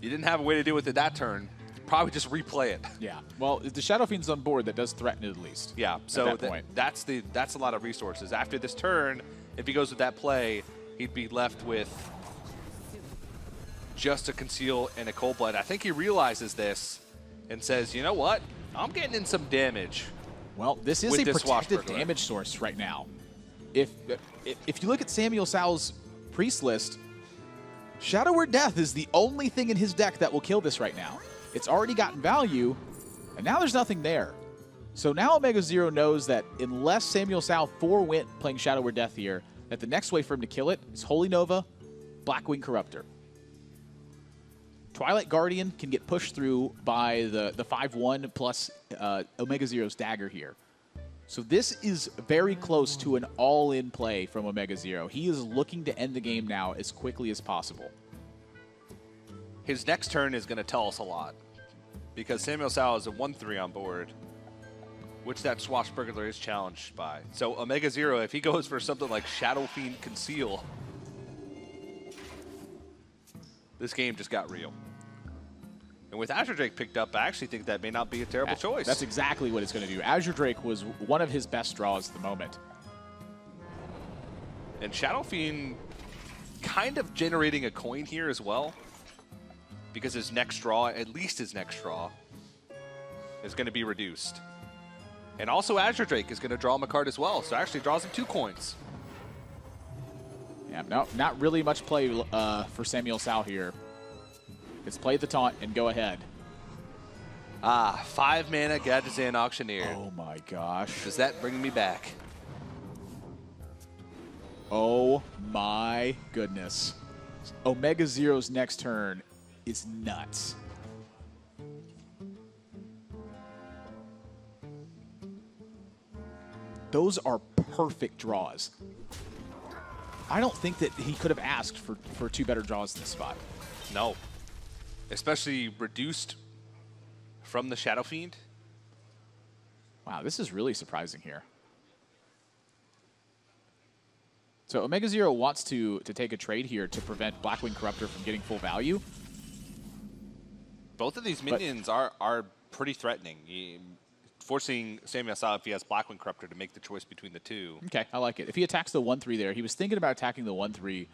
S1: you didn't have a way to deal with it that turn. Probably just replay it.
S2: Yeah. Well, if the Shadow Fiend's on board, that does threaten it at least.
S1: Yeah. So that's a lot of resources. After this turn, if he goes with that play, he'd be left with just a Conceal and a Cold Blood. I think he realizes this and says, you know what? I'm getting in some damage.
S2: Well, this is a protected damage source right now. If you look at SamuelTsao's priest list, Shadow Word Death is the only thing in his deck that will kill this right now. It's already gotten value, and now there's nothing there. So now OmegaZero knows that unless SamuelTsao 4-went playing Shadow Word Death here, that the next way for him to kill it is Holy Nova, Blackwing Corruptor. Twilight Guardian can get pushed through by the 5/1 plus OmegaZero's Dagger here. So this is very close to an all-in play from OmegaZero. He is looking to end the game now as quickly as possible.
S1: His next turn is going to tell us a lot because SamuelTsao is a 1/3 on board, which that Swashbuckler is challenged by. So OmegaZero, if he goes for something like Shadow Fiend Conceal, this game just got real. And with Azure Drake picked up, I actually think that may not be a terrible choice.
S2: That's exactly what it's going to do. Azure Drake was one of his best draws at the moment.
S1: And Shadow Fiend kind of generating a coin here as well, because his next draw, at least his next draw, is going to be reduced. And also Azure Drake is going to draw him a card as well, so actually draws him 2 coins.
S2: Yeah, no, not really much play for SamuelTsao here. It's play the taunt and go ahead.
S1: 5 mana Gadazan Auctioneer.
S2: Oh my gosh.
S1: Does that bring me back?
S2: Oh my goodness. OmegaZero's next turn is nuts. Those are perfect draws. I don't think that he could have asked for 2 better draws in this spot.
S1: No. Especially reduced from the Shadow Fiend.
S2: Wow, this is really surprising here. So OmegaZero wants to take a trade here to prevent Blackwing Corruptor from getting full value.
S1: Both of these minions are pretty threatening. Forcing SamuelTsao, if he has Blackwing Corruptor, to make the choice between the two.
S2: Okay, I like it. If he attacks the 1-3 there, he was thinking about attacking the 1-3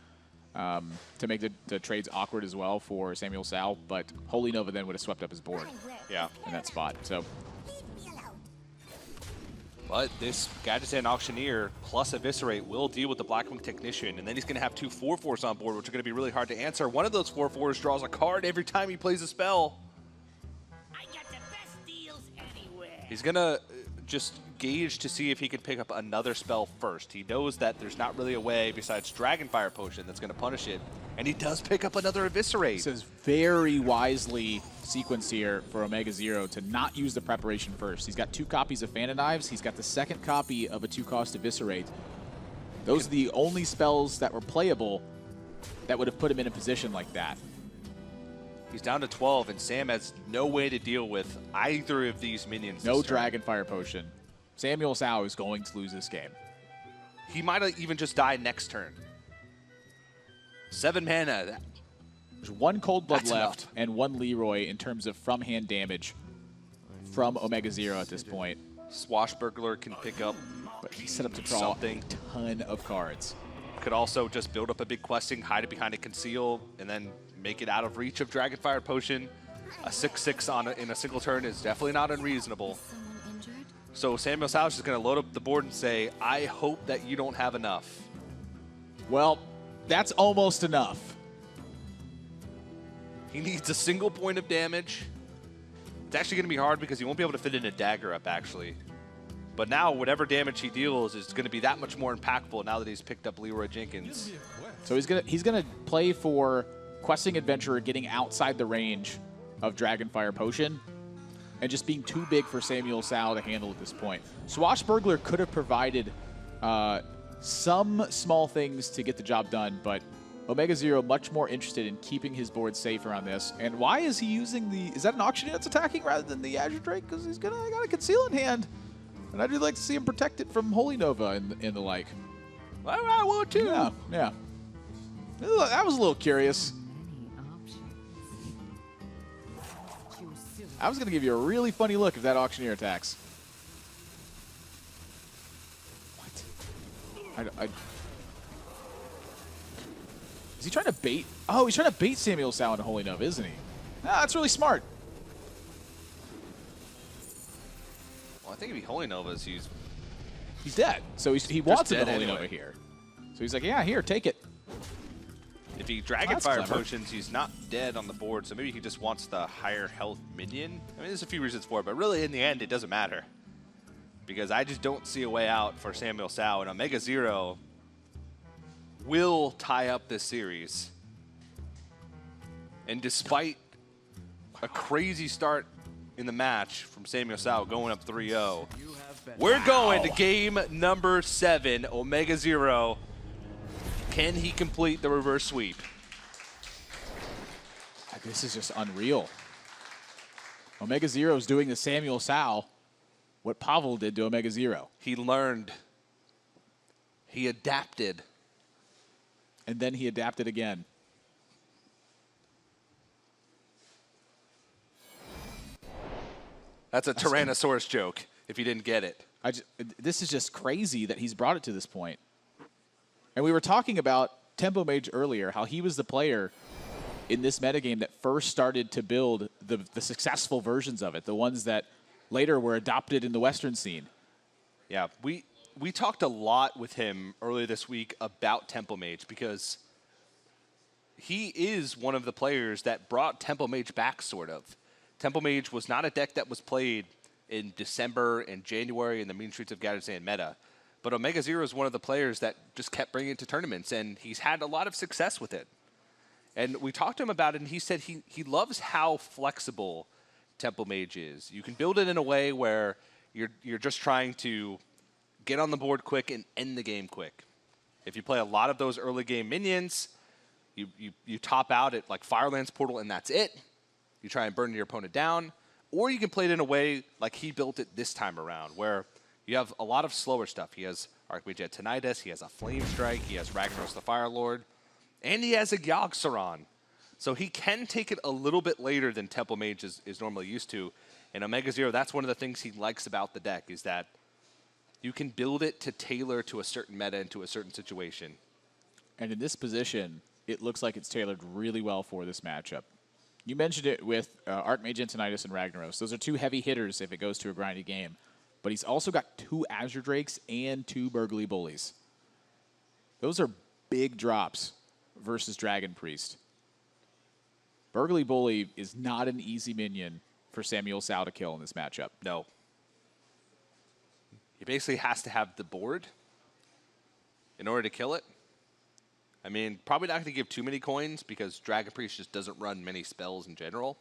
S2: to make the trades awkward as well for SamuelTsao, but Holy Nova then would have swept up his board in that spot. So,
S1: but this Gadgetzan Auctioneer plus Eviscerate will deal with the Blackwing Technician, and then he's going to have 2 4/4s on board, which are going to be really hard to answer. One of those 4/4s draws a card every time he plays a spell.
S7: I got the best deals anywhere.
S1: He's going to just gauge to see if he can pick up another spell first. He knows that there's not really a way besides Dragonfire Potion that's going to punish it, and he does pick up another Eviscerate.
S2: this is very wisely sequenced here for OmegaZero to not use the preparation first. He's got 2 copies of Phantom Knives. He's got the 2nd copy of a 2-cost Eviscerate. Those are the only spells that were playable that would have put him in a position like that.
S1: He's down to 12, and Sam has no way to deal with either of these minions.
S2: No
S1: this turn.
S2: Dragonfire Potion. SamuelTsao is going to lose this game.
S1: He might even just die next turn. 7 mana.
S2: There's 1 Cold Blood
S1: That's
S2: left
S1: enough.
S2: and 1 Leroy in terms of from-hand damage from OmegaZero at this point.
S1: Swashbuckler can pick up,
S2: But he's set up to draw
S1: Something.
S2: a ton of cards.
S1: could also just build up a big questing, hide it behind a conceal, and then make it out of reach of Dragonfire Potion. A 6/6 in a single turn is definitely not unreasonable.
S5: Someone injured?
S1: So SamuelTsao is just going to load up the board and say, I hope that you don't have enough.
S2: Well, that's almost enough.
S1: He needs a single point of damage. It's actually going to be hard because he won't be able to fit in a dagger up, actually. But now, whatever damage he deals is going to be that much more impactful now that he's picked up Leroy Jenkins.
S2: So he's gonna play for Questing Adventurer getting outside the range of Dragonfire Potion and just being too big for SamuelTsao to handle at this point. Swashbuckler could have provided some small things to get the job done, but OmegaZero much more interested in keeping his board safe around this. And why is he using the... Is that an Auctioneer that's attacking rather than the Azure Drake? Because he's got a Conceal in hand. And I'd really like to see him protected from Holy Nova and the like.
S1: I would too.
S2: Yeah, yeah. That was a little curious. I was going to give you a really funny look if that Auctioneer attacks. What? Is he trying to bait? Oh, he's trying to bait SamuelTsao into Holy Nova, isn't he? Ah, that's really smart.
S1: Well, I think if he Holy Novas, he's
S2: dead. So he wants him
S1: dead
S2: to Holy
S1: anyway.
S2: Nova here. So he's like, yeah, here, take it.
S1: If he
S2: that's
S1: Dragonfire
S2: clever.
S1: Potions, he's not dead on the board, so maybe he just wants the higher health minion. I mean, there's a few reasons for it, but really, in the end, it doesn't matter. Because I just don't see a way out for SamuelTsao, and OmegaZero will tie up this series. And despite a crazy start in the match from SamuelTsao going up 3-0, we're going to game number 7, OmegaZero. Can he complete the reverse sweep?
S2: This is just unreal. OmegaZero is doing to SamuelTsao what Pavel did to OmegaZero.
S1: He learned. He adapted.
S2: And then he adapted again.
S1: That's a Tyrannosaurus joke, if you didn't get it.
S2: This is just crazy that he's brought it to this point. And we were talking about Tempo Mage earlier, how he was the player in this metagame that first started to build the successful versions of it, the ones that later were adopted in the Western scene.
S1: Yeah, we talked a lot with him earlier this week about Tempo Mage because he is one of the players that brought Tempo Mage back, sort of. Tempo Mage was not a deck that was played in December and January in the Mean Streets of Gadarzan meta. But OmegaZero is one of the players that just kept bringing it to tournaments, and he's had a lot of success with it. And we talked to him about it, and he said he loves how flexible Tempo Mage is. You can build it in a way where you're just trying to get on the board quick and end the game quick. If you play a lot of those early game minions, you top out at like Firelands Portal and that's it. You try and burn your opponent down. Or you can play it in a way like he built it this time around, where you have a lot of slower stuff. He has Archmage Tinnitus, he has a Flame Strike, he has Ragnaros the Fire Lord, and he has a Yogg-Saron. So he can take it a little bit later than Tempo Mage is normally used to. And OmegaZero, that's one of the things he likes about the deck, is that you can build it to tailor to a certain meta and to a certain situation.
S2: And in this position, it looks like it's tailored really well for this matchup. You mentioned it with Archmage Tinnitus and Ragnaros. Those are two heavy hitters if it goes to a grindy game. But he's also got 2 Azure Drakes and 2 Burgly Bullies. Those are big drops versus Dragon Priest. Burgly Bully is not an easy minion for SamuelTsao to kill in this matchup.
S1: No. He basically has to have the board in order to kill it. I mean, probably not going to give too many coins because Dragon Priest just doesn't run many spells in general.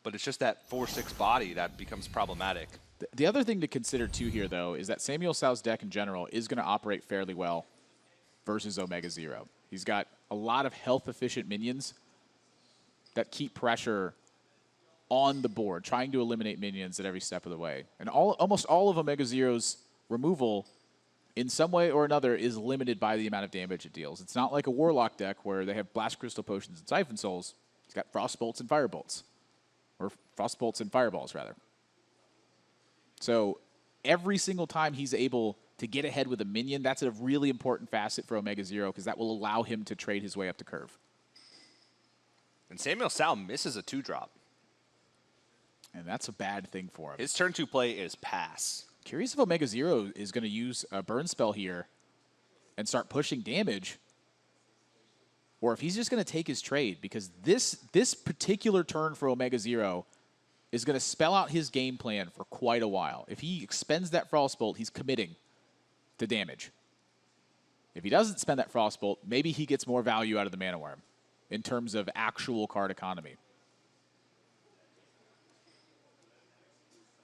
S1: But it's just that 4/6 body that becomes problematic.
S2: The other thing to consider, too, here, though, is that SamuelTsao's deck in general is going to operate fairly well versus OmegaZero. He's got a lot of health-efficient minions that keep pressure on the board, trying to eliminate minions at every step of the way. And almost all of OmegaZero's removal, in some way or another, is limited by the amount of damage it deals. It's not like a Warlock deck where they have Blast Crystal Potions and Siphon Souls. He's got Frost Bolts and Fire Bolts. Or Frost Bolts and Fireballs, rather. So every single time he's able to get ahead with a minion, that's a really important facet for OmegaZero because that will allow him to trade his way up the curve.
S1: And SamuelTsao misses a 2-drop.
S2: And that's a bad thing for him.
S1: His turn 2 play is pass.
S2: Curious if OmegaZero is going to use a burn spell here and start pushing damage, or if he's just going to take his trade, because this particular turn for OmegaZero is going to spell out his game plan for quite a while. If he expends that Frostbolt, he's committing to damage. If he doesn't spend that Frostbolt, maybe he gets more value out of the Mana Worm in terms of actual card economy.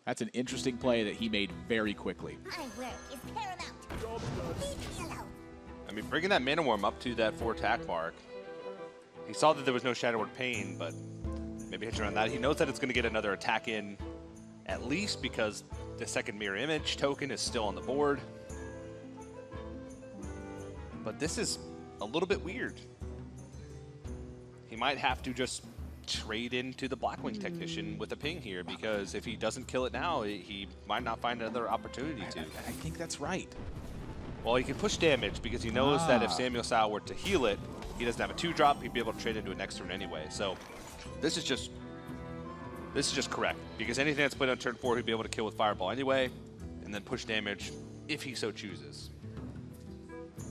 S2: That's an interesting play that he made very quickly.
S5: My work is paramount. Leave me alone.
S1: I mean, bringing that Mana Worm up to that 4 attack mark, he saw that there was no Shadowward Pain, but maybe hitching around that. He knows that it's going to get another attack in, at least because the second Mirror Image token is still on the board. But this is a little bit weird. He might have to just trade into the Blackwing Technician with a ping here, because if he doesn't kill it now, he might not find another opportunity to.
S2: I think that's right.
S1: Well, he can push damage because he knows that if SamuelTsao were to heal it, he doesn't have a 2-drop. He'd be able to trade into it next turn anyway. So this is just correct, because anything that's played on turn 4, he'd be able to kill with Fireball anyway, and then push damage if he so chooses.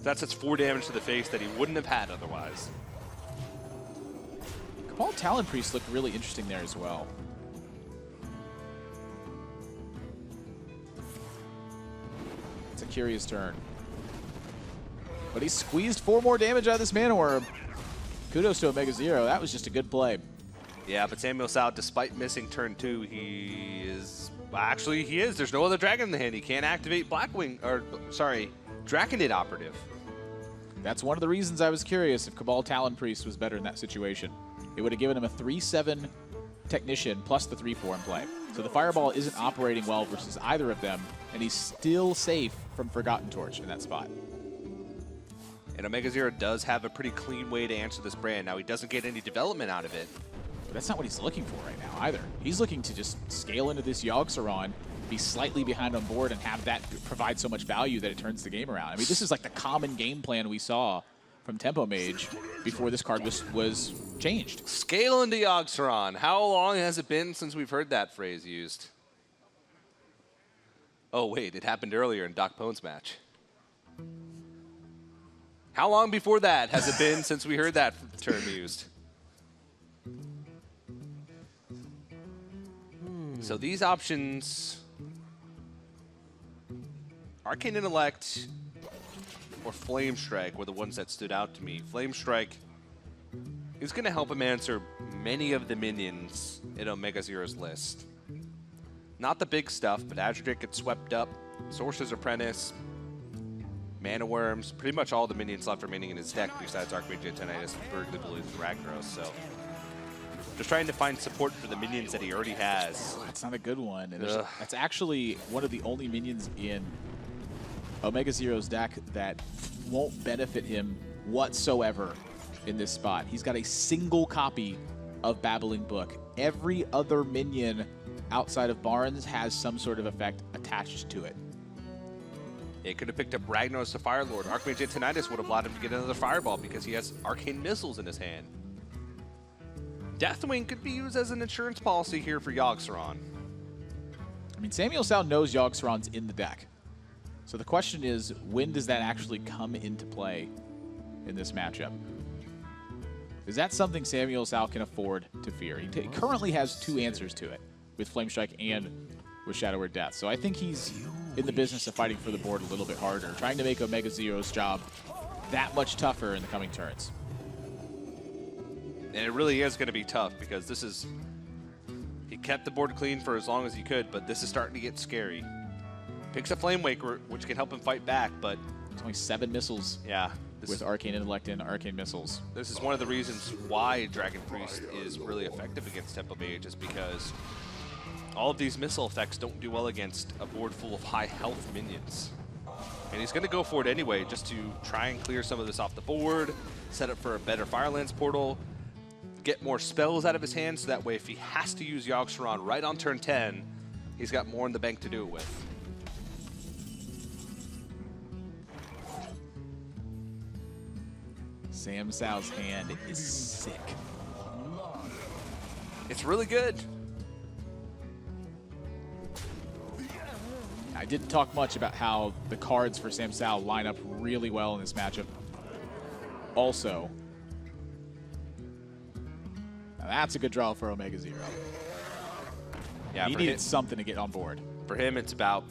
S1: That's 4 damage to the face that he wouldn't have had otherwise.
S2: Cabal Talon Priest looked really interesting there as well. It's a curious turn. But he squeezed 4 more damage out of this Mana Worm. Kudos to OmegaZero. That was just a good play.
S1: Yeah, but SamuelTsao, despite missing turn 2, he is... Actually, he is. There's no other dragon in the hand. He can't activate Blackwing, or, sorry, Draconid Operative.
S2: That's one of the reasons I was curious if Cabal Talon Priest was better in that situation. It would have given him a 3/7 Technician plus the 3/4 in play. So the Fireball isn't operating well versus either of them, and he's still safe from Forgotten Torch in that spot.
S1: And OmegaZero does have a pretty clean way to answer this brand. Now, he doesn't get any development out of it.
S2: But that's not what he's looking for right now either. He's looking to just scale into this Yogg-Saron, be slightly behind on board, and have that provide so much value that it turns the game around. I mean, this is like the common game plan we saw from Tempo Mage before this card was changed.
S1: Scale into Yogg-Saron. How long has it been since we've heard that phrase used? Oh, wait, it happened earlier in Doc Pone's match. How long before that has it been since we heard that term used? So these options, Arcane Intellect or Flame Strike were the ones that stood out to me. Flame Strike is going to help him answer many of the minions in OmegaZero's list. Not the big stuff, but Azure Drake gets swept up, Sorcerer's Apprentice, Mana Worms, pretty much all the minions left remaining in his deck besides Archmage Antonidas, Burgly Blues, and Ragnaros. So just trying to find support for the minions that he already has.
S2: That's not a good one. And that's actually one of the only minions in OmegaZero's deck that won't benefit him whatsoever in this spot. He's got a single copy of Babbling Book. Every other minion outside of Barnes has some sort of effect attached to it.
S1: It could have picked up Ragnaros the Fire Lord. Archmage Antonidas would have allowed him to get another Fireball because he has Arcane Missiles in his hand. Deathwing could be used as an insurance policy here for Yogg-Saron.
S2: I mean, SamuelTsao knows Yogg-Saron's in the deck. So the question is, when does that actually come into play in this matchup? Is that something SamuelTsao can afford to fear? He currently has two answers to it, with Flame Strike and with Shadow Word Death. So I think he's in the business of fighting for the board a little bit harder, trying to make OmegaZero's job that much tougher in the coming turns.
S1: And it really is going to be tough because this is... He kept the board clean for as long as he could, but this is starting to get scary. Picks a Flame Waker, which can help him fight back, but...
S2: It's only 7 missiles.
S1: Yeah.
S2: With Arcane Intellect and Arcane Missiles.
S1: This is one of the reasons why Dragon Priest is really effective against Tempo Mage, is because all of these missile effects don't do well against a board full of high health minions. And he's going to go for it anyway, just to try and clear some of this off the board, set up for a better Firelands portal, get more spells out of his hand, so that way if he has to use Yogg-Saron right on turn 10, he's got more in the bank to do it with.
S2: SamTsao's hand is sick.
S1: It's really good.
S2: I didn't talk much about how the cards for SamTsao line up really well in this matchup. Also, now that's a good draw for OmegaZero.
S1: Yeah,
S2: he needed something to get on board.
S1: For him, it's about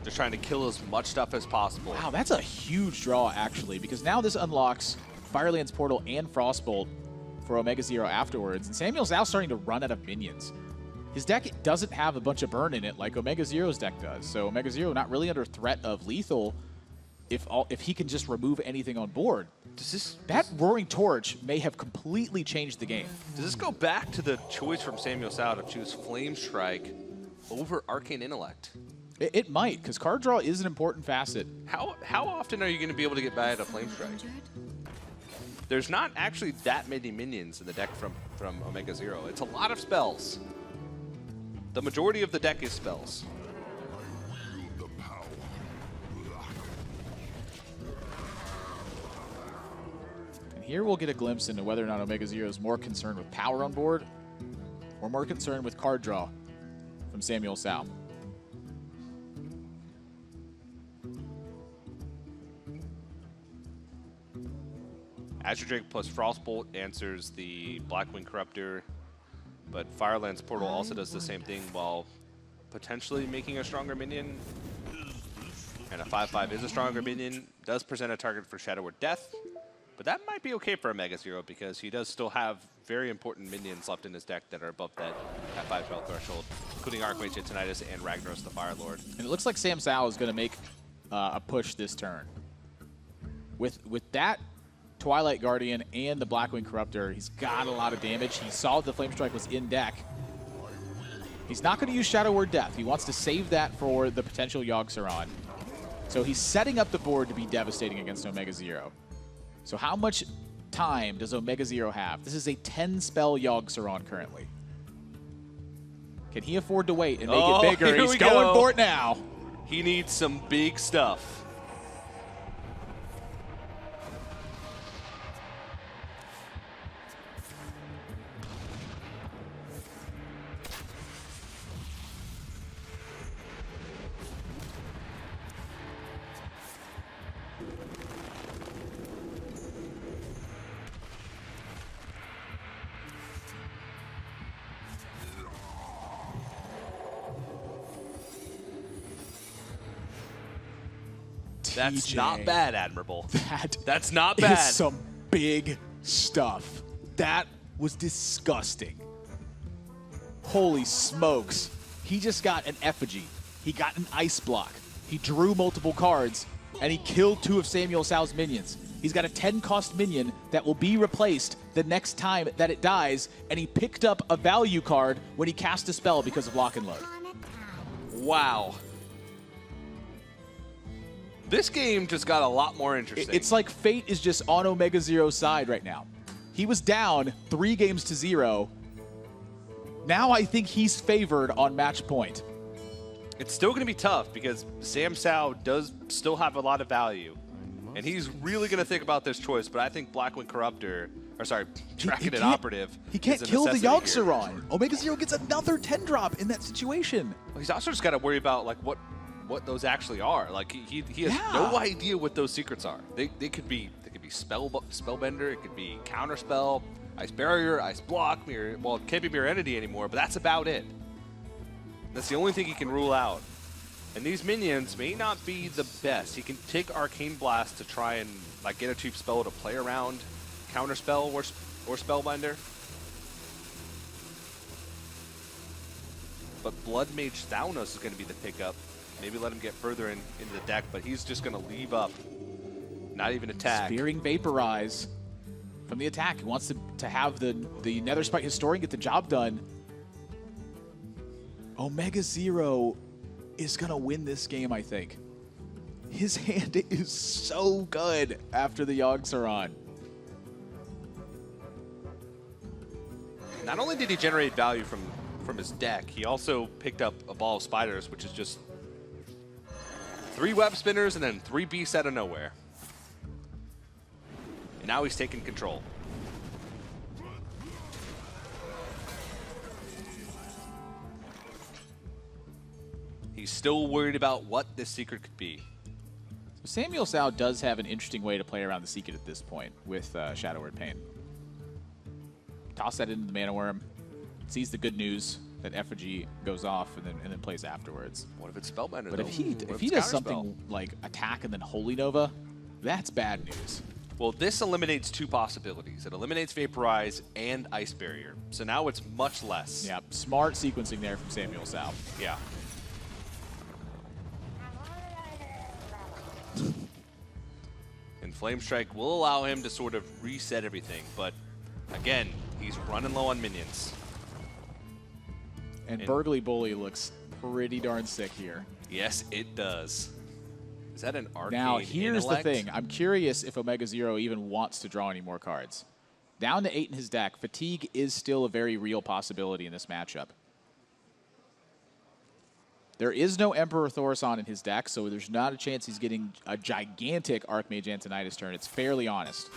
S1: just trying to kill as much stuff as possible.
S2: Wow, that's a huge draw, actually, because now this unlocks Firelands Portal and Frostbolt for OmegaZero afterwards, and SamuelTsao's starting to run out of minions. His deck doesn't have a bunch of burn in it like OmegaZero's deck does, so OmegaZero not really under threat of lethal if he can just remove anything on board. That Roaring Torch may have completely changed the game.
S1: Does this go back to the choice from SamuelTsao to choose Flame Strike over Arcane Intellect?
S2: It might, because card draw is an important facet.
S1: How often are you going to be able to get by at a Flame Strike? There's not actually that many minions in the deck from OmegaZero. It's a lot of spells. The majority of the deck is spells.
S2: And here we'll get a glimpse into whether or not OmegaZero is more concerned with power on board or more concerned with card draw from SamuelTsao.
S1: Azure Drake plus Frostbolt answers the Blackwing Corruptor, but Firelands Portal also does the same thing while potentially making a stronger minion. And a 5/5 is a stronger minion, does present a target for Shadow Word Death, but that might be okay for OmegaZero because he does still have very important minions left in his deck that are above that 5 spell threshold, including Archmage Antonidas and Ragnaros the Fire Lord.
S2: And it looks like SamTsao is going to make a push this turn. With that Twilight Guardian and the Blackwing Corruptor, he's got a lot of damage. He saw the Flame Strike was in deck. He's not going to use Shadow Word Death. He wants to save that for the potential Yogg-Saron. So he's setting up the board to be devastating against OmegaZero. So how much time does OmegaZero have? This is a 10-spell Yogg-Saron currently. Can he afford to wait and make it bigger? He's going for it now.
S1: He needs some big stuff. That's
S2: TJ,
S1: not bad, Admirable. That's not
S2: is
S1: bad.
S2: some big stuff. That was disgusting. Holy smokes. He just got an effigy. He got an ice block. He drew multiple cards, and he killed 2 of SamuelTsau's minions. He's got a 10-cost minion that will be replaced the next time that it dies, and he picked up a value card when he cast a spell because of lock and load.
S1: Wow. This game just got a lot more interesting.
S2: It's like fate is just on OmegaZero's side right now. He was down 3 games to 0. Now I think he's favored on match point.
S1: It's still going to be tough because SamuelTsao does still have a lot of value. And he's really going to think about this choice, but I think Blackwing Corruptor, or sorry, Dragon and Operative.
S2: He can't kill the Yogg-Saron. OmegaZero gets another 10-drop in that situation.
S1: Well, he's also just got to worry about like what those actually are. Like he has no idea what those secrets are. They could be Spellbender, it could be Counterspell, Ice Barrier, Ice Block, Mirror. Well, it can't be Mirror Entity anymore, but that's about it. That's the only thing he can rule out. And these minions may not be the best. He can take Arcane Blast to try and like get a cheap spell to play around Counterspell or Spellbinder. But Blood Mage Thanos is going to be the pickup. Maybe let him get further into the deck, but he's just going to leave up. Not even attack.
S2: Spearing Vaporize from the attack. He wants to have the Netherspite Historian get the job done. OmegaZero is going to win this game, I think. His hand is so good after the Yogg-Saron.
S1: Not only did he generate value from his deck, he also picked up a Ball of Spiders, which is just 3 web spinners and then 3 beasts out of nowhere. And now he's taking control. He's still worried about what this secret could be.
S2: So SamuelTsao does have an interesting way to play around the secret at this point with Shadow Word Pain. Toss that into the Mana Worm, sees the good news that Effigy goes off, and then plays afterwards.
S1: What if it's Spellbinder?
S2: But
S1: though?
S2: if he does something like attack and then Holy Nova, that's bad news.
S1: Well, this eliminates 2 possibilities. It eliminates Vaporize and Ice Barrier. So now it's much less.
S2: Yeah, smart sequencing there from SamuelTsao.
S1: Yeah. And Flame Strike will allow him to sort of reset everything. But again, he's running low on minions.
S2: And Burgly Bully looks pretty darn sick here.
S1: Yes, it does. Is that an Arcane
S2: Now, here's
S1: Intellect?
S2: the thing. I'm curious if OmegaZero even wants to draw any more cards. Down to 8 in his deck, Fatigue is still a very real possibility in this matchup. There is no Emperor Thaurissan in his deck, so there's not a chance he's getting a gigantic Archmage Antonidas turn. It's fairly honest.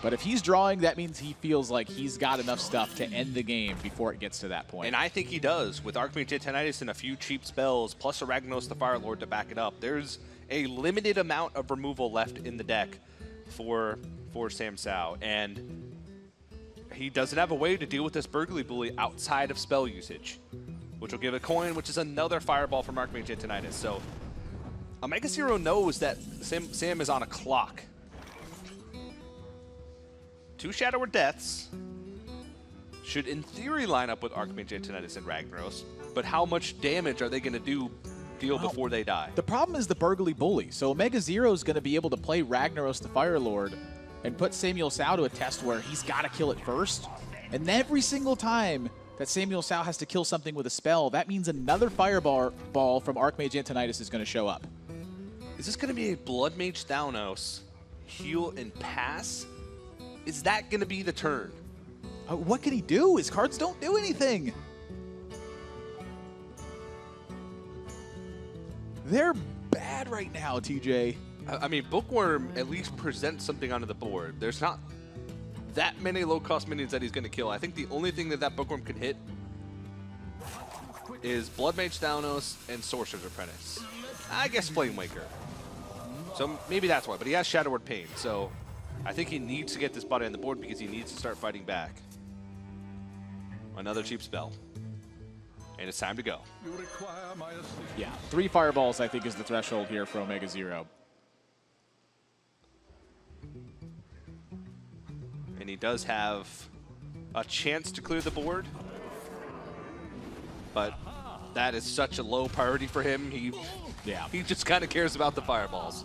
S2: But if he's drawing, that means he feels like he's got enough stuff to end the game before it gets to that point.
S1: And I think he does. With Archmage Antonidas and a few cheap spells, plus Aragnos the Fire Lord to back it up, there's a limited amount of removal left in the deck for SamuelTsao. And he doesn't have a way to deal with this Burgly Bully outside of spell usage, which will give a coin, which is another Fireball from Archmage Antonidas. So OmegaZero knows that Sam is on a clock. 2 Shadow Word Deaths should, in theory, line up with Archmage Antonidas and Ragnaros, but how much damage are they going to deal before they die?
S2: The problem is the Burgly Bully. So OmegaZero is going to be able to play Ragnaros the Fire Lord and put SamuelTsao to a test where he's got to kill it first. And every single time that SamuelTsao has to kill something with a spell, that means another Fireball from Archmage Antonidas is going to show up.
S1: Is this going to be a Blood Mage Thanos heal and pass? Is that going to be the turn?
S2: What can he do? His cards don't do anything. They're bad right now, TJ.
S1: I mean, Bookworm at least presents something onto the board. There's not that many low-cost minions that he's going to kill. I think the only thing that Bookworm can hit is Blood Mage Thanos and Sorcerer's Apprentice. I guess Flame Waker. So maybe that's why. But he has Shadow Word Pain, so I think he needs to get this body on the board because he needs to start fighting back. Another cheap spell. And it's time to go.
S6: You require my assistance.
S2: Yeah, 3 Fireballs, I think, is the threshold here for OmegaZero.
S1: And he does have a chance to clear the board. But that is such a low priority for him. He just kind of cares about the fireballs.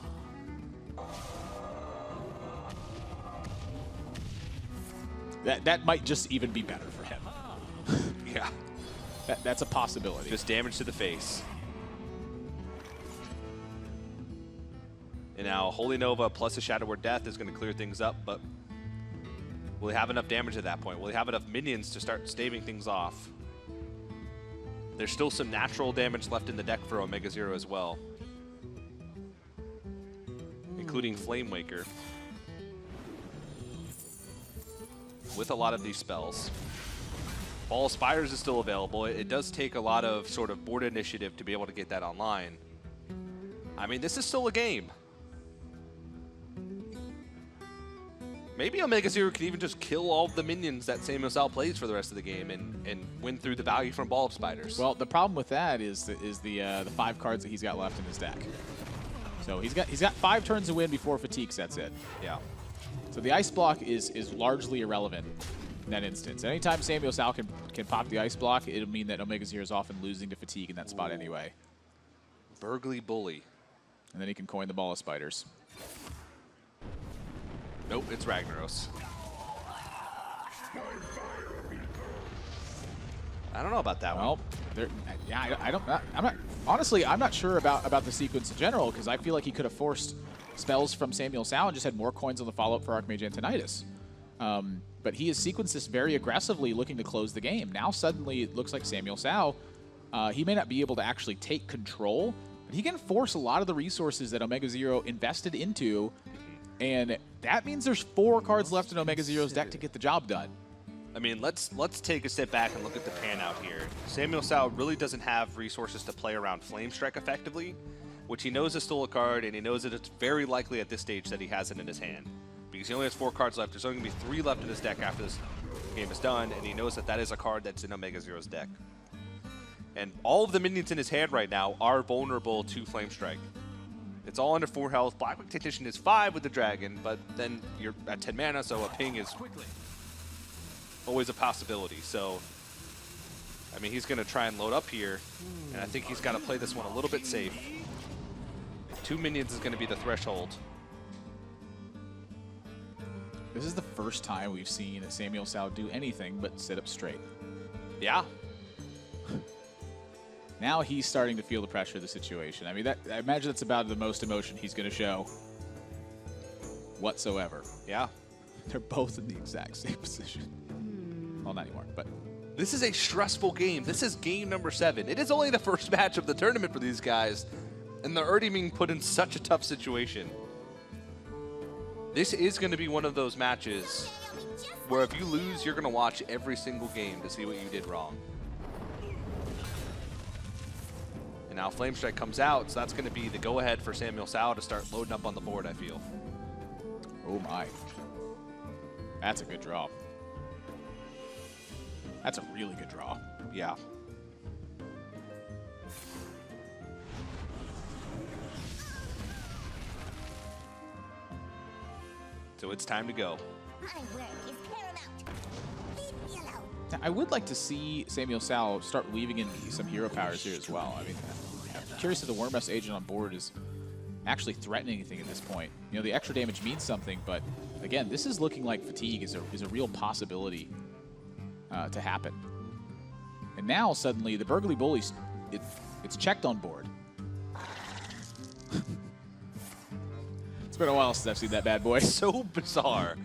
S2: That might just even be better for him.
S1: Yeah.
S2: That's a possibility.
S1: Just damage to the face. And now Holy Nova plus a Shadow Word Death is going to clear things up, but will he have enough damage at that point? Will he have enough minions to start staving things off? There's still some natural damage left in the deck for OmegaZero as well, including Flame Waker. With a lot of these spells. Ball of Spires is still available. It does take a lot of sort of board initiative to be able to get that online. I mean, this is still a game. Maybe OmegaZero can even just kill all of the minions that SamuelTsao plays for the rest of the game and win through the value from Ball of Spiders.
S2: Well, the problem with that is the 5 cards that he's got left in his deck. So he's got 5 turns to win before fatigue sets in.
S1: Yeah.
S2: So the ice block is largely irrelevant in that instance. Anytime SamuelTsao can pop the ice block, it'll mean that OmegaZero is often losing to fatigue in that spot anyway.
S1: Burgly Bully.
S2: And then he can coin the Ball of Spiders.
S1: Nope, it's Ragnaros. I don't know about that one.
S2: Yeah, I'm not. Honestly, I'm not sure about the sequence in general because I feel like he could have forced spells from SamuelTsao and just had more coins on the follow-up for Archmage Antonidas. But he has sequenced this very aggressively, looking to close the game. Now suddenly it looks like SamuelTsao, he may not be able to actually take control, but he can force a lot of the resources that OmegaZero invested into, and that means there's 4 cards left in OmegaZero's deck to get the job done.
S1: I mean, let's take a step back and look at the pan out here. SamuelTsao really doesn't have resources to play around Flame Strike effectively, which he knows is still a card, and he knows that it's very likely at this stage that he has it in his hand. Because he only has 4 cards left. There's only going to be 3 left in his deck after this game is done, and he knows that that is a card that's in OmegaZero's deck. And all of the minions in his hand right now are vulnerable to Flame Strike. It's all under 4 health. Blackwood Technician is 5 with the Dragon, but then you're at 10 mana, so a ping is always a possibility. So, I mean, he's going to try and load up here, and I think he's got to play this one a little bit safe. 2 minions is going to be the threshold.
S2: This is the first time we've seen SamuelTsao do anything but sit up straight.
S1: Yeah.
S2: Now he's starting to feel the pressure of the situation. I mean, I imagine that's about the most emotion he's going to show whatsoever.
S1: Yeah.
S2: They're both in the exact same position. Well, not anymore, but...
S1: This is a stressful game. This is game number 7. It is only the first match of the tournament for these guys, and they're already being put in such a tough situation. This is going to be one of those matches where if you lose, you're going to watch every single game to see what you did wrong. And now Flame Strike comes out, so that's going to be the go-ahead for SamuelTsao to start loading up on the board, I feel.
S2: Oh my. That's a good draw. That's a really good draw.
S1: Yeah. So it's time to go.
S5: My word is paramount. Leave me alone.
S2: Now, I would like to see SamuelTsao start weaving in some hero powers here as well. I mean, I'm curious if the Wormrest agent on board is actually threatening anything at this point. You know, the extra damage means something, but again, this is looking like fatigue is a real possibility to happen. And now suddenly the Burgly Bully, it's checked on board. It's been a while since I've seen that bad boy.
S1: So bizarre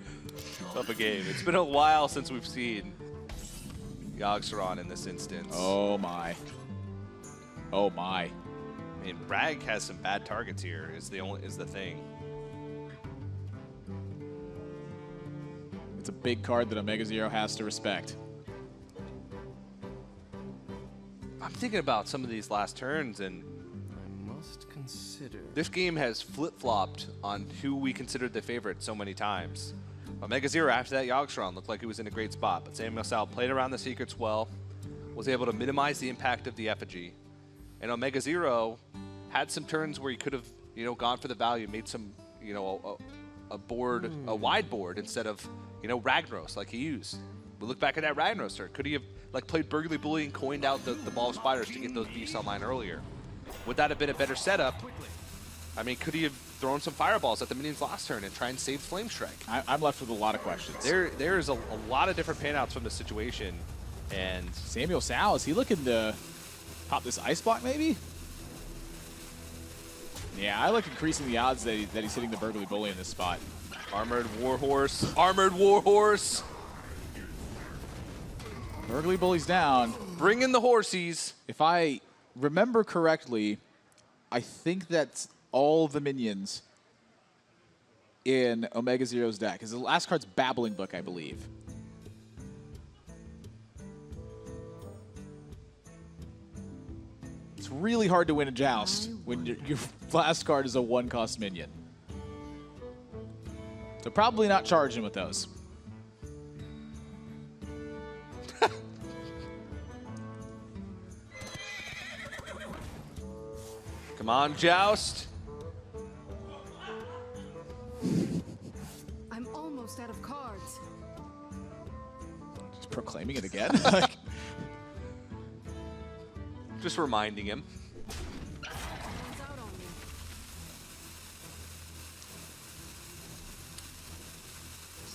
S1: of a game. It's been a while since we've seen Yogg-Saron in this instance.
S2: Oh my. Oh my.
S1: I mean, Bragg has some bad targets here. Is the thing.
S2: It's a big card that OmegaZero has to respect.
S1: I'm thinking about some of these last turns, and
S6: I must consider.
S1: this game has flip-flopped on who we considered the favorite so many times. OmegaZero, after that Yogg-Saron, looked like he was in a great spot, but SamuelTsao played around the secrets well, was able to minimize the impact of the effigy, and OmegaZero had some turns where he could have, gone for the value, made some, board, a wide board instead of, you know, Ragnaros like he used. We look back at that Ragnaros turn. Could he have like played Burgley Bully and coined out the Ball of Spiders to get those beasts online earlier? Would that have been a better setup? I mean, could he have thrown some fireballs at the minions last turn and try and save Flame Strike?
S2: I'm left with a lot of questions.
S1: There's a lot of different panouts from the situation, and
S2: SamuelTsao, is he looking to pop this ice block maybe? Yeah, I like increasing the odds that he's hitting the Burgley Bully in this spot.
S1: Armored Warhorse, Armored Warhorse.
S2: Burgley Bully's down.
S1: Bring in the horsies.
S2: If I remember correctly, I think that's all the minions in OmegaZero's deck. Because the last card's Babbling Book, I believe. It's really hard to win a joust when your last card is a 1-cost minion. So probably not charging with those.
S1: Come on, Joust.
S5: I'm almost out of cards.
S2: Just proclaiming it again.
S1: Just reminding him.
S5: It's out on me.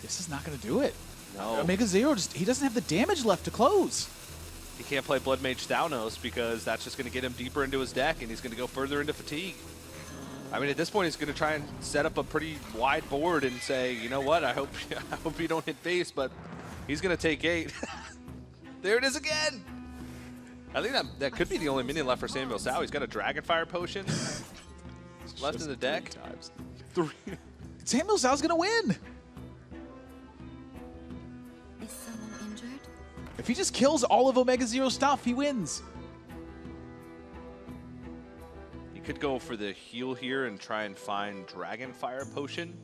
S2: This is not going to do it.
S1: No.
S2: OmegaZero, he doesn't have the damage left to close.
S1: He can't play Blood Mage Thalnos because that's just going to get him deeper into his deck, and he's going to go further into Fatigue. I mean, at this point, he's going to try and set up a pretty wide board and say, you know what, I hope you don't hit face, but he's going to take 8. There it is again. I think that could be the only minion left for SamuelTsao. He's got a Dragonfire Potion left in the deck. 3 times.
S2: SamuelTsao's going to win.
S5: Is someone injured?
S2: If he just kills all of OmegaZero's stuff, he wins.
S1: He could go for the heal here and try and find Dragonfire Potion,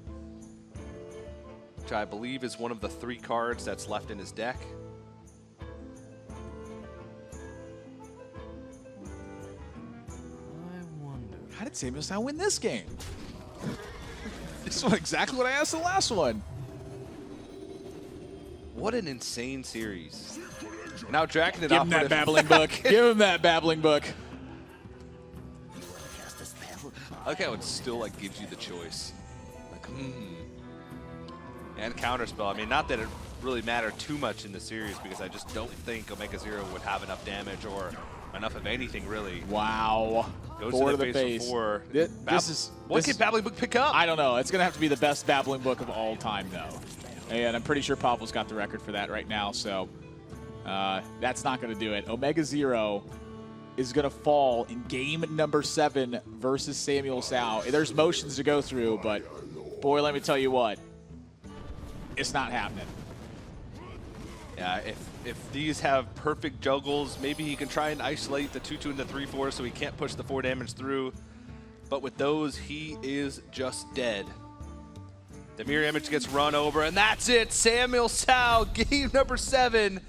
S1: which I believe is one of the 3 cards that's left in his deck.
S2: How did SamuelTsao win this game? This is exactly what I asked the last one.
S1: What an insane series. Now jacking it
S2: Give
S1: off.
S2: him that Babbling Book. Give him that Babbling Book.
S1: I like how it still like gives you the choice. Like, And counterspell. I mean, not that it really mattered too much in the series because I just don't think OmegaZero would have enough damage or enough of anything really.
S2: Wow.
S1: Goes
S2: 4
S1: to the face. For 4. What can Babbling Book pick up?
S2: I don't know. It's going to have to be the best Babbling Book of all time, though. And I'm pretty sure Pavel's got the record for that right now, so that's not going to do it. OmegaZero is going to fall in game number 7 versus SamuelTsao. There's motions to go through, but boy, let me tell you what, it's not happening.
S1: Yeah, if these have perfect juggles, maybe he can try and isolate the 2-2 and the 3-4 so he can't push the 4 damage through. But with those, he is just dead. The mirror image gets run over, and that's it. SamuelTsao, game number 7.